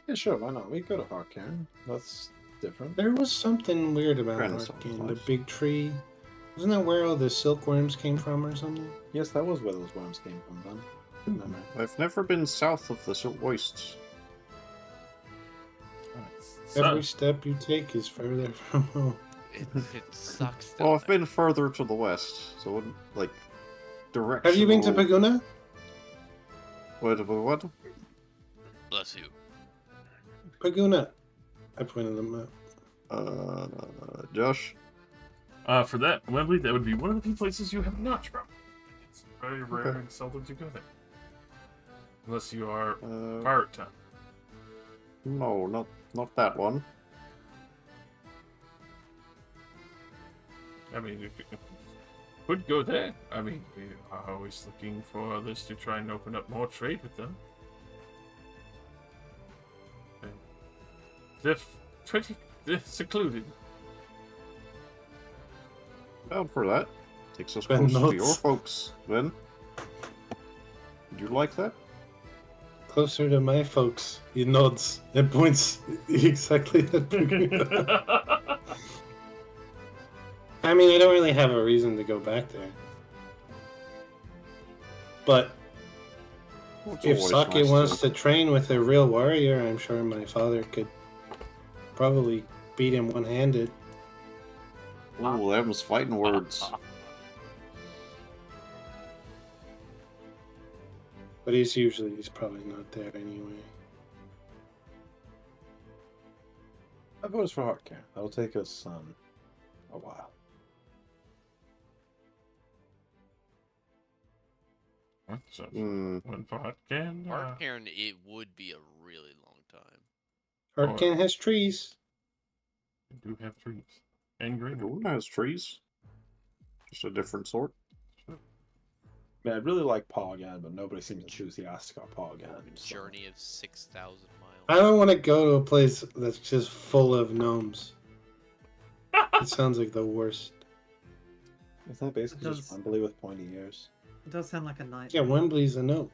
Yeah, sure. Why not? We go to Harkern. That's different. There was something weird about Grandson, Arcane. The nice. big tree. Wasn't that where all the silkworms came from or something? Yes, that was where those worms came from. Then. Good memory. I've never been south of the Silt Wastes. Every step you take is further from home. It sucks. Well, down I've been further to the west, so like direction. Have you been to Paguna? What? there. Bless you. Paguna. I pointed them out. Josh. For that, Wembley, that would be one of the few places you have not traveled. It's very rare Okay. and seldom to go there. Unless you are Uh, Pirate Town. no, not that one. I mean, if you could go there. I mean, we are always looking for others to try and open up more trade with them. And they're secluded. Down for that. Takes us Ben closer to nods. your folks, Ben. Would you like that? Closer to my folks. He nods and points exactly at Paguna. I mean, I don't really have a reason to go back there. But It's if always Sake nice wants to train with a real warrior, I'm sure my father could probably beat him one-handed. Ooh, them's fighting words. But he's probably not there anyway. I voted for Harkern. That'll take us a while. So, Hmm. one for Hutcan. Arcairn, it would be a really long time. Hurricane has trees. We do have trees. And green. Paguna has trees. Just a different sort. I mean, I'd really like Pogan, but nobody seems enthusiastic about Pogan. A journey of 6,000 miles. I don't want to go to a place that's just full of gnomes. It sounds like the worst. Isn't that basically Does- just Wembley with pointy ears? It does sound like a nightmare. Yeah, Wembley's a gnome.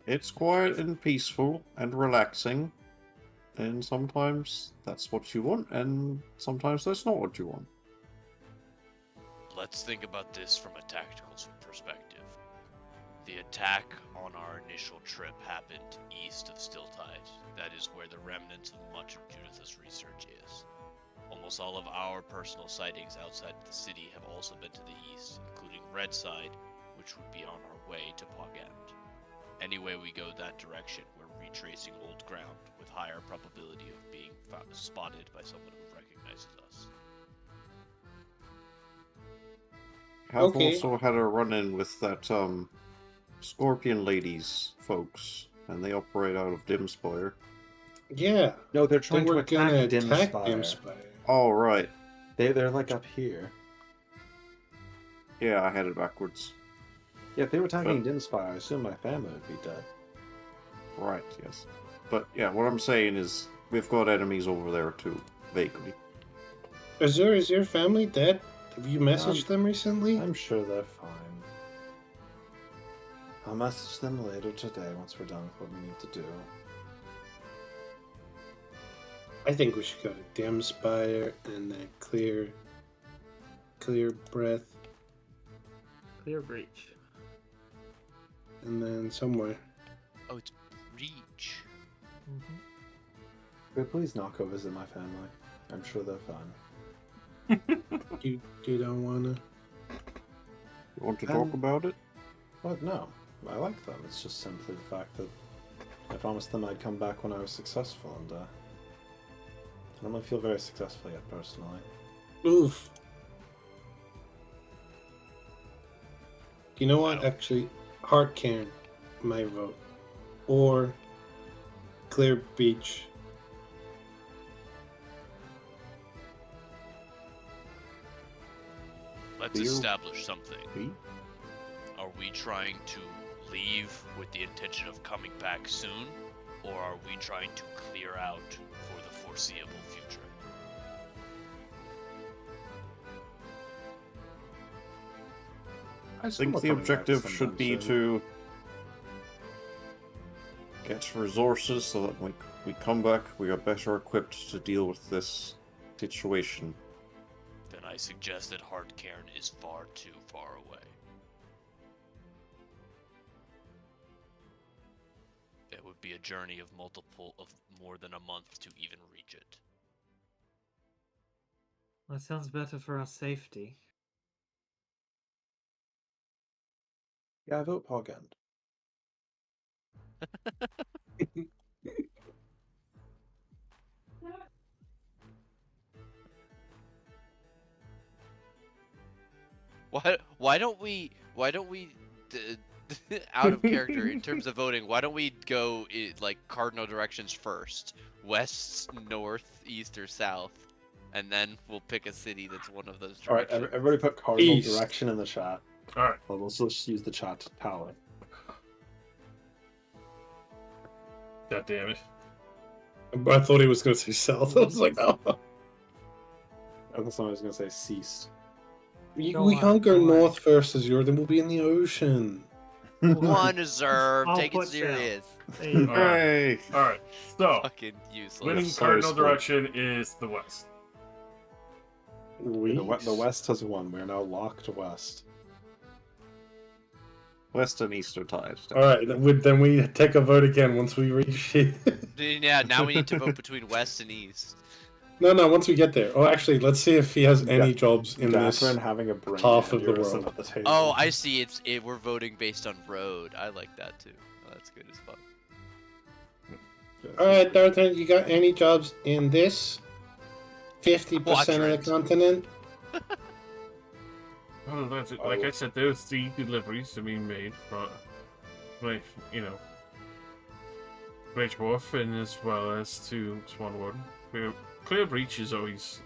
It's quiet and peaceful and relaxing, and sometimes that's what you want, and sometimes that's not what you want. Let's think about this from a tactical perspective. The attack on our initial trip happened east of Stilltide. That is where the remnants of much of Judith's research is. Almost all of our personal sightings outside of the city have also been to the east, including Redside, which would be on our way to Pogand. Any way we go that direction, we're retracing old ground with higher probability of being spotted by someone who recognizes us. I've Okay. also had a run-in with that Scorpion Ladies folks, and they operate out of Dimspire. Yeah, No, they're they trying to were attack gonna Dimspire. attack Dimspire. Oh, right. They're like up here. Yeah, I had it backwards. Yeah, if they were attacking Dimspire, I assume my family would be dead. Right, yes. But yeah, what I'm saying is we've got enemies over there too, vaguely. Is your family dead? Have you messaged them recently? I'm sure they're fine. I'll message them later today once we're done with what we need to do. I think we should go to Dimspire and then clear breath, Clear breach. and then somewhere. Oh, it's Breach. Mm-hmm. Could please not go visit my family? I'm sure they're fine. You don't wanna? You want to talk about it? What? No. I like them. It's just simply the fact that I promised them I'd come back when I was successful, and I don't really feel very successful yet, personally. Oof. You know what? Actually, Heart Cairn, my vote, or Clear Beach. Let's Clear- establish something. Me? Are we trying to leave with the intention of coming back soon, or are we trying to clear out for the foreseeable future? I think the objective should be to get resources so that when we come back, we are better equipped to deal with this situation. Then I suggest that Hardcairn is far too far away. It would be a journey of more than a month to even reach it. That sounds better for our safety. Yeah, I vote Pogend. Why don't we out of character in terms of voting, why don't we go like cardinal directions first? West, north, east, or south? And then we'll pick a city that's one of those Alright, directions. everybody put cardinal East. direction in the chat. Alright. Well, let's just use the chat to tally. God damn it. I thought he was going to say south. I was like, oh. I thought someone was going to say ceased. We Don't can't go worry, don't worry. north first, Azure, then we'll be in the ocean. One deserve. I'll Take it put south. serious. There you go. Hey! Alright, so, Fucking useless. winning Sorry, cardinal Squid. direction is the west. The west has won. We are now locked west. West and East are tied. Alright, then we take a vote again once we reach it. Yeah, now we need to vote between west and east. No, once we get there. Oh, actually, let's see if he has any Yeah. jobs in this. Catherine having a brain half of the aneurysm world. at the table. Oh, I see. We're voting based on road. I like that too. Oh, that's good as fuck. Alright, Darthan, you got any jobs in this? 50% of Quadrant. the continent? Well, that's it. Like I said, there's the deliveries to be made from, like, Great Wharf, and as well as to Swanwood. Clear Breach is always,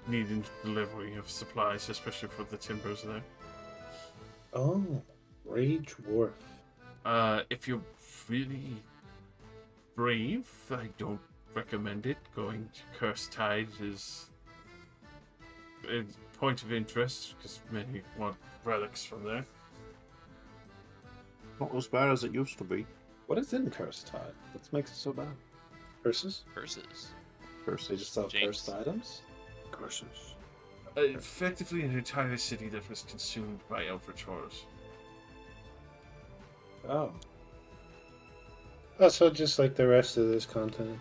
needing delivery of supplies, especially for the timbers there. Oh, Rage Wharf. If you're really brave, I don't recommend it. Going to Cursed Tide is a point of interest because many want relics from there. Not as bad as it used to be. What is in Cursed Tide? What makes it so bad? Curses? Curses. They just sell James. cursed items? Curses. Effectively, an entire city that was consumed by Eldritch horrors. Oh. Oh, so just like the rest of this continent.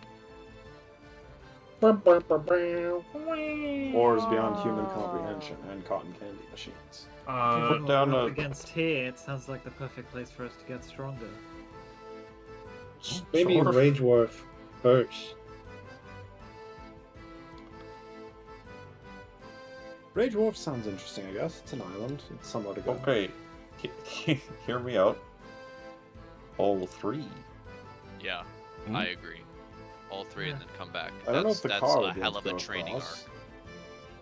Wars beyond human comprehension and cotton candy machines. Given Put what down we're a- up against here, it sounds like the perfect place for us to get stronger. Maybe Sure. Rage Wharf first. Rage Wharf sounds interesting, I guess. It's an island. It's somewhere to go. Okay, hear me out. All three. Yeah, Hmm? I agree. All three and then come back. I don't know if the that's car a would be hell able of to a go training arc. across.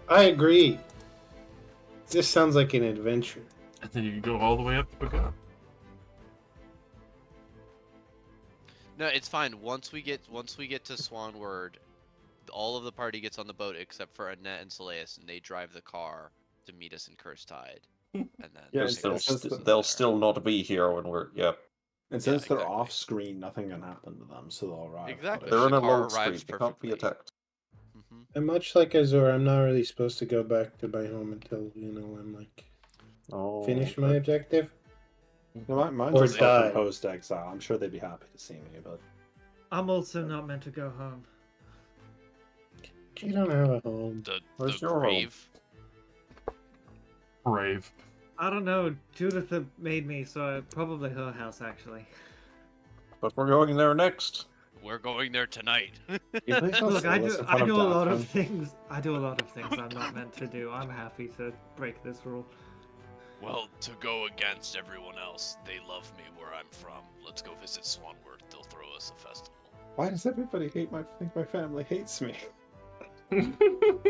I agree. This sounds like an adventure. And then you can go all the way up to Pagano. No, it's fine. Once we get to Swanward, all of the party gets on the boat except for Annette and Seleus, and they drive the car to meet us in Cursed Tide. And then Yeah, Because pick up since the they'll there. still not be here when we're And since they're exactly. off screen, nothing can happen to them, so they'll arrive. Exactly. they're in The a car load screen. arrives They can't be perfectly. attacked. Hmm. And much like Azor, I'm not really supposed to go back to my home until, I'm like, Oh, finish my objective. No, mine's Or a die. self-imposed exile. I'm sure they'd be happy to see me, but I'm also not meant to go home. You don't have a home. Where's The your home? grave. Brave. I don't know. Judith made me, so probably her house actually. But we're going there next. We're going there tonight. you please don't Look, say I this do. in front I do a lot of Daphne. things. I do a lot of things I'm not meant to do. I'm happy to break this rule. Well, to go against everyone else, they love me where I'm from. Let's go visit Swanward. They'll throw us a festival. Why does everybody think my family hates me?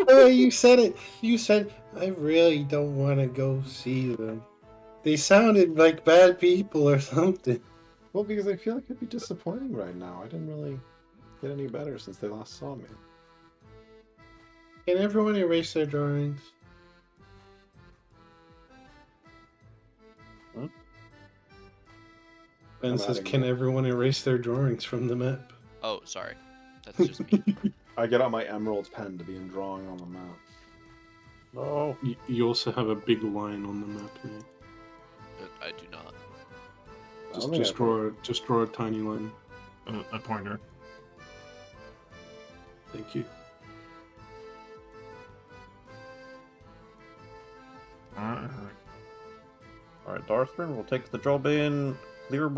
Oh, you said it. You said, I really don't want to go see them. They sounded like bad people or something. Well, because I feel like it'd be disappointing right now. I didn't really get any better since they last saw me. Can everyone erase their drawings? Hmm? Ben I'm says, adding can that. everyone erase their drawings from the map? Oh, sorry. That's just me. I get out my emerald pen to be in drawing on the map. No. You also have a big line on the map, man. But I do not. I don't think I put- Just draw a tiny line. A pointer. Thank you. Alright. Alright, Darthrin will take the job in Clear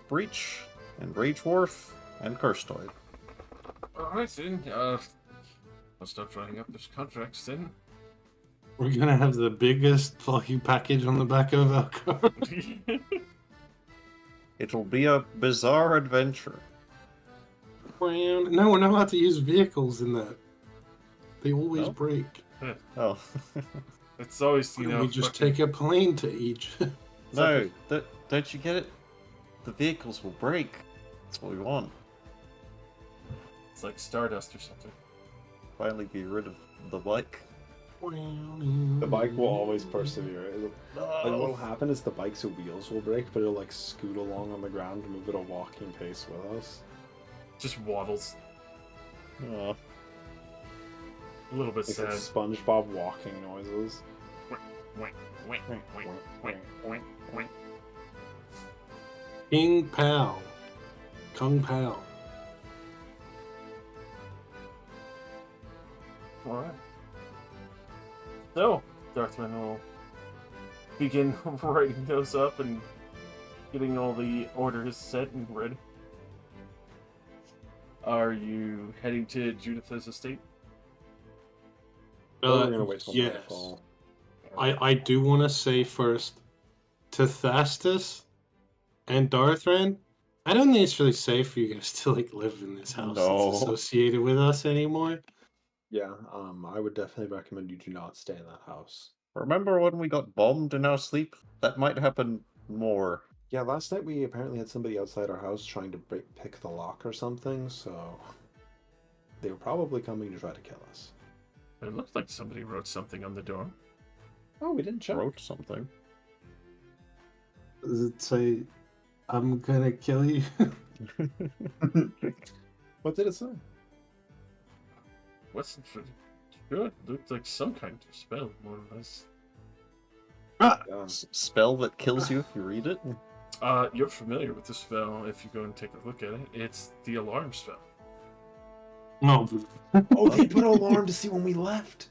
Breach, and Rage Wharf, and Curstoid. Alright then, I'll start writing up this contracts then. We're gonna have the biggest fucking package on the back of our car. It'll be a bizarre adventure. No, we're not allowed to use vehicles in that. They always No? break. Oh. It's always, you know, we just fucking- take a plane to each. No, don't you get it? The vehicles will break. That's what we want. It's like Stardust or something. Finally be rid of the bike. The bike will always persevere. Like, what'll happen is the bike's wheels will break, but it'll like scoot along on the ground and move at a walking pace with us. Just waddles. Oh. A little bit It's sad. like SpongeBob walking noises. Wink, wink, wink, wink, wink, wink, wink. King Pao. Kung Pao. Alright. So, Darthman will begin writing those up and getting all the orders set and ready. Are you heading to Judith's estate? Or we're gonna wait till yes. nightfall. I do want to say first to Thastus and Darthran, I don't think it's really safe for you guys to like live in this house No. that's associated with us anymore. Yeah, I would definitely recommend you do not stay in that house. Remember when we got bombed in our sleep? That might happen more. Yeah, last night we apparently had somebody outside our house trying to pick the lock or something, so they were probably coming to try to kill us. It looks like somebody wrote something on the door. Oh, we didn't check. Wrote something. Does it say, "I'm gonna kill you"? What did it say? What's good? Looked like some kind of spell, more or less. Spell that kills you if you read it? You're familiar with the spell if you go and take a look at it. It's the alarm spell. No. Oh, they put an alarm to see when we left.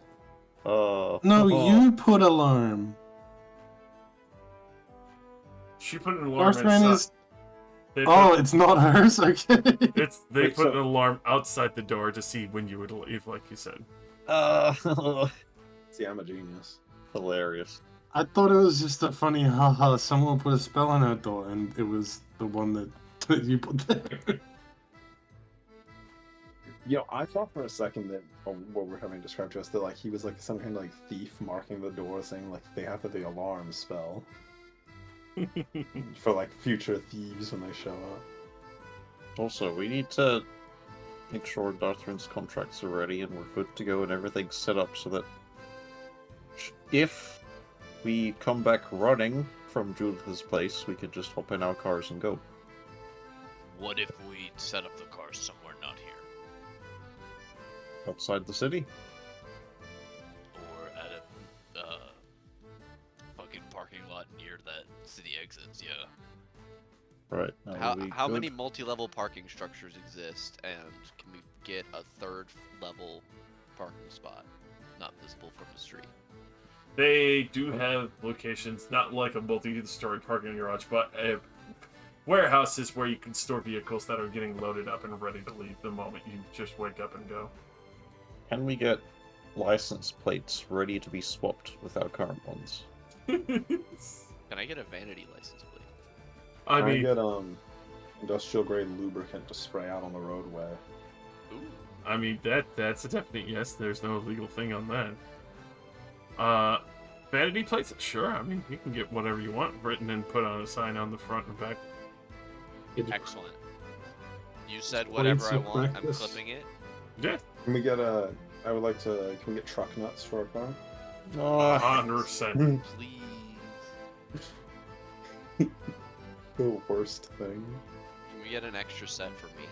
No, you put alarm. She put an alarm Northman inside. is. It's not hers. Okay. They put an alarm outside the door to see when you would leave, like you said. See, I'm a genius. Hilarious. I thought it was just a funny haha. Someone put a spell on her door, and it was the one that you put there. Yo, I thought for a second that what we're having described to us that like he was like some kind of like thief marking the door, saying like they have the alarm spell for like future thieves when they show up. Also, we need to make sure Darthrin's contracts are ready and we're good to go and everything's set up so that if we come back running from Judith's place, we can just hop in our cars and go. What if we set up the cars somewhere not here? Outside the city? Or at a fucking parking lot near that city exits, yeah. Right. How many multi-level parking structures exist, and can we get a third level parking spot not visible from the street? They do have locations, not like a multi-story parking garage, but warehouses where you can store vehicles that are getting loaded up and ready to leave the moment you just wake up and go. Can we get license plates ready to be swapped with our current ones? Can I get a vanity license plate? I mean, get industrial grade lubricant to spray out on the roadway. Ooh. I mean that's a definite yes. There's no legal thing on that. Vanity plates, sure. I mean, you can get whatever you want written and put on a sign on the front and back. Excellent. You said whatever I want. I'm clipping it. Yeah. Can we get a? I would like to. Can we get truck nuts for our car? 100%. Please. The worst thing. Can we get an extra set for me?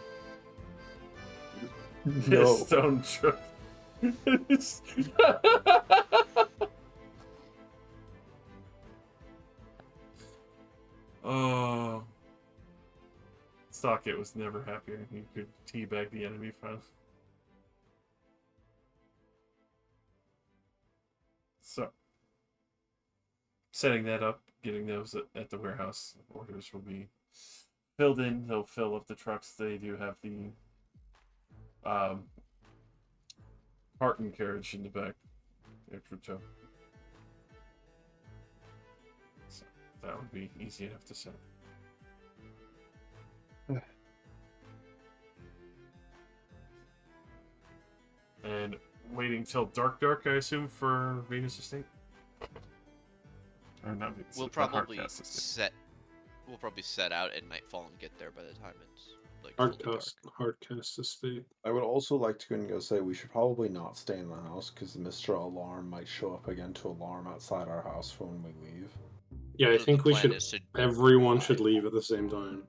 No. Stone truck. Oh. Stockett was never happier. He could teabag the enemy front. So, setting that up, getting those at the warehouse. Orders will be filled in. They'll fill up the trucks. They do have the cart and carriage in the back. Extra tow. So that would be easy enough to set. And waiting till dark, I assume, for Venus Estate. Or not Venus. We'll probably set out at nightfall and get there by the time it's like fully dark. Hardcast estate. I would also like to go and go say we should probably not stay in the house because Mr. Alarm might show up again to alarm outside our house for when we leave. Yeah, I So think the we plan should. is to Everyone drive. should leave at the same time,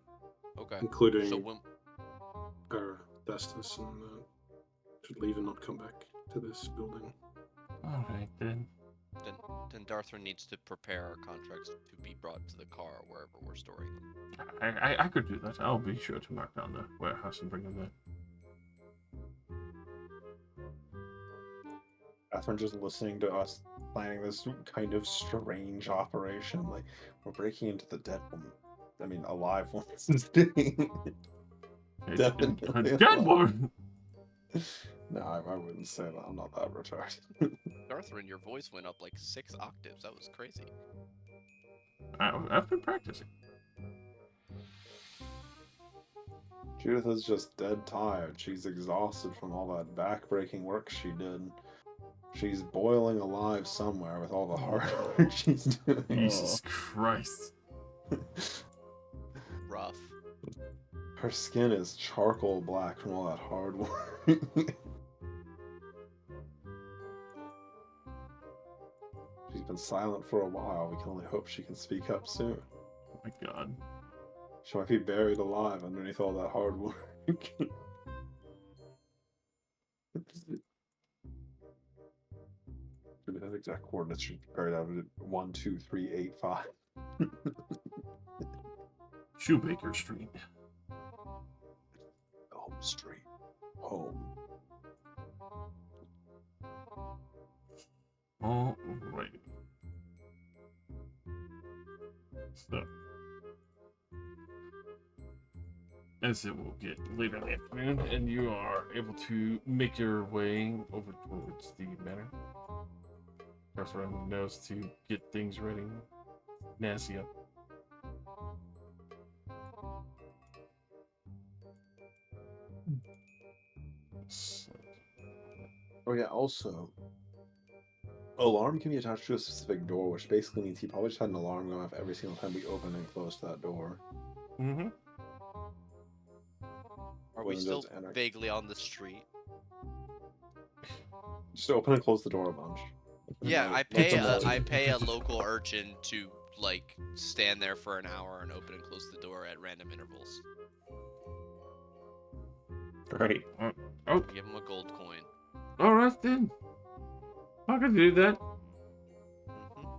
Okay. including So when our Vestas, and should leave and not come back to this building. Alright then. then Darthrin needs to prepare our contracts to be brought to the car wherever we're storing them. I could do that. I'll be sure to mark down the warehouse and bring them there. Catherine just listening to us planning this kind of strange operation. Like, we're breaking into the dead woman. I mean, alive one's thing. Definitely A dead woman! No, I wouldn't say that. I'm not that retarded. Darthrin, your voice went up like 6 octaves. That was crazy. I've been practicing. Judith is just dead tired. She's exhausted from all that back-breaking work she did. She's boiling alive somewhere with all the hard work she's doing. Jesus Christ. Rough. Her skin is charcoal black from all that hard work. She's been silent for a while. We can only hope she can speak up soon. Oh my god. She might be buried alive underneath all that hard work. That exact coordinates should be buried out of it. 1, 2, 3, 8, 5. Shoebaker Street. Elm Street. Home. All right. So, as it will get later in the afternoon, and you are able to make your way over towards the manor. Everyone knows to get things ready. Nasia. So, Oh yeah, also, alarm can be attached to a specific door, which basically means he probably just had an alarm going off every single time we open and close that door. mm-hmm. Are we When it still does enter. vaguely on the street? Just open and close the door a bunch. Yeah, I It's pay a a, noise. I pay a local urchin to like stand there for an hour and open and close the door at random intervals. Right. Oh, Give him a gold coin. alright then. I can do that. Hmm.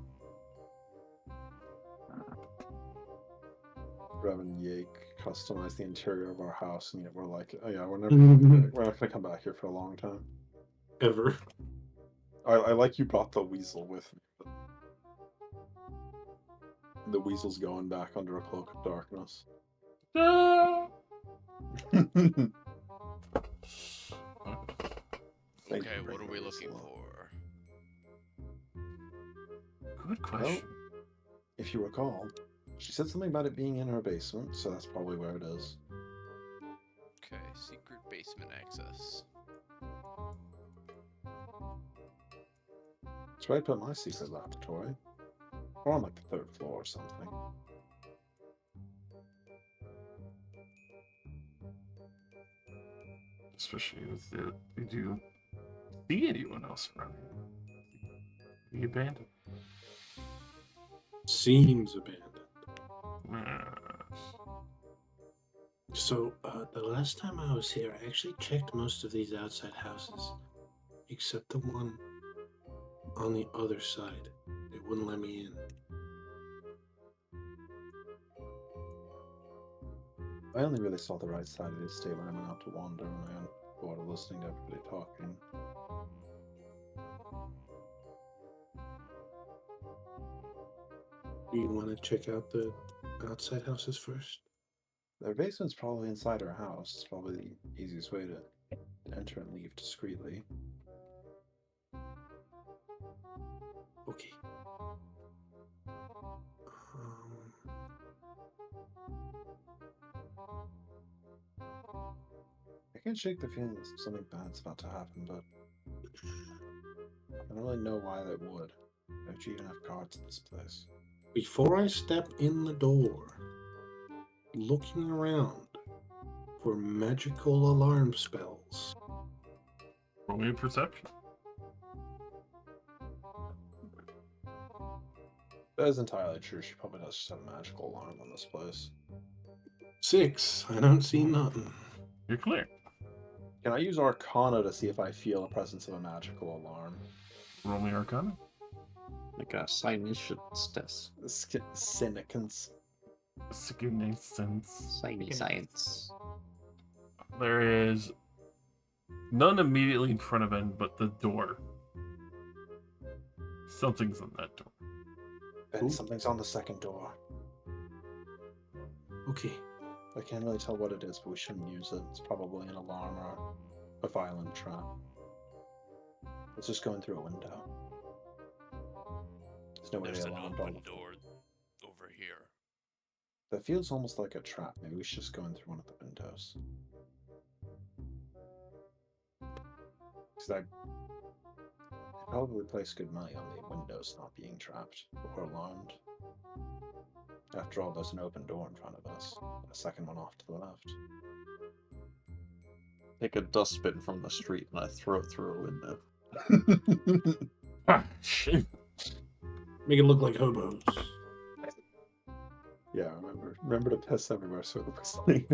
Reverend Yake customized the interior of our house, and yet we're like, oh yeah, we're not gonna come back here for a long time. Ever. I like you brought the weasel with me. But the weasel's going back under a cloak of darkness. Thank Okay, you for what are bringing we the looking weasel up. for? Good question. If you recall, she said something about it being in her basement, so that's probably where it is. Okay, secret basement access. That's where I put my secret laboratory. Or on like the 3rd floor or something. Especially if they do see anyone else around here. Be abandoned. Seems abandoned. Yes. So, the last time I was here, I actually checked most of these outside houses, except the one on the other side. They wouldn't let me in. I only really saw the right side of the estate when I went out to wander and I got bored of listening to everybody talking. Do you want to check out the outside houses first? Their basement's probably inside her house. It's probably the easiest way to enter and leave discreetly. Okay. I can't shake the feeling that something bad's about to happen, but I don't really know why that would. Don't you even have guards in this place? Before I step in the door, looking around for magical alarm spells. Roll me a perception. That is entirely true. She probably does just have a magical alarm on this place. 6. I don't see nothing. You're clear. Can I use Arcana to see if I feel the presence of a magical alarm? Roll me Arcana. Like a science test. Cynicans. Significance. Science. There is none immediately in front of him, but the door. Something's on that door. And something's on the second door. Okay. I can't really tell what it is, but we shouldn't use it. It's probably an alarm or a violent trap. It's just going through a window. There's no way There's the an alarm open don't. door over here. That feels almost like a trap. Maybe we should just go in through one of the windows. Because I probably place good money on the windows not being trapped or alarmed. After all, there's an open door in front of us. A second one off to the left. Take a dustbin from the street and I throw it through a window. Ah, shit. Make it look like hobos. Yeah, remember to piss everywhere so it looks like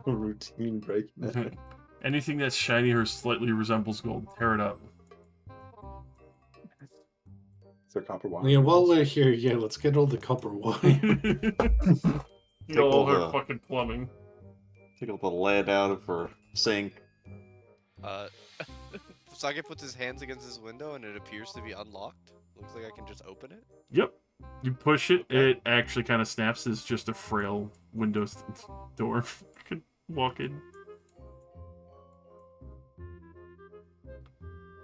a routine breaking in. Anything that's shiny or slightly resembles gold, tear it up. Is there copper wire? Yeah, while we're here, yeah, let's get all the copper wire. Get all her fucking plumbing. Take all the lead out of her sink. Sage puts his hands against his window and it appears to be unlocked. Looks like I can just open it. Yep. You push it, it actually kind of snaps. It's just a frail Windows door. You can walk in.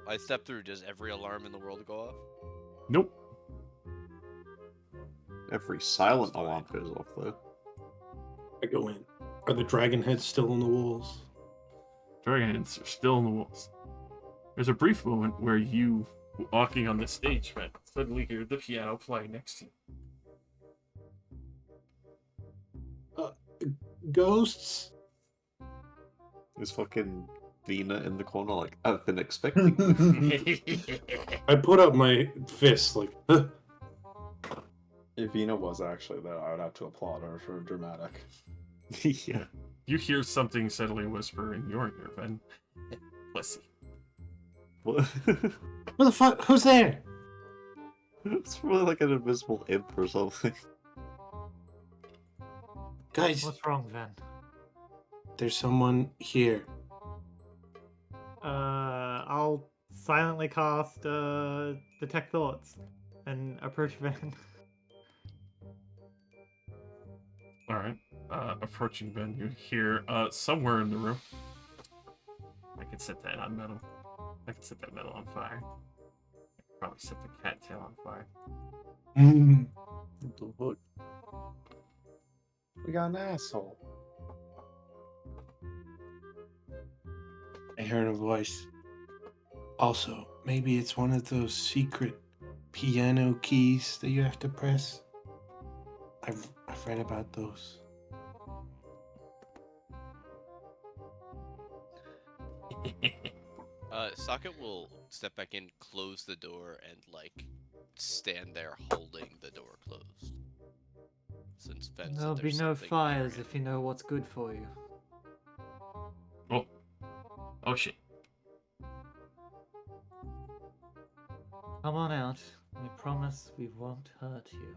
I step through. Does every alarm in the world go off? Nope. Every silent alarm goes off, though. I go in. Are the dragon heads still on the walls? Dragon heads are still on the walls. There's a brief moment where you, walking on the stage, but suddenly hear the piano play next to you. Ghosts? There's fucking Vina in the corner, like, I've been expecting. I put up my fist, like, huh. If Vina was actually there, I would have to applaud her for dramatic. Yeah. You hear something suddenly whisper in your ear, Ben. Pussy. What? What the fuck? Who's there? It's probably like an invisible imp or something. Guys, What's wrong, Van? there's someone here. I'll silently cast Detect Thoughts and approach Van. Alright. Approaching Ben, you hear somewhere in the room. I could set that on metal. I could set that metal on fire. I could probably set the cattail on fire. What the fuck? We got an asshole. I heard a voice. Also, maybe it's one of those secret piano keys that you have to press. I've read about those. Socket will step back in, close the door, and like stand there holding the door closed. Since Ben said There'll be there's no something fires near if you know what's good for you. Oh. Oh shit. Come on out. We promise we won't hurt you.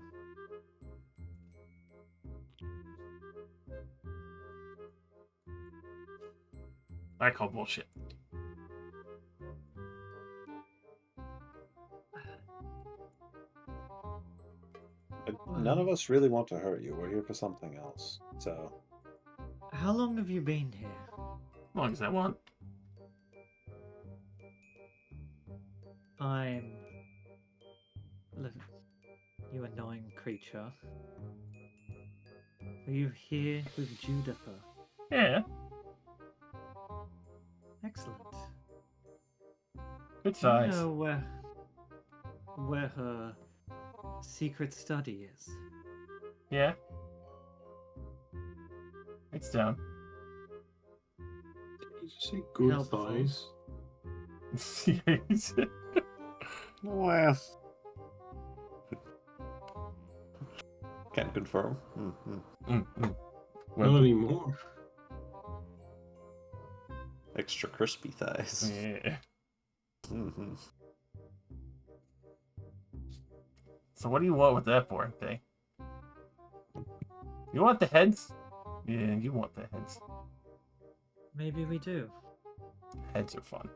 I call bullshit. None of us really want to hurt you. We're here for something else. So, How long have you been here? As long as I want. I'm... Look, you annoying creature. Are you here with Juditha? Yeah. Excellent. Good Do size. you know where her secret study is? Yeah. It's down. Did you say good Helpful. thighs? Yes. Well. Can't confirm. Not anymore. Extra crispy thighs. Yeah. Mm-hmm. So what do you want with that boring thing? You want the heads? Yeah, you want the heads. Maybe we do. Heads are fun.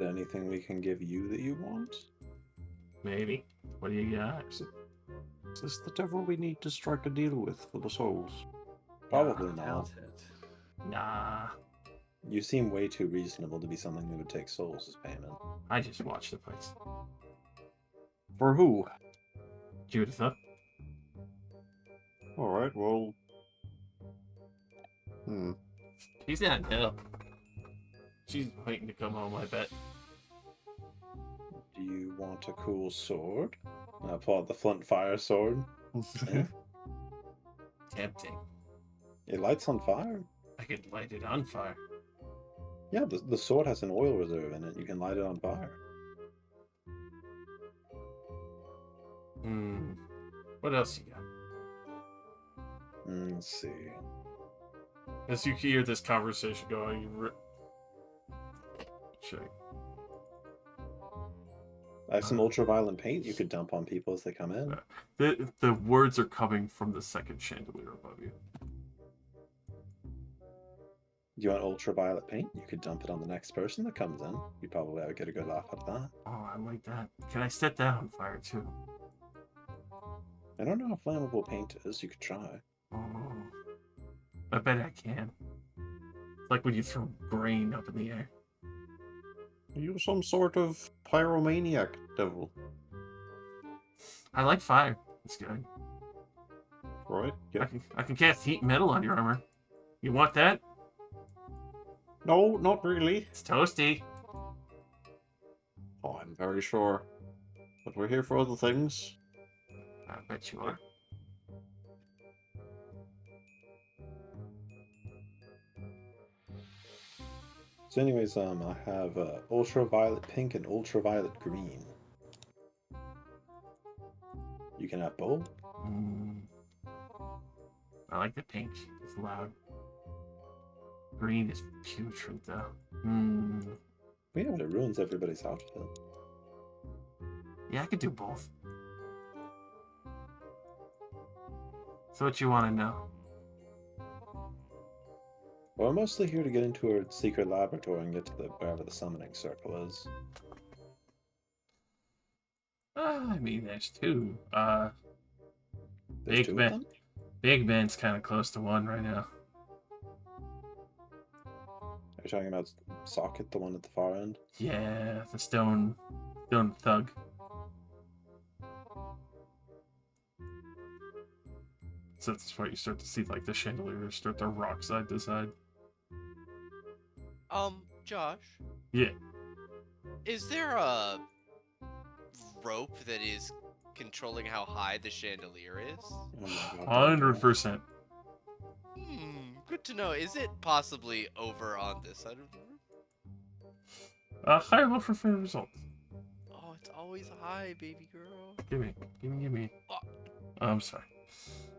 is there anything we can give you that you want? Maybe. What do you got? Is this the devil we need to strike a deal with for the souls? Probably I not. doubt it. Nah. You seem way too reasonable to be something that would take souls as payment. I just watched the place. For who? Judith up. Alright, well... She's not no. She's waiting to come home, I bet. Do you want a cool sword? I pull out the flint fire sword. Yeah. Tempting. It lights on fire. I could light it on fire. Yeah, the sword has an oil reserve in it. You can light it on fire. What else you got? Let's see. As you hear this conversation going, check. I have some ultraviolet paint you could dump on people as they come in. The words are coming from the second chandelier above you. Do you want ultraviolet paint? You could dump it on the next person that comes in. You probably would get a good laugh out of that. Oh, I like that. Can I set that on fire too? I don't know how flammable paint is. You could try. Oh, I bet I can. It's like when you throw grain up in the air. Are you some sort of pyromaniac devil? I like fire. It's good. Right? Yeah. I can cast heat metal on your armor. You want that? No, not really. It's toasty. Oh, I'm very sure. But we're here for other things. I bet you are. So anyways, I have ultraviolet pink and ultraviolet green. You can have both. I like the pink. It's loud. Green is putrid, though. Yeah, but it ruins everybody's outfit. Yeah, I could do both. So what you want to know? Well, I'm mostly here to get into a secret laboratory and get to wherever the summoning circle is. I mean, there's two. There's Big two of Ben. them? Big Ben's kind of close to one right now. Are you talking about Socket, the one at the far end? Yeah, the stone thug. So that's where you start to see like the chandeliers start to rock side to side. Josh, Yeah. is there a rope that is controlling how high the chandelier is? Oh my God, 100%. Good to know. Is it possibly over on this side of the room? High roll for fair results. Oh, it's always high, baby girl. Give me. Oh, I'm sorry.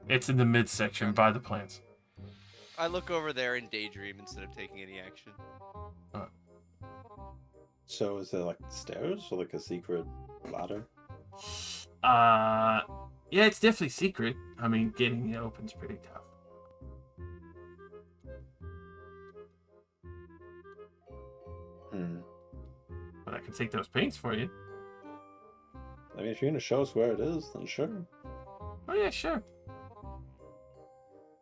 It's in the midsection by the plants. I look over there and daydream instead of taking any action. So is there like stairs or like a secret ladder? Yeah, it's definitely secret. I mean, getting it open's pretty tough. But I can take those paints for you. I mean, if you're gonna show us where it is, then sure. Oh yeah, sure.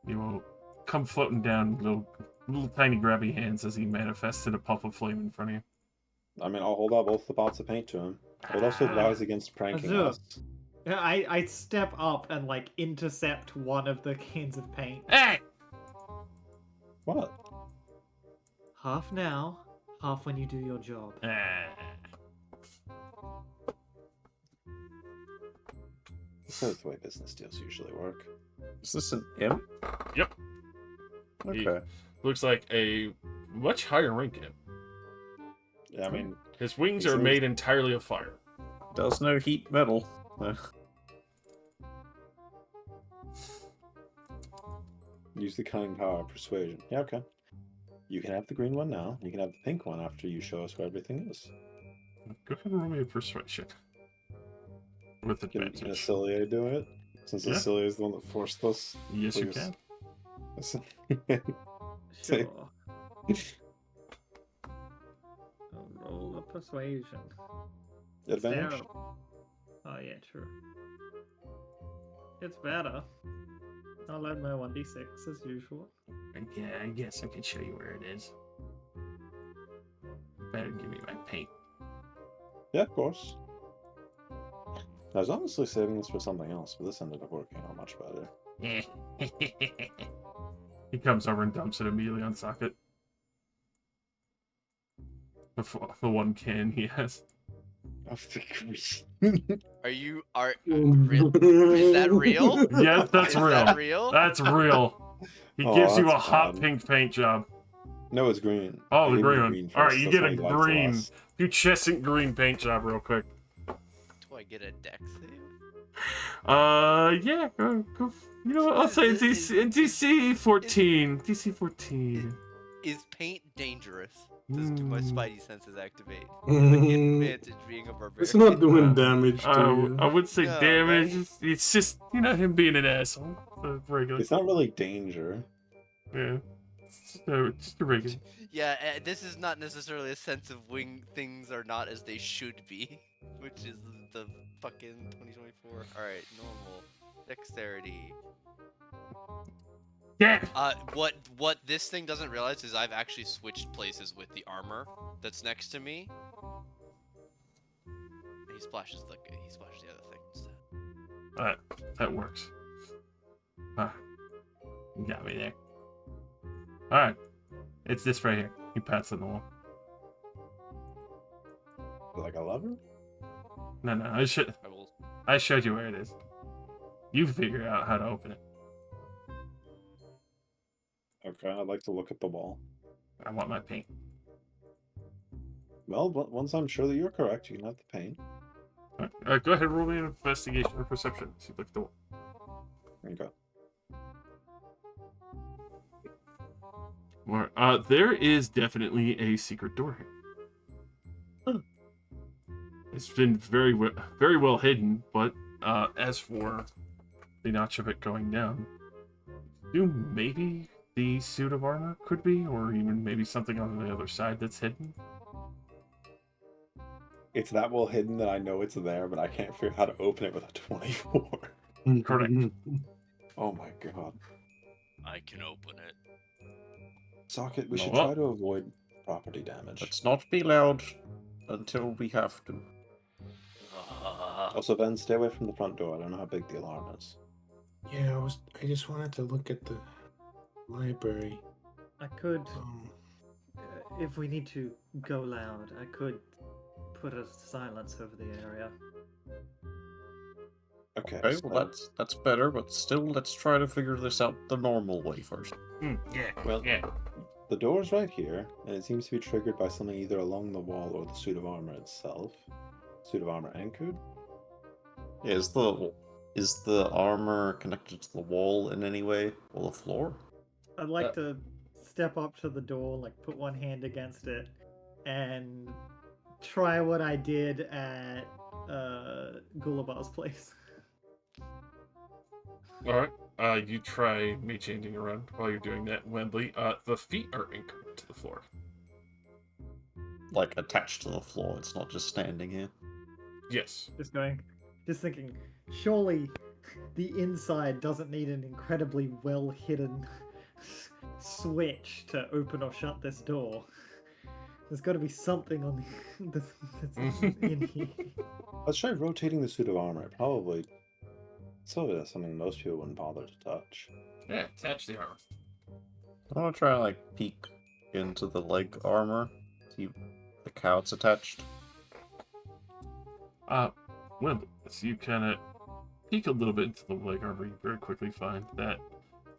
You will come floating down little tiny grabby hands as he manifests in a puff of flame in front of you. I mean, I'll hold out both the pots of paint to him. I would also advise against pranking Azur. us. Yeah, I step up and like intercept one of the cans of paint. Hey! What? Half now, half when you do your job. This is the way business deals usually work. Is this an imp? Yep. Okay. Looks like a much higher rank imp. Yeah, I mean, His wings he are seems- made entirely of fire. Does no heat metal. use the cunning power of persuasion. Yeah, okay. You can have the green one now. You can have the pink one after you show us where everything is. Go ahead and roll me a persuasion. With Can advantage. Acilia do it? Since Yeah. Acilia is the one that forced us. Yes, you Please. can. Say- Sure. I'll roll a persuasion. Advantage? Terrible. Oh yeah, true. It's better. I'll add my 1d6 as usual. Yeah, I guess I can show you where it is. better give me my paint. Yeah, of course. I was honestly saving this for something else, but this ended up working out much better. He comes over and dumps it immediately on Socket. The one can he has. Are you is that real? Yes, that's Is real. that real? That's real. He Oh, gives you a that's hot bad. pink paint job. No, it's green. Oh, I the gave him green one. first, Alright, you that's get why a he likes it green. less. Do Chesant green paint job real quick. Do I get a dex save? Yeah, go. You know what? I'll say DC 14. DC 14. Is paint dangerous? Do my spidey senses activate? Mm. Do I get advantage being a barbarian? It's not doing damage to you. I would say No, damage. right? It's just, him being an asshole. Regular. It's not really danger. Yeah. Just a regular. Yeah, this is not necessarily a sense of things are not as they should be, which is the fucking 2024. Alright, normal. Dexterity. Yeah. What this thing doesn't realize is I've actually switched places with the armor that's next to me. And he splashes the other thing instead. That works. You got me there. Alright. It's this right here. He pats on the wall. Like a lever? No, I will. I showed you where it is. You figure out how to open it. Okay, I'd like to look at the wall. I want my paint. Well, once I'm sure that you're correct, you can have the paint. Alright, go ahead and roll me an investigation or perception. See, look at the wall. Okay. There is definitely a secret door here. It's been very well hidden, but as for the notch of it going down, maybe the suit of armor could be, or even maybe something on the other side that's hidden. It's that well hidden that I know it's there, but I can't figure out how to open it with a 24. Correct. Oh my god. I can open it. Socket, we No. should try to avoid property damage. Let's not be loud until we have to. Also, Ben, stay away from the front door. I don't know how big the alarm is. Yeah, I just wanted to look at the library. I could, if we need to go loud, I could put a silence over the area. Okay, Okay, so well that's better, but still, let's try to figure this out the normal way first. Yeah. Well, yeah. the door's right here, and it seems to be triggered by something either along the wall or the suit of armor itself. Suit of armor anchored? Yeah, is the armor connected to the wall in any way, or the floor? I'd like to step up to the door, like put one hand against it, and try what I did at Gulabar's place. Alright. You try me changing around while you're doing that, Wendley. The feet are anchored to the floor. Like attached to the floor, it's not just standing here. Yes. Just thinking, surely the inside doesn't need an incredibly well hidden switch to open or shut this door. There's got to be something on that's in here. Let's try rotating the suit of armor. Probably. That's something most people wouldn't bother to touch. Yeah, attach the armor. I want to try and like peek into the leg armor, see like how it's attached. Wendley, as you kind of peek a little bit into the leg armor, you very quickly find that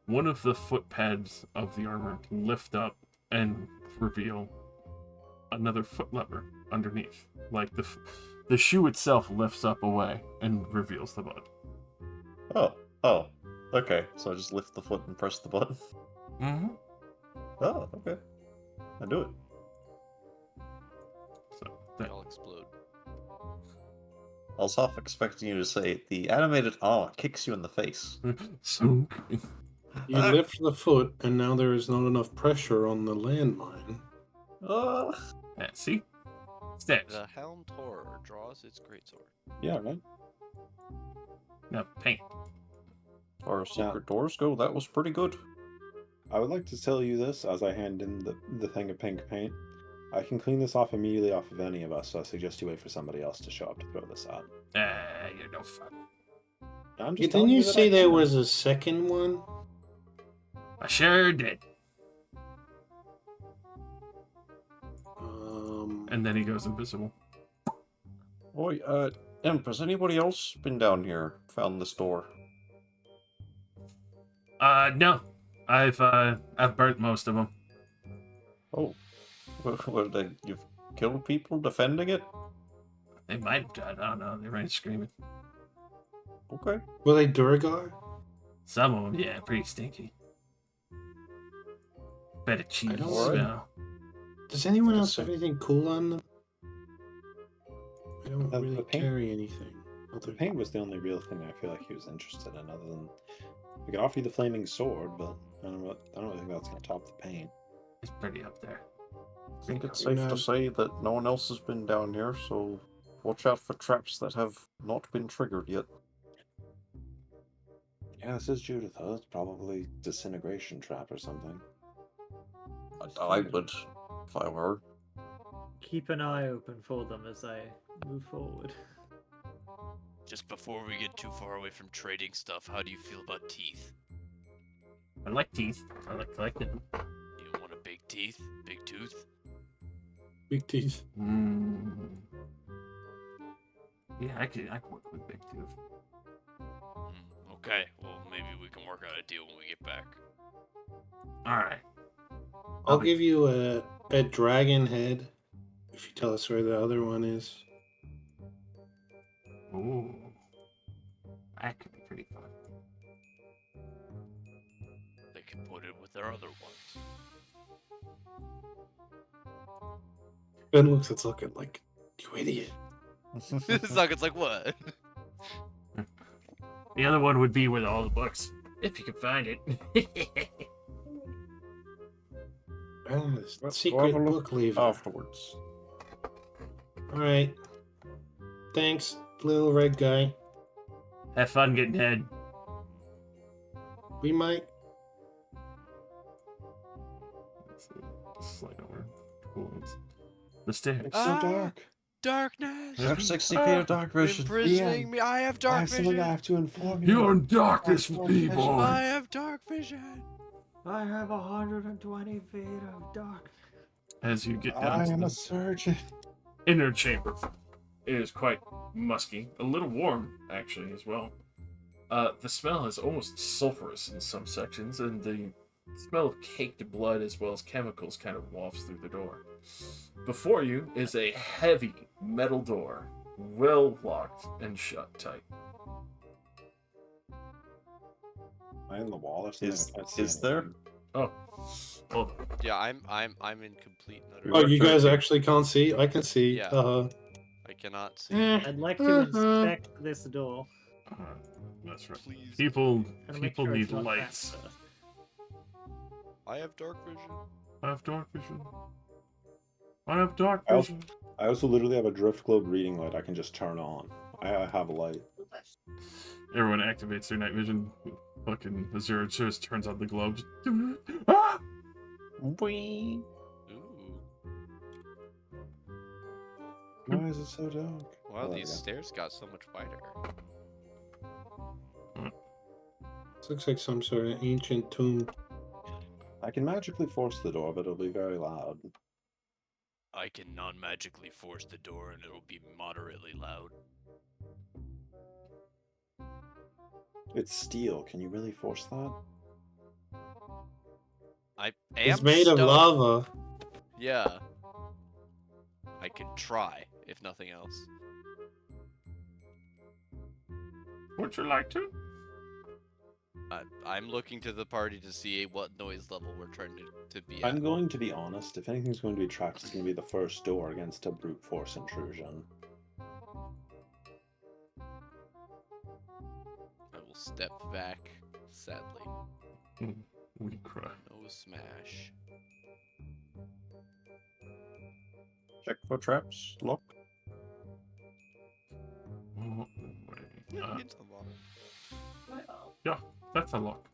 one of the foot pads of the armor lift up and reveal another foot lever underneath. Like the shoe itself lifts up away and reveals the button. Oh, okay. So I just lift the foot and press the button. Mm-hmm. Oh, okay. I do it. So They that, all explode. I was half expecting you to say the animated armor kicks you in the face. so You lift the foot, and now there is not enough pressure on the landmine. see? Steps. The helmed horror draws its greatsword. Yeah, right? Now paint. As far as secret doors go, that was pretty good. I would like to tell you this as I hand in the thing of pink paint. I can clean this off immediately off of any of us, so I suggest you wait for somebody else to show up to throw this out. You're no fun. I'm Yeah, just telling didn't you that say I there can. was a second one? I sure did. And then he goes invisible. Boy, Imp, has anybody else been down here, found this door? No. I've burnt most of them. Oh, you've killed people defending it? They might have died. I don't know. They ran screaming. Okay. Were they Durgar? Some of them, yeah, pretty stinky. Better cheese don't smell. Does anyone Like a else have sick- anything cool on them? I don't The really paint- carry anything. The paint was the only real thing I feel like he was interested in, other than we could offer you the flaming sword, but I don't really think that's gonna top the paint. It's pretty up there. I think it's safe to say that no one else has been down here, so watch out for traps that have not been triggered yet. Yeah, this is Judith, though. It's probably disintegration trap or something. I would, if I were her. Keep an eye open for them as I move forward. Just before we get too far away from trading stuff, how do you feel about teeth? I like teeth. I like collecting them. You want a big teeth? Big tooth? Big teeth. Yeah, I can work with big tooth. Okay, well, maybe we can work out a deal when we get back. Alright. I'll give you a dragon head if you tell us where the other one is. Ooh. That could be pretty fun. They can put it with their other ones. Ben looks at Zucker like, you idiot. Zucker's like, what? The other one would be with all the books, if you can find it. Secret book lever. Afterwards. Alright. Thanks, little red guy. Have fun getting head. We might. Slide over. Cool. The stairs. It's so dark. Darkness! You have 60 feet of dark vision. Imprisoning me. I have dark I have something vision. I have to inform you. You're in darkness, B-boy. I have dark vision. I have 120 feet of dark. As you get I down to am the a surgeon. inner chamber, it is quite musky, a little warm actually as well. The smell is almost sulfurous in some sections, and the smell of caked blood as well as chemicals kind of wafts through the door. Before you is a heavy metal door, well locked and shut tight. Am I in the wall or something? Is I can't see there? anything. Oh, hold on. Yeah, I'm in complete and utter. Oh, you guys actually can't see? I can see. Yeah. I cannot see. I'd like to inspect this door. That's right. Please. People and make need sure it's not lights. trapped first. I have dark vision. I have dark vision. I have dark I also- vision. I also literally have a drift globe reading light I can just turn on. I have a light. Everyone activates their night vision. Fucking Azure just turns on the globes. Ah! Whee! Ooh. Why is it so dark? Wow, Oh, these yeah. stairs got so much wider. This looks like some sort of ancient tomb. I can magically force the door, but it'll be very loud. I can non-magically force the door and it'll be moderately loud. It's steel. Can you really force that? I am It's made of stoked. lava. Yeah. I can try, if nothing else. Would you like to? I'm looking to the party to see what noise level we're trying to be at. I'm going to be honest. If anything's going to be trapped, it's going to be the first door against a brute force intrusion. I will step back, sadly. We cry. No smash. Check for traps. Lock. Oh, Yeah, wait. it's unlocked. Yeah, that's a lock.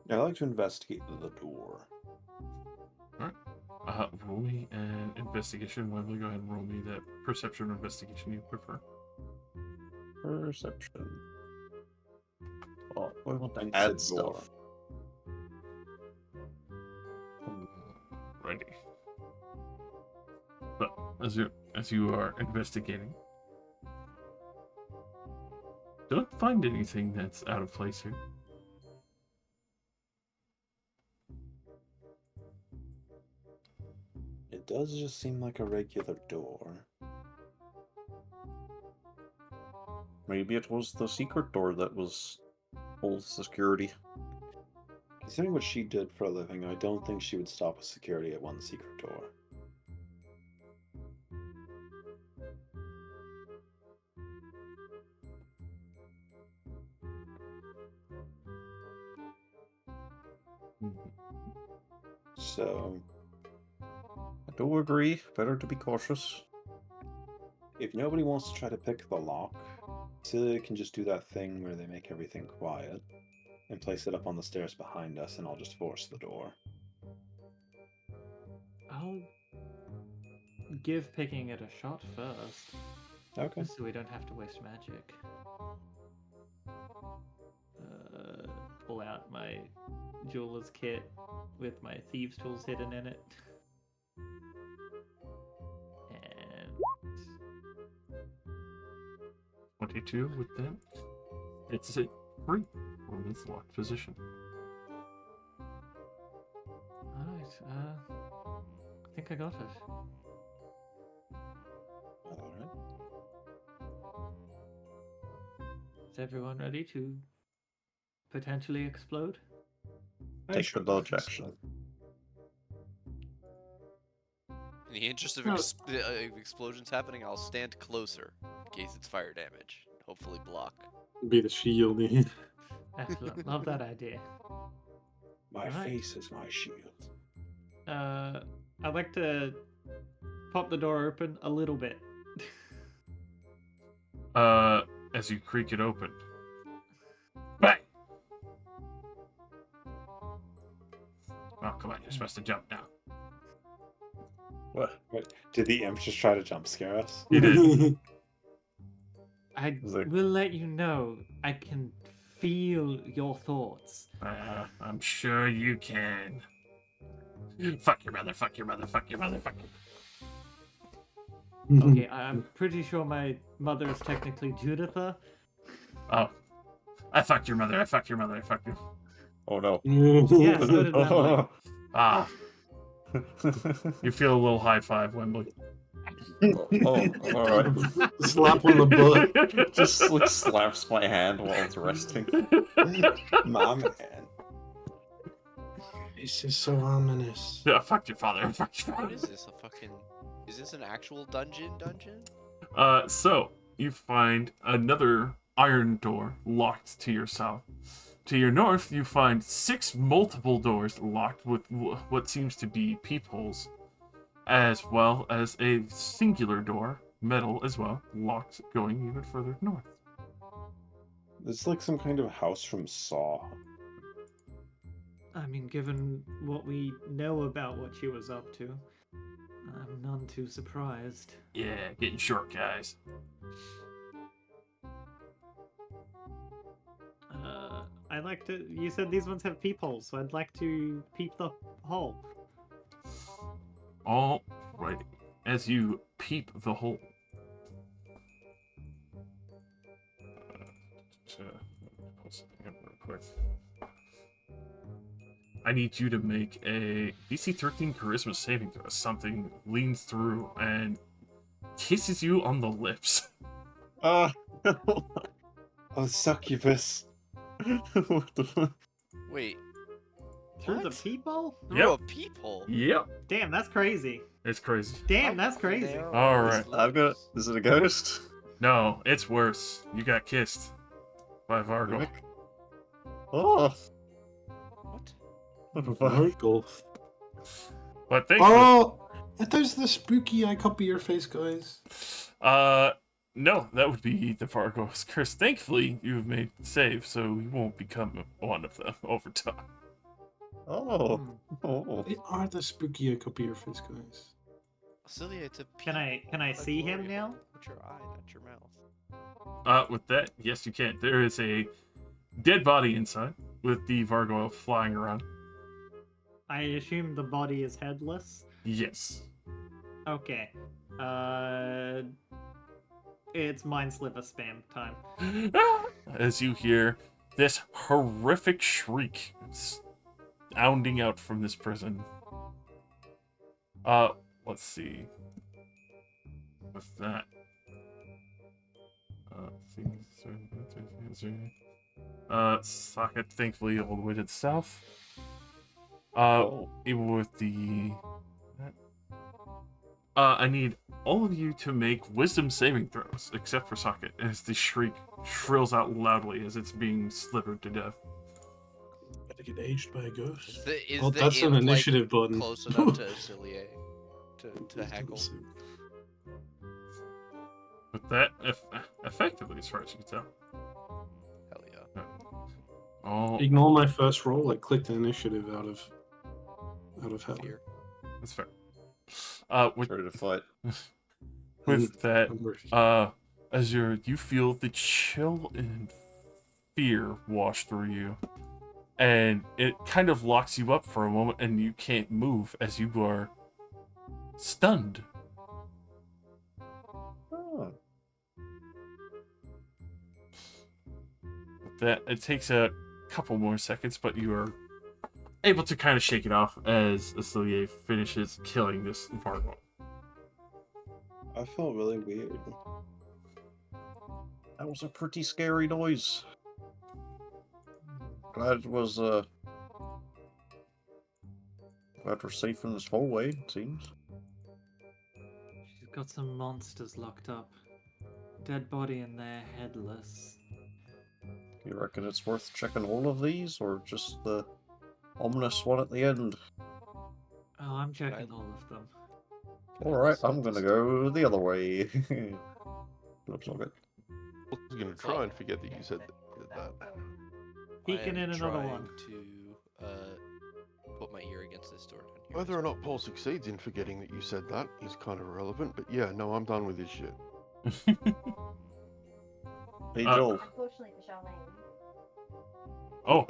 I like to investigate the door. Roll me an investigation. Wembley, go ahead and roll me that perception or investigation you prefer. Perception. Oh, why won't I And add Sid Gore. stuff? Righty. But as you are investigating, don't find anything that's out of place here. It does just seem like a regular door. Maybe it was the secret door that was old security. Considering what she did for a living, I don't think she would stop a security at one secret door. So, I do agree. Better to be cautious. if nobody wants to try to pick the lock, Celia can just do that thing where they make everything quiet and place it up on the stairs behind us, and I'll just force the door. I'll give picking it a shot first. Okay. Just so we don't have to waste magic. Pull out my jeweler's kit with my thieves' tools hidden in it. And 22 with that. It's a free from its locked position. alright, I think I got it. Alright. Is everyone ready to potentially explode? Take the dodge action. In the interest of explosions happening, I'll stand closer in case it's fire damage. Hopefully block. Be the shield. Excellent. Love that idea. My Right. face is my shield. I'd like to pop the door open a little bit. As you creak it open. Bang! Oh, come on, you're supposed to jump now. What? Did the imp just try to jump scare us? You did. I Like- will let you know. I can feel your thoughts. I'm sure you can. Fuck your mother, fuck your mother, fuck your mother, fuck your... Okay, I'm pretty sure my mother is technically Juditha. Oh. I fucked your mother, I fucked your mother, I fucked you. Oh no. Yeah, so did Wembley. Ah. You feel a little high five, Wembley. Oh, alright. Slap on the butt. Just like slaps my hand while it's resting. My man. This is so ominous. Yeah, fuck your father, fuck your What father. is this? A fucking... Is this an actual dungeon? So you find another iron door locked to your south. To your north, you find 6 multiple doors locked with what seems to be peepholes, as well as a singular door, metal as well, locked going even further north. It's like some kind of house from Saw. I mean, given what we know about what she was up to, I'm none too surprised. Yeah, getting short, guys. I'd like to. You said these ones have peepholes, so I'd like to peep the hole. All right. As you peep the hole. Real quick. I need you to make a DC 13 Charisma saving throw. Something leans through and kisses you on the lips. Oh, succubus. What the fuck? Wait. Through the What? peephole? Through Yep. a peephole? Yep. Damn, that's crazy. It's crazy. Damn, that's crazy. Down All his right. I've got. lips. Is it a ghost? No, it's worse. You got kissed by Vargo. Oh. What? What the fuck? Virgil. But thankfully, Oh, there's the spooky eye copy your face, guys. no, that would be the Vargo's curse. Thankfully, you've made save, so you won't become one of them over time. Oh. Hmm. Oh. They are the spookier copier face guys. Celia, it's a Can I peep see him glory now? hole. Put your eye, not your mouth. With that, yes, you can. There is a dead body inside with the Vargoyle flying around. I assume the body is headless. Yes. Okay. It's Mind Sliver spam time. As you hear this horrific shriek sounding out from this prison. Let's see. With that. Socket thankfully all the way to the south. Even with the... I need all of you to make wisdom saving throws, except for Socket, as the shriek shrills out loudly as it's being slivered to death. Gotta get aged by a ghost. Is Oh, the that's an imp, initiative button. close enough to Celia to heckle? With that, effectively, as far as you can tell. Hell yeah. Oh, Ignore my first roll. I clicked the initiative out of hell. Fear. that's fair. With Ready to fight. with that, I'm ready. as you feel the chill and fear wash through you, and it kind of locks you up for a moment, and you can't move as you are stunned. Oh. With that, it takes a couple more seconds, but you are able to kind of shake it off as Asilier finishes killing this Vargoyle. I felt really weird. That was a pretty scary noise. Glad it was, glad we're safe in this hallway, it seems. She's got some monsters locked up. Dead body in there, headless. You reckon it's worth checking all of these, or just the ominous one at the end? Oh, I'm checking all of them. Alright, I'm gonna go the other way. Looks like it. I was going to try and forget that you said that. Peeking I am in another trying one. to put my ear against this door down here. Whether or not Paul succeeds in forgetting that you said that is kind of irrelevant, but yeah, no, I'm done with this shit. Hey, Joel. Unfortunately for Charlene. Oh.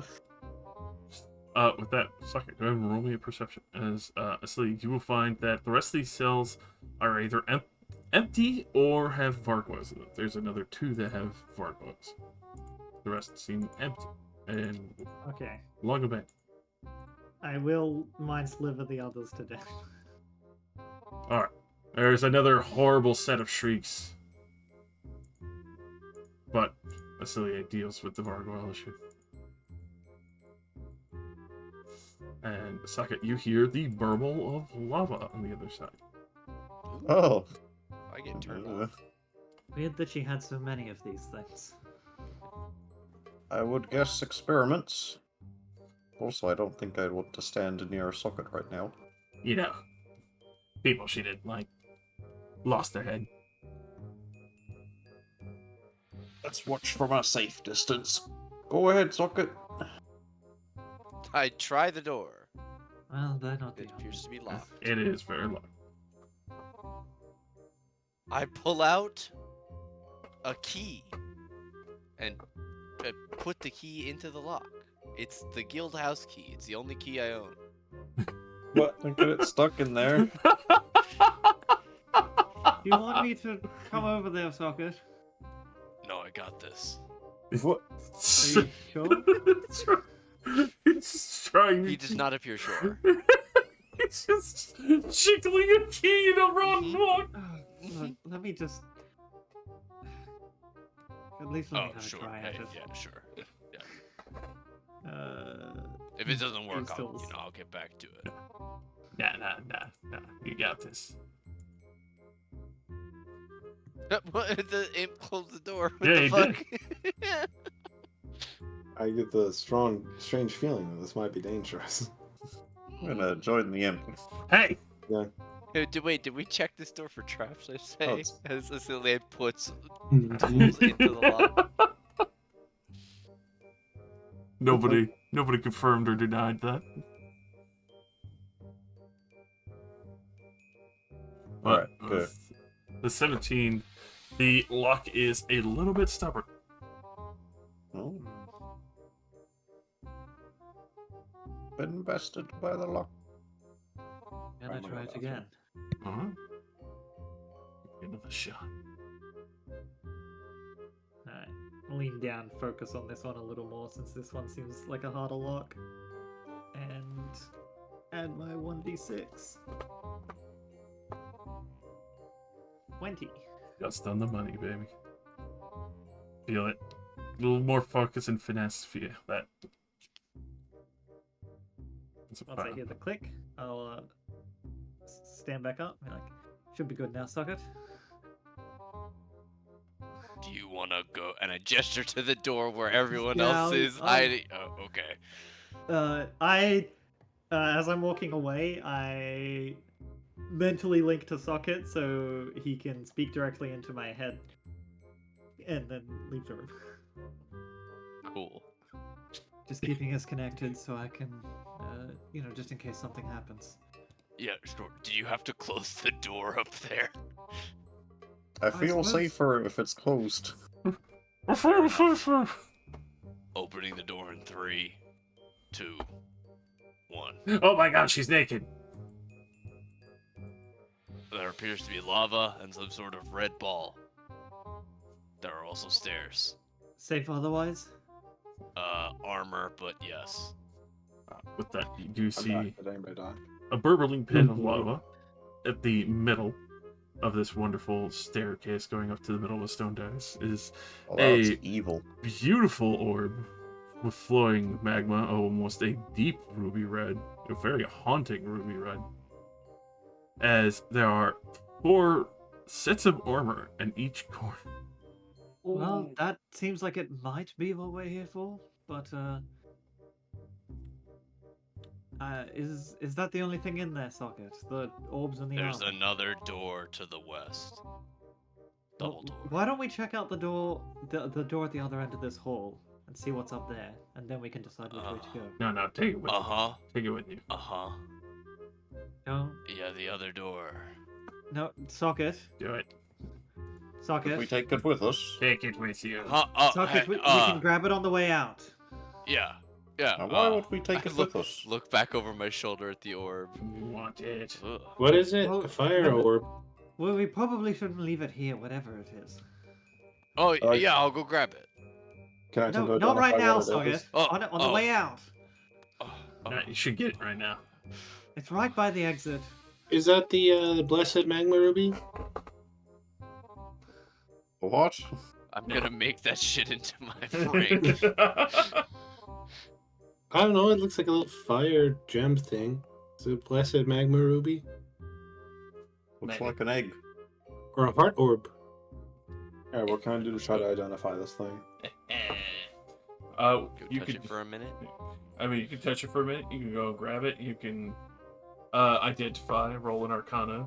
With that, suck it. Go ahead and roll me a perception. As Asli, you will find that the rest of these cells are either empty or have Vargoyles in them. There's another 2 that have Vargoyles. The rest seem empty and Okay. long abandoned. I will Mind Sliver the others to death. Alright. There's another horrible set of shrieks. But Asilier deals with the Vargoyle issue. And Socket, you hear the burble of lava on the other side. Oh. I get turned on. Weird that she had so many of these things. I would guess experiments. Also, I don't think I'd want to stand near a socket right now. You know, people she didn't like lost their head. Let's watch from a safe distance. Go ahead, socket. I try the door. Well, they're not the It appears to be locked. It is very long. I pull out a key and put the key into the lock. It's the guild house key. It's the only key I own. What? Don't get it stuck in there. Do you want me to come over there, Socket? No, I got this. What? Are you sure? It's trying. He does not appear sure. It's just jiggling a key in a wrong lock. Let me just. At least let me Oh, have sure. a try Hey, at it. yeah, sure. Yeah. Uh, If it doesn't work, crystals. I'll get back to it. Nah. You got this. What? The imp closed the door. What Yeah, the he fuck? I get the strange feeling that this might be dangerous. I'm gonna join the imp. Hey! Yeah. Did we check this door for traps, I say? Oh, it's- As Cecilia puts tools into the lock. Nobody confirmed or denied that. Alright, But good. the 17, the lock is a little bit stubborn. Oh. Been bested by the lock. Gonna try it again. Alright. Another shot. Alright. Lean down, focus on this one a little more since this one seems like a harder lock. And add my 1d6. 20. Just on the money, baby. Feel it. A little more focus and finesse for you. That. Once I hear the click, I'll stand back up. Be like, should be good now, socket. Do you want to go? And I gesture to the door where everyone Yeah, else is hiding. Oh, okay. As I'm walking away, I mentally link to socket so he can speak directly into my head, and then leave the room. Cool. Just keeping us connected so I can, just in case something happens. Yeah, sure. Do you have to close the door up there? I feel suppose- safer if it's closed. Opening the door in 3, 2, 1. Oh my god, she's naked. There appears to be lava and some sort of red ball. There are also stairs. Safe otherwise? Armor, but yes. With that, you do see Did anybody die? a burbling pit of lava at the middle of this wonderful staircase going up to the middle of the stone dais is Oh, that's a evil. beautiful orb with flowing magma, almost a deep ruby red, a very haunting ruby red. As there are 4 sets of armor in each corner. Well, that seems like it might be what we're here for, but is that the only thing in there, socket? The orbs and the There's armor? another door to the west. Double door. Why don't we check out the door, the door at the other end of this hall, and see what's up there, and then we can decide which way to go. No, take it with you. Uh-huh. Take it with you. Uh-huh. No, Yeah, the other door. no, socket, Do it. If socket, we take it with us. Take it with you. socket. We can grab it on the way out. Yeah. Yeah. Now, why would we take I it look, with us? Look back over my shoulder at the orb. You want it. Ugh. What is it? Well, A fire no, but- orb? Well, we probably shouldn't leave it here, whatever it is. Oh, Alright. yeah, I'll go grab it. Can I attempt to No, not right identify now, what it is? socket. Oh, On the oh. way out. No, you should get it right now. It's right by the exit. Is that the blessed magma ruby? What? I'm gonna make that shit into my ring. I don't know. It looks like a little fire gem thing. Is it blessed magma ruby Looks Maybe. like an egg. or a heart orb? Alright, what can I do to try to identify this thing? Go You touch could. it for a minute. I mean, you can touch it for a minute. You can go grab it. You can identify, roll an Arcana.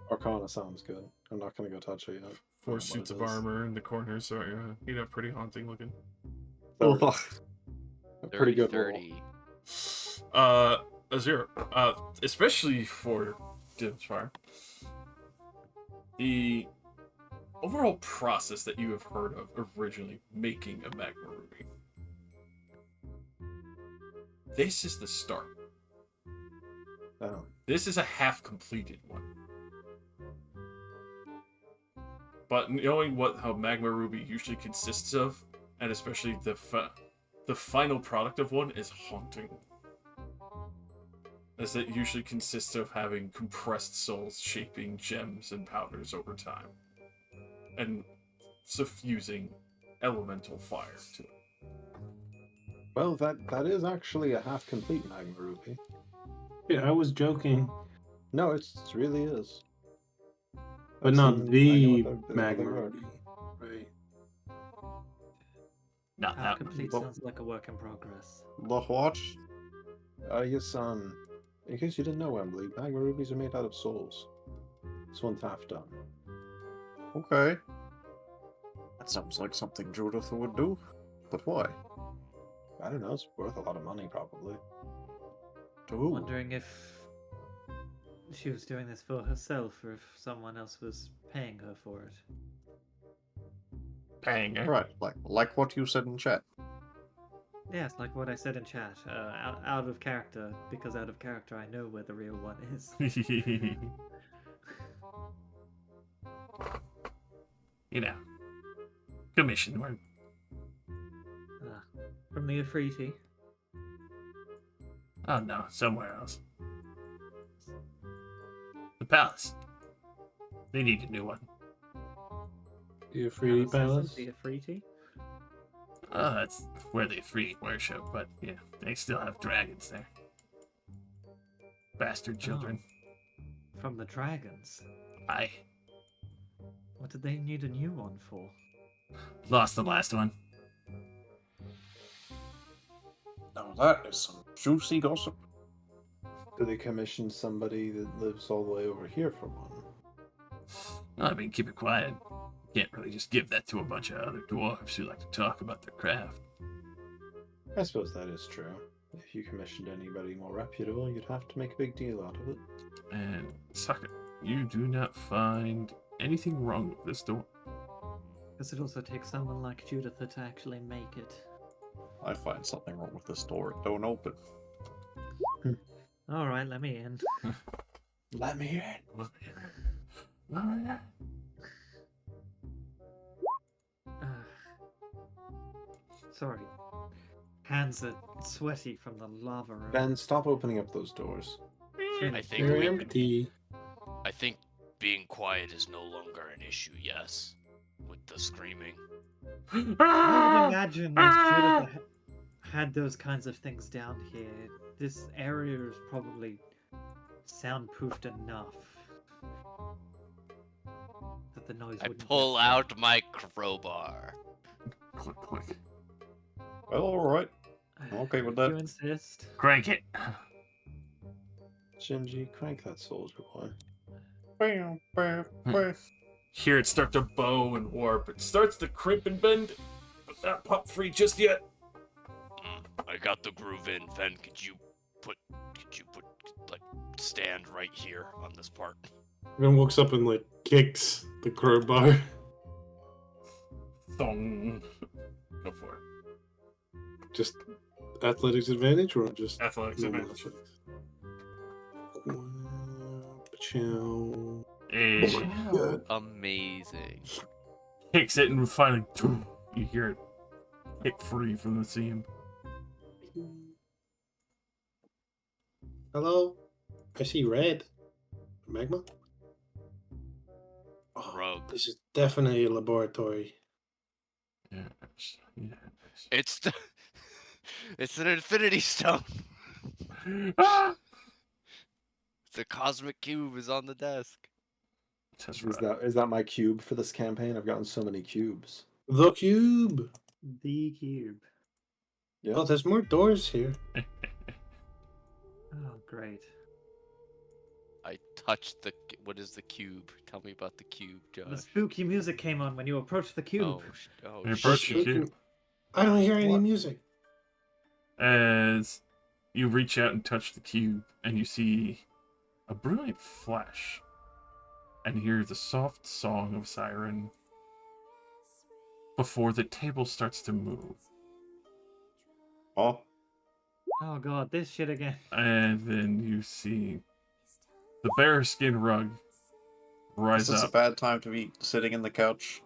Arcana sounds good. I'm not gonna go touch it yet. 4 What suits it of is. armor in the corners, so pretty haunting looking. Oh, A pretty good roll. 30. A 0. Especially for Dim's Fire. The overall process that you have heard of originally making a magma ruby. This is the start. Oh. This is a half-completed one. But knowing how magma ruby usually consists of, and especially the final product of one, is haunting. As it usually consists of having compressed souls shaping gems and powders over time, and suffusing elemental fire to it. Well, that is actually a half-complete magma ruby. Yeah, I was joking, No, it really is. but I've not seen- I the know what they magma work. ruby. Right. Not Half that complete well- sounds like a work in progress. the what? Yes, in case you didn't know, Emily, magma rubies are made out of souls. This one's half done. Okay. That sounds like something Judith would do. But why? I don't know, it's worth a lot of money, probably. To who? Wondering if she was doing this for herself or if someone else was paying her for it. Paying her. Right, like what you said in chat. Yes, like what I said in chat. Out of character, because out of character I know where the real one is. You know, commission work. From the Afriti. Oh no, somewhere else. The palace. They need a new one. The Afriti Palace? The Afriti? Oh, that's where the free worship, but yeah, they still have dragons there. Bastard children. Oh, from the dragons? Aye. What did they need a new one for? Lost the last one. Now that is some juicy gossip. Do they commission somebody that lives all the way over here for one? I mean, keep it quiet. Can't really just give that to a bunch of other dwarves who like to talk about their craft. I suppose that is true. If you commissioned anybody more reputable, you'd have to make a big deal out of it. And suck it. You do not find anything wrong with this door. Because it also takes someone like Judith to actually make it. I find something wrong with this door. It don't open. Alright, let me in. Let me in. Sorry. Hands are sweaty from the lava room. Ben, stop opening up those doors. I think They're we empty. I think being quiet is no longer an issue, yes. With the screaming. I would imagine if Judith had those kinds of things down here, this area is probably soundproofed enough that the noise I wouldn't pull out my crowbar. Click, click. Well, alright. I'm okay with If that. you insist. Crank it. Shinji, crank that soldier boy. Hear it start to bow and warp. It starts to crimp and bend, but not pop free just yet. I got the groove in. Ven, could you put, like, stand right here on this part? Then walks up and like kicks the crowbar. Thong. Go for it. Just athletics advantage or just Athletics normal advantage. Chow. Hey. Good. Amazing. Kicks it and finally, you hear it kick free from the seam. Hello? I see red. Magma? Rogue. This is definitely a laboratory. Yes. Yes. It's an infinity stone. Ah! The cosmic cube is on the desk. That's Is right. that my cube for this campaign? I've gotten so many cubes. The cube. The cube. Yeah. Oh, there's more doors here. Oh, great. I touched the. What is the cube? Tell me about the cube, The Josh. spooky music came on when you approached the cube. You approach the cube. I don't hear any What? music. As you reach out and touch the cube, and you see a brilliant flash, and hear the soft song of Siren before the table starts to move. Oh, Oh god, this shit again. And then you see the bearskin rug rise is this a up. bad time to be sitting in the couch?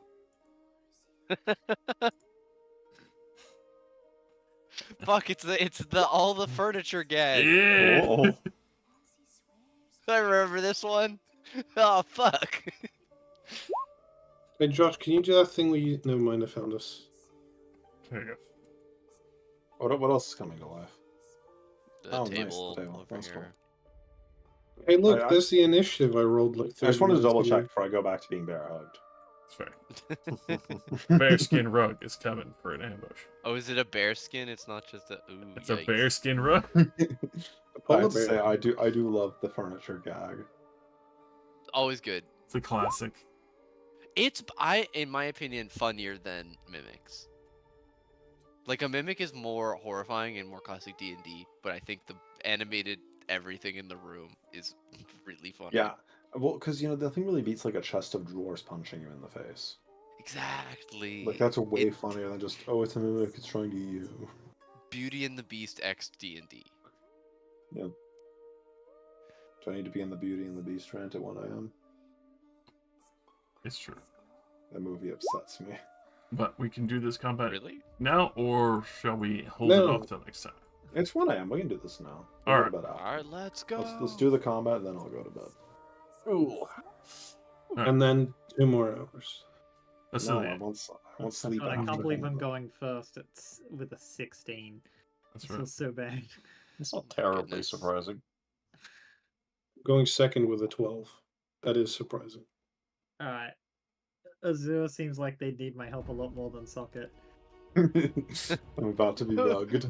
Fuck! It's the all the furniture gag. Yeah. Oh, I remember this one. Oh fuck! Hey, Josh, can you do that thing where you... Never mind, I found us. There you What else is coming to life? The Oh, nice, the table table. over That's here. Hey, look, I- there's the initiative I rolled like 30 I just wanted to minutes double ago. check before I go back to being bear hugged. It's fair. Bearskin rug is coming for an ambush. Oh, is it a bear skin? It's not just a. Ooh, It's a yikes. bearskin rug. I have Polar to say, bear. I do love the furniture gag. Always good. It's a classic. It's in my opinion, funnier than mimics. Like a mimic is more horrifying and more classic D&D, but I think the animated everything in the room is really funny. Yeah, well, because nothing really beats like a chest of drawers punching you in the face. Exactly. Like that's way funnier than just it's a mimic, it's trying to you. Beauty and the Beast X D&D. Yeah. Do I need to be in the Beauty and the Beast rant at 1 a.m.? It's true. That movie upsets me. But we can do this combat Really? now, or shall we hold it off till next time? It's 1 a.m. We can do this now. All We'll right. go to bed after. All right, let's go. Let's do the combat, and then I'll go to bed. Ooh. Right. And then 2 more hours. That's No, the I end. won't sleep God, I after can't believe I'm combat. going first. It's with a 16. That's This right. feels so bad. It's not terribly Goodness. surprising. Going second with a 12. That is surprising. All right. Azure seems like they need my help a lot more than Socket. I'm about to be rugged.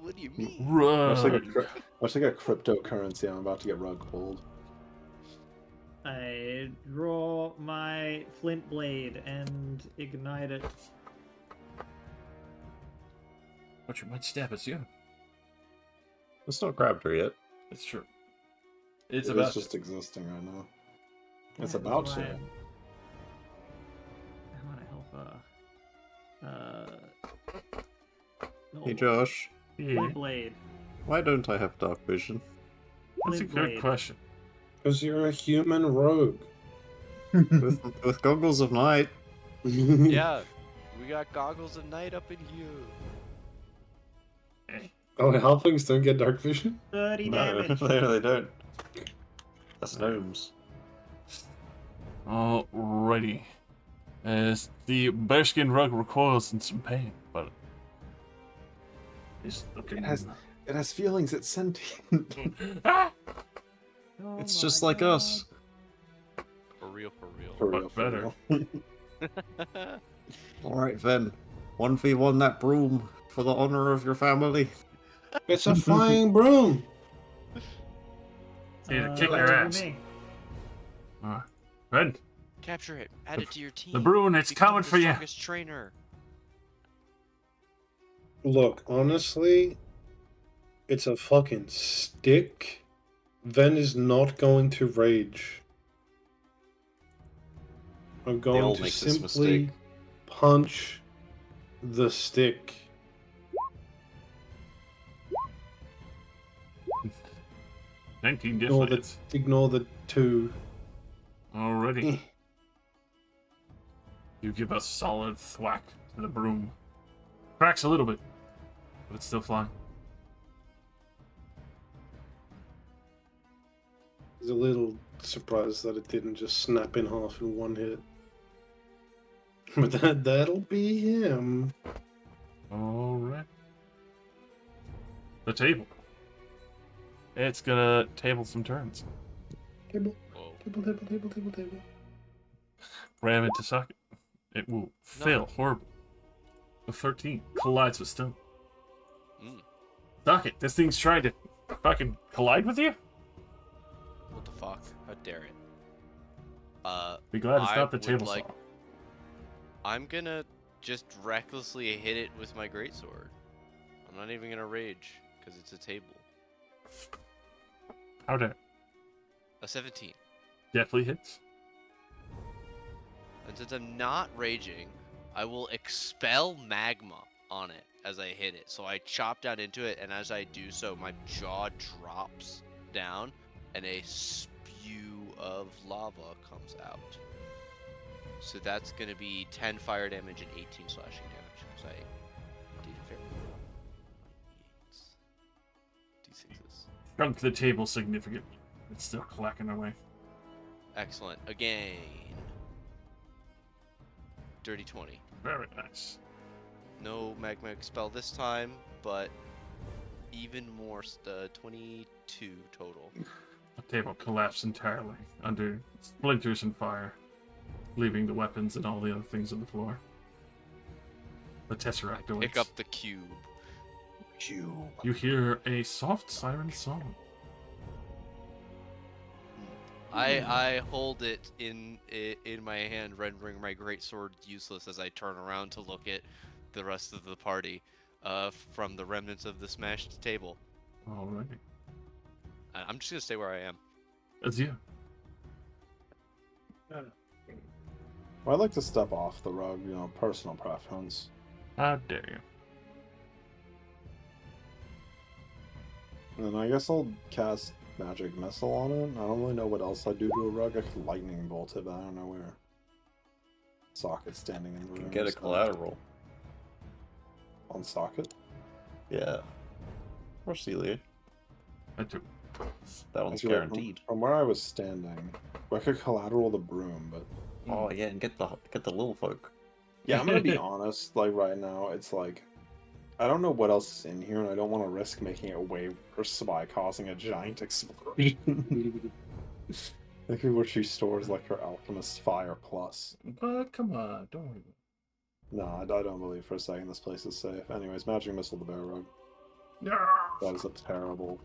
What do you mean? Much like Run. a cryptocurrency, I'm about to get rug pulled. I draw my flint blade and ignite it. But you might stab us, yeah. It's not grabbed her yet. It's true. It's It about is just existing right now. It's Yeah, about that's to. right. I want to help her. Hey Josh, Yeah. Flint blade. why don't I have dark vision? That's a Flint good blade. question. Because you're a human rogue. with goggles of night. Yeah, we got goggles of night up in here. Oh, halflings don't get dark vision? 30 No, damage. they don't. That's gnomes. Alrighty. As the bearskin rug recoils in some pain, but it's looking. It has feelings. It's sentient. Ah! Oh It's my just like God. us. For real, for real. For But real, for better. real. Alright then. 1v1 that broom for the honor of your family. It's a flying broom! It's either kick your that'll be ass. me. Red, Capture it. Add it to your team. the Bruin, it's Become coming the for you. strongest trainer. Look, honestly, it's a fucking stick. Ven is not going to rage. I'm They all going to make this simply mistake. punch the stick. 19 Ignore definitely. ignore the 2. Alrighty. You give a solid thwack to the broom. Cracks a little bit, but it's still flying. I was a little surprised that it didn't just snap in half in one hit. But that'll be him. Alright. The table. It's gonna table some turns. Table, Whoa. table. Ram into socket. It will fail horribly. A 13 collides with stone. Mm. Socket, this thing's trying to fucking collide with you? What the fuck? How dare it? Be glad it's I not the would table like- saw. I'm gonna just recklessly hit it with my greatsword. I'm not even gonna rage, because it's a table. How dare. A 17. Definitely hits. And since I'm not raging, I will expel magma on it as I hit it. So I chop down into it, and as I do so, my jaw drops down, and a spew of lava comes out. So that's going to be 10 fire damage and 18 slashing damage, because I did it fair. D6s. Shrunk the table significantly. It's still clacking away. Excellent. Again. Dirty 20. Very nice. No magma expel this time, but even more 22 total. The table collapsed entirely under splinters and fire, leaving the weapons and all the other things on the floor. The Tesseract awaits. Pick up the cube. You hear a soft siren song. I hold it in my hand, rendering my greatsword useless as I turn around to look at the rest of the party from the remnants of the smashed table. Alrighty. I'm just gonna stay where I am. That's you. Well, I'd like to step off the rug, personal preference. How dare you? And then I guess I'll cast Magic Missile on it. I don't really know what else I'd do to a rug. I could Lightning Bolt it, but I don't know where. Socket standing in the room. You can get a collateral. On Socket? Yeah. Or Celia. That too. That one's Actually, guaranteed. From where I was standing, I could collateral the broom, but Oh yeah, and get the little folk. yeah, I'm gonna be honest. Like right now, it's like I don't know what else is in here, and I don't want to risk making it way worse by causing a giant explosion. Like where she stores like her alchemist fire plus. But come on, don't worry. No, I don't believe for a second this place is safe. Anyways, Magic Missile the Bear Rug. No. That is a terrible.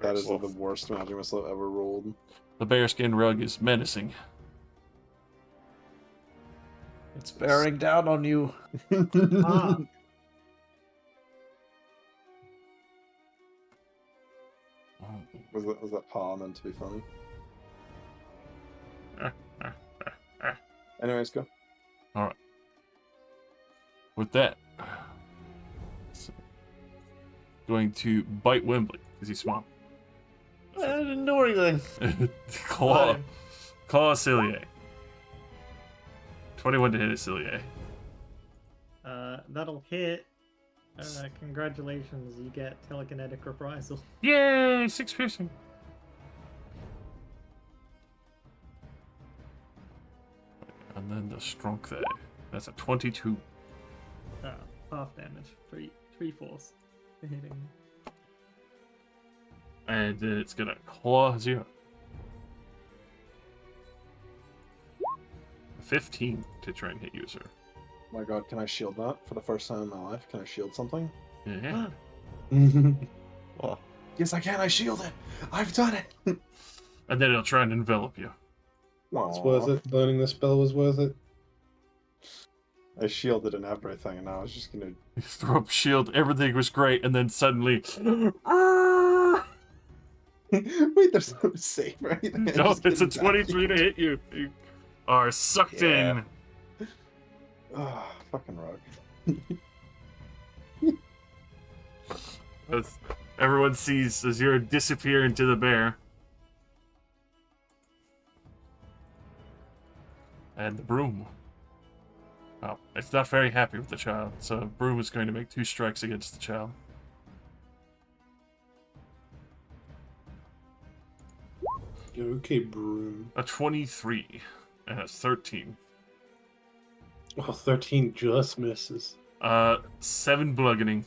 That is the worst Magic Missile I've ever rolled. The bearskin rug is menacing. It's bearing down on you. Ah. Was that paw meant to be funny? Anyways, go. All right. With that, going to bite Wembley because he's small. I didn't do anything. Claw Cillier. 21 to hit Cillier. That'll hit. Congratulations, you get telekinetic reprisal. Yay! 6 piercing. And then the strong thing. That's a 22. Half damage. Three force for hitting. And then it's gonna claw 0. 15 to try and hit you, sir. Oh my god, can I shield that for the first time in my life? Can I shield something? Yeah. Well, yes, I can. I shield it. I've done it. And then it'll try and envelop you. It's worth it. Learning the spell was worth it. I shielded and everything, and now I was just gonna throw up shield. Everything was great, and then suddenly. Wait, there's no save or anything. No, it's a 23 to hit you. You are sucked in. Ah, fucking rug. As everyone sees Azura disappear into the bear. And the broom. Oh, it's not very happy with the child, so broom is going to make 2 strikes against the child. You're okay, broom. A 23 and a 13. Oh, 13 just misses. 7 bludgeoning.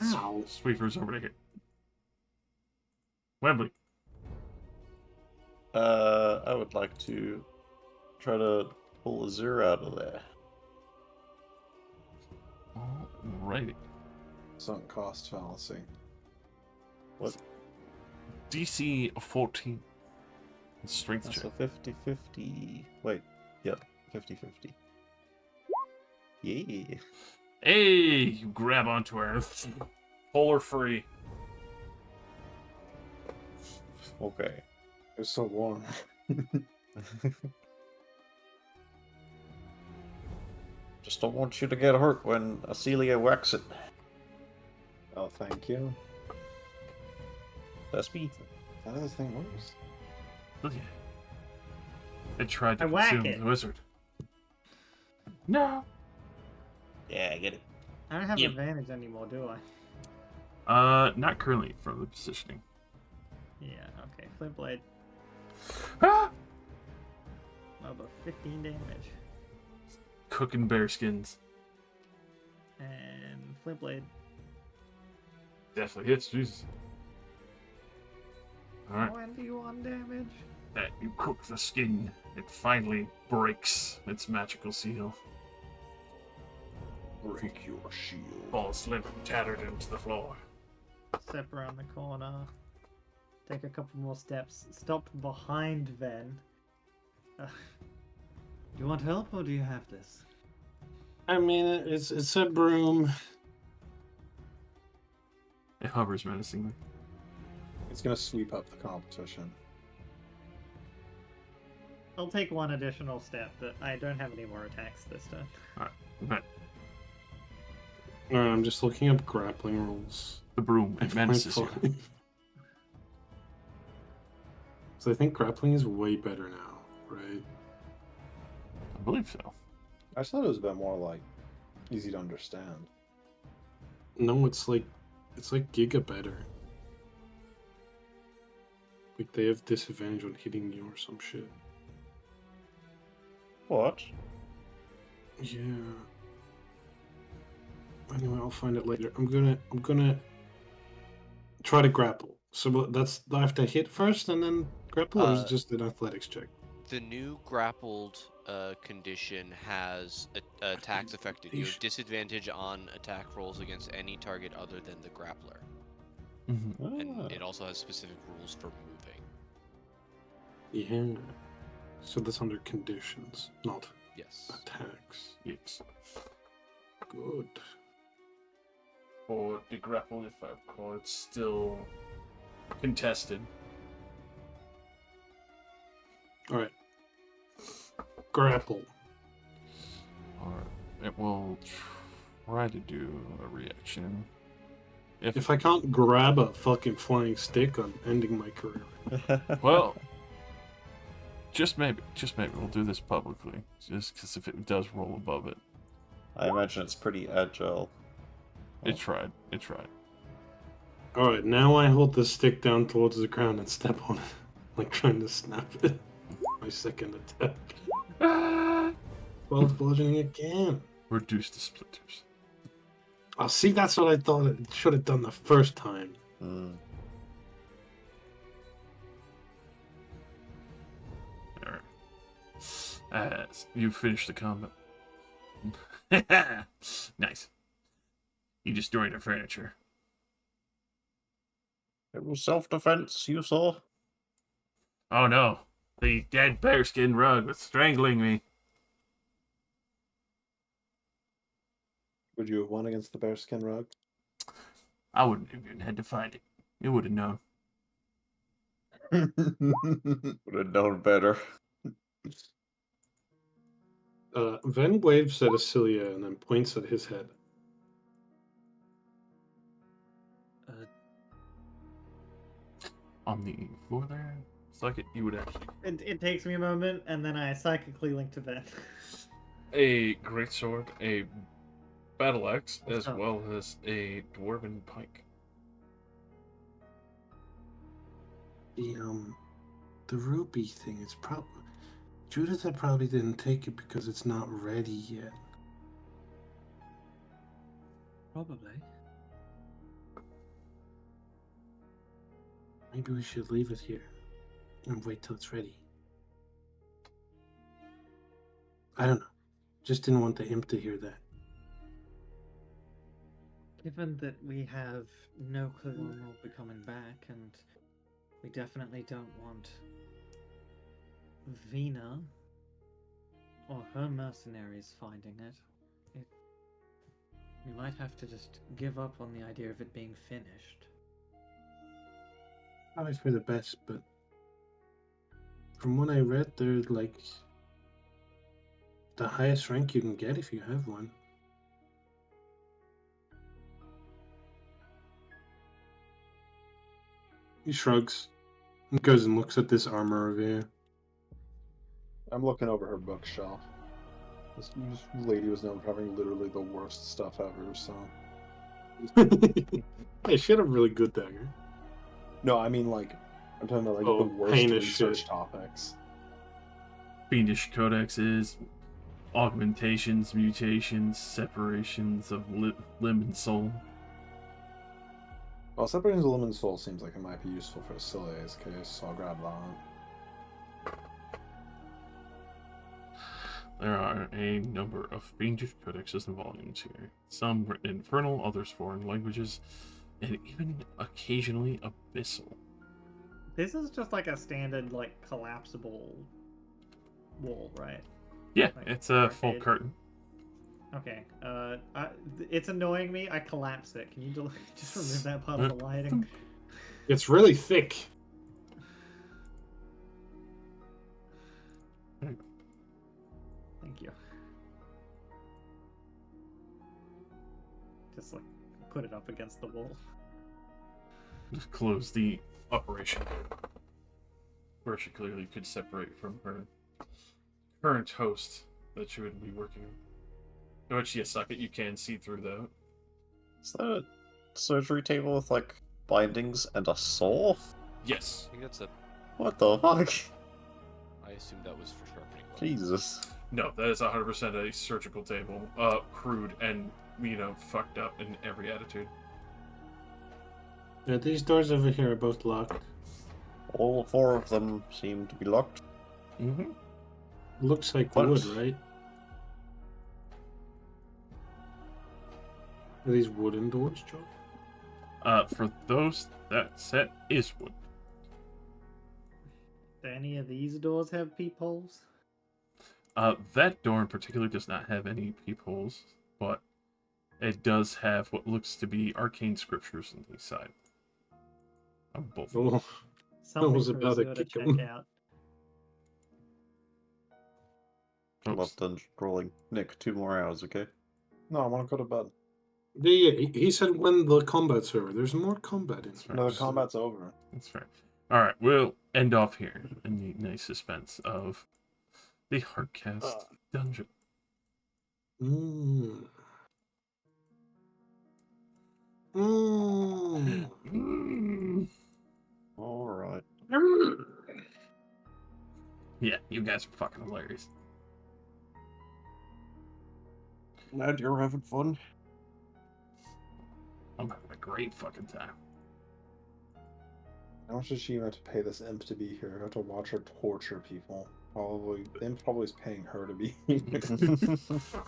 Ow. Sweeper's over to hit. Wembley. I would like to try to pull a 0 out of there. Alrighty. Sunk cost fallacy. What? DC 14. Strength That's check. a 50-50. Wait. Yep. 50-50. Yeah. Hey! You grab onto her. Pull her free. Okay. It's so warm. Just don't want you to get hurt when Acelia whacks it. Oh, thank you. That's me. How does this thing works? Look at it. It tried to whack consume it. the wizard. No! Yeah, get it. I don't have Yep. advantage anymore, do I? Not currently from the positioning. Yeah, okay. Flint blade. Ah! Over 15 damage. Cooking bear skins. And flint blade. Definitely hits, Jesus. Alright. 21 damage. That you cook the skin, it finally breaks its magical seal. Break your shield. Falls limp and tattered into the floor. Step around the corner. Take a couple more steps. Stop behind Ven. Do you want help or do you have this? I mean, it's a broom. It hovers menacingly. It's gonna sweep up the competition. I'll take one additional step, but I don't have any more attacks this turn. Alright. Alright, I'm just looking up grappling rules. The broom, it menaces you. So I think grappling is way better now, right? I believe so. I just thought it was a bit more like easy to understand. No, it's like Giga better. Like they have disadvantage on hitting you or some shit. What? Yeah. Anyway, I'll find it later. I'm gonna try to grapple. So that's do I have to hit first and then grapple, or is it just an athletics check? The new grappled condition has attacks affected. You have disadvantage on attack rolls against any target other than the grappler. Mm-hmm. And it also has specific rules for moving. Yeah. So that's under conditions, not attacks. Yes. Good. For the grapple, if I recall, it's still contested. Alright. Grapple. Alright. It will try to do a reaction. If I can't grab a fucking flying stick, I'm ending my career. Well, just maybe we'll do this publicly, just because if it does roll above it. I imagine it's pretty agile. It tried. Alright, now I hold the stick down towards the ground and step on it, like trying to snap it. My second attack. 12 bludgeoning again. Reduce the splinters. Oh, see, that's what I thought it should have done the first time. Alright. As you finish the combat. Nice. You destroyed her furniture. It was self-defense, you saw? Oh no. The dead bearskin rug was strangling me. Would you have won against the bearskin rug? I wouldn't have even had to find it. You would have known. Would have known better. Ven waves at Acilia and then points at his head. On the floor there? It's like you would actually... It takes me a moment, and then I psychically link to Ben. A greatsword, a battle axe, as well as a dwarven pike. The rupee thing, it's probably... Judith probably didn't take it because it's not ready yet. Probably. Maybe we should leave it here and wait till it's ready. I don't know. Just didn't want the imp to hear that. Given that we have no clue when we'll be coming back, and we definitely don't want Vina or her mercenaries finding it, we might have to just give up on the idea of it being finished. Probably for the best, but from what I read, they're like the highest rank you can get if you have one. He shrugs and goes and looks at this armor review. I'm looking over her bookshelf. This lady was known for having literally the worst stuff ever, so... Hey, she had a really good dagger. No, I mean, like, I'm talking about, like, the worst research topics. Fiendish codexes, augmentations, mutations, separations of limb and soul. Well, separations of limb and soul seems like it might be useful for Acilia's case, so I'll grab that. There are a number of fiendish codexes and volumes here. Some written in infernal, others foreign languages, and even occasionally abyssal. This is just like a standard, like, collapsible wall, right? Yeah, like it's a full curtain. Okay. It's annoying me. I collapse it. Can you just remove that part of the lighting? It's really thick. Thank you. Just like put it up against the wall. Just close the operation where she clearly could separate from her current host that she would be working on. Which, yes, Socket, you can see through though. Is that a surgery table with, like, bindings and a saw? Yes. I think that's a. What the fuck? I assume that was for sharpening. Jesus. No, that is 100% a surgical table. Crude and, fucked up in every attitude. Yeah, these doors over here are both locked. All 4 of them seem to be locked. Mm-hmm. Looks like What? wood, right? Are these wooden doors, Joe? For those, that set is wood. Do any of these doors have peepholes? That door in particular does not have any peepholes, but it does have what looks to be arcane scriptures on the side. On both. Oh, Something was for about to Azure to kick check him. out. Love dungeon crawling. Nick, 2 more hours, okay? No, I want to go to bed. Yeah, he said when the combat's over. There's more combat in here. No, the combat's over. That's fair. Alright, we'll end off here in the nice suspense of the Heartcast dungeon. Mmm. Mmm. Alright. Yeah, you guys are fucking hilarious. Glad you're having fun. I'm having a great fucking time. How much does she have to pay this imp to be here? I have to watch her torture people. Probably, the imp probably is paying her to be here.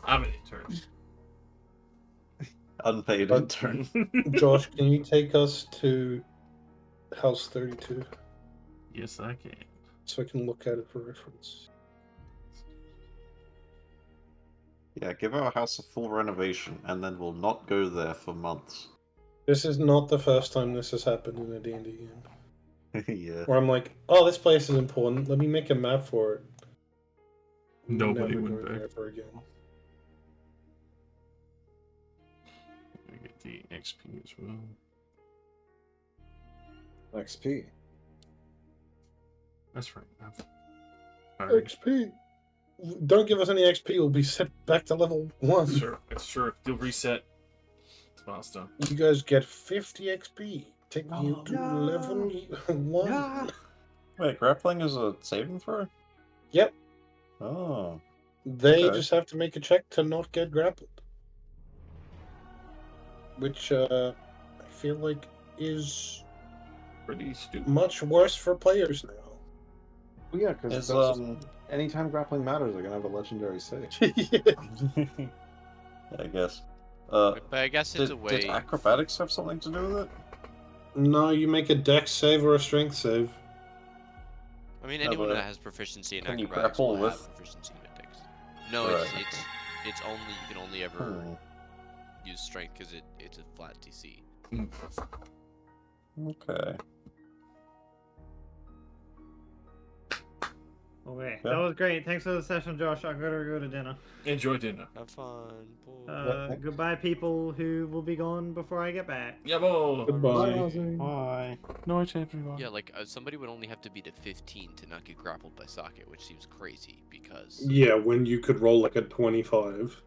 I'm an intern. Unpaid intern. Josh, can you take us to House 32 Yes, I can. so I can look at it for reference? Yeah, give our house a full renovation, and then we'll not go there for months. This is not the first time this has happened in a D&D game. Yeah. Where I'm like, oh, this place is important. Let me make a map for it. Nobody Never went going back. there ever again. I get the XP as well. XP. That's right. Alright. XP. Don't give us any XP. We'll be set back to level 1. Sure, it's true. You'll reset. It's milestone. You guys get 50 XP. Take you to level 1. No. Wait, grappling is a saving throw? Yep. Oh. They Okay. just have to make a check to not get grappled. Which, I feel like is Pretty stupid. much worse for players now. Well, yeah, because Is, anytime grappling matters, they're gonna have a legendary save. I guess. But I guess it's Did, a way. did acrobatics have something to do with it? No, you make a dex save or a strength save. I mean, No, anyone but that has proficiency in can you acrobatics grapple will with- have proficiency in dex. No, Right. it's only you can only ever Hmm. use strength because it's a flat DC. Okay. Okay, Yeah. that was great. Thanks for the session, Josh. I gotta go to dinner. Enjoy dinner. Have fun. Boy. Goodbye, people who will be gone before I get back. Yeah, boy. Goodbye. Bye. Night, everyone. Yeah, like somebody would only have to be to 15 to not get grappled by socket, which seems crazy because Yeah, when you could roll like a 25.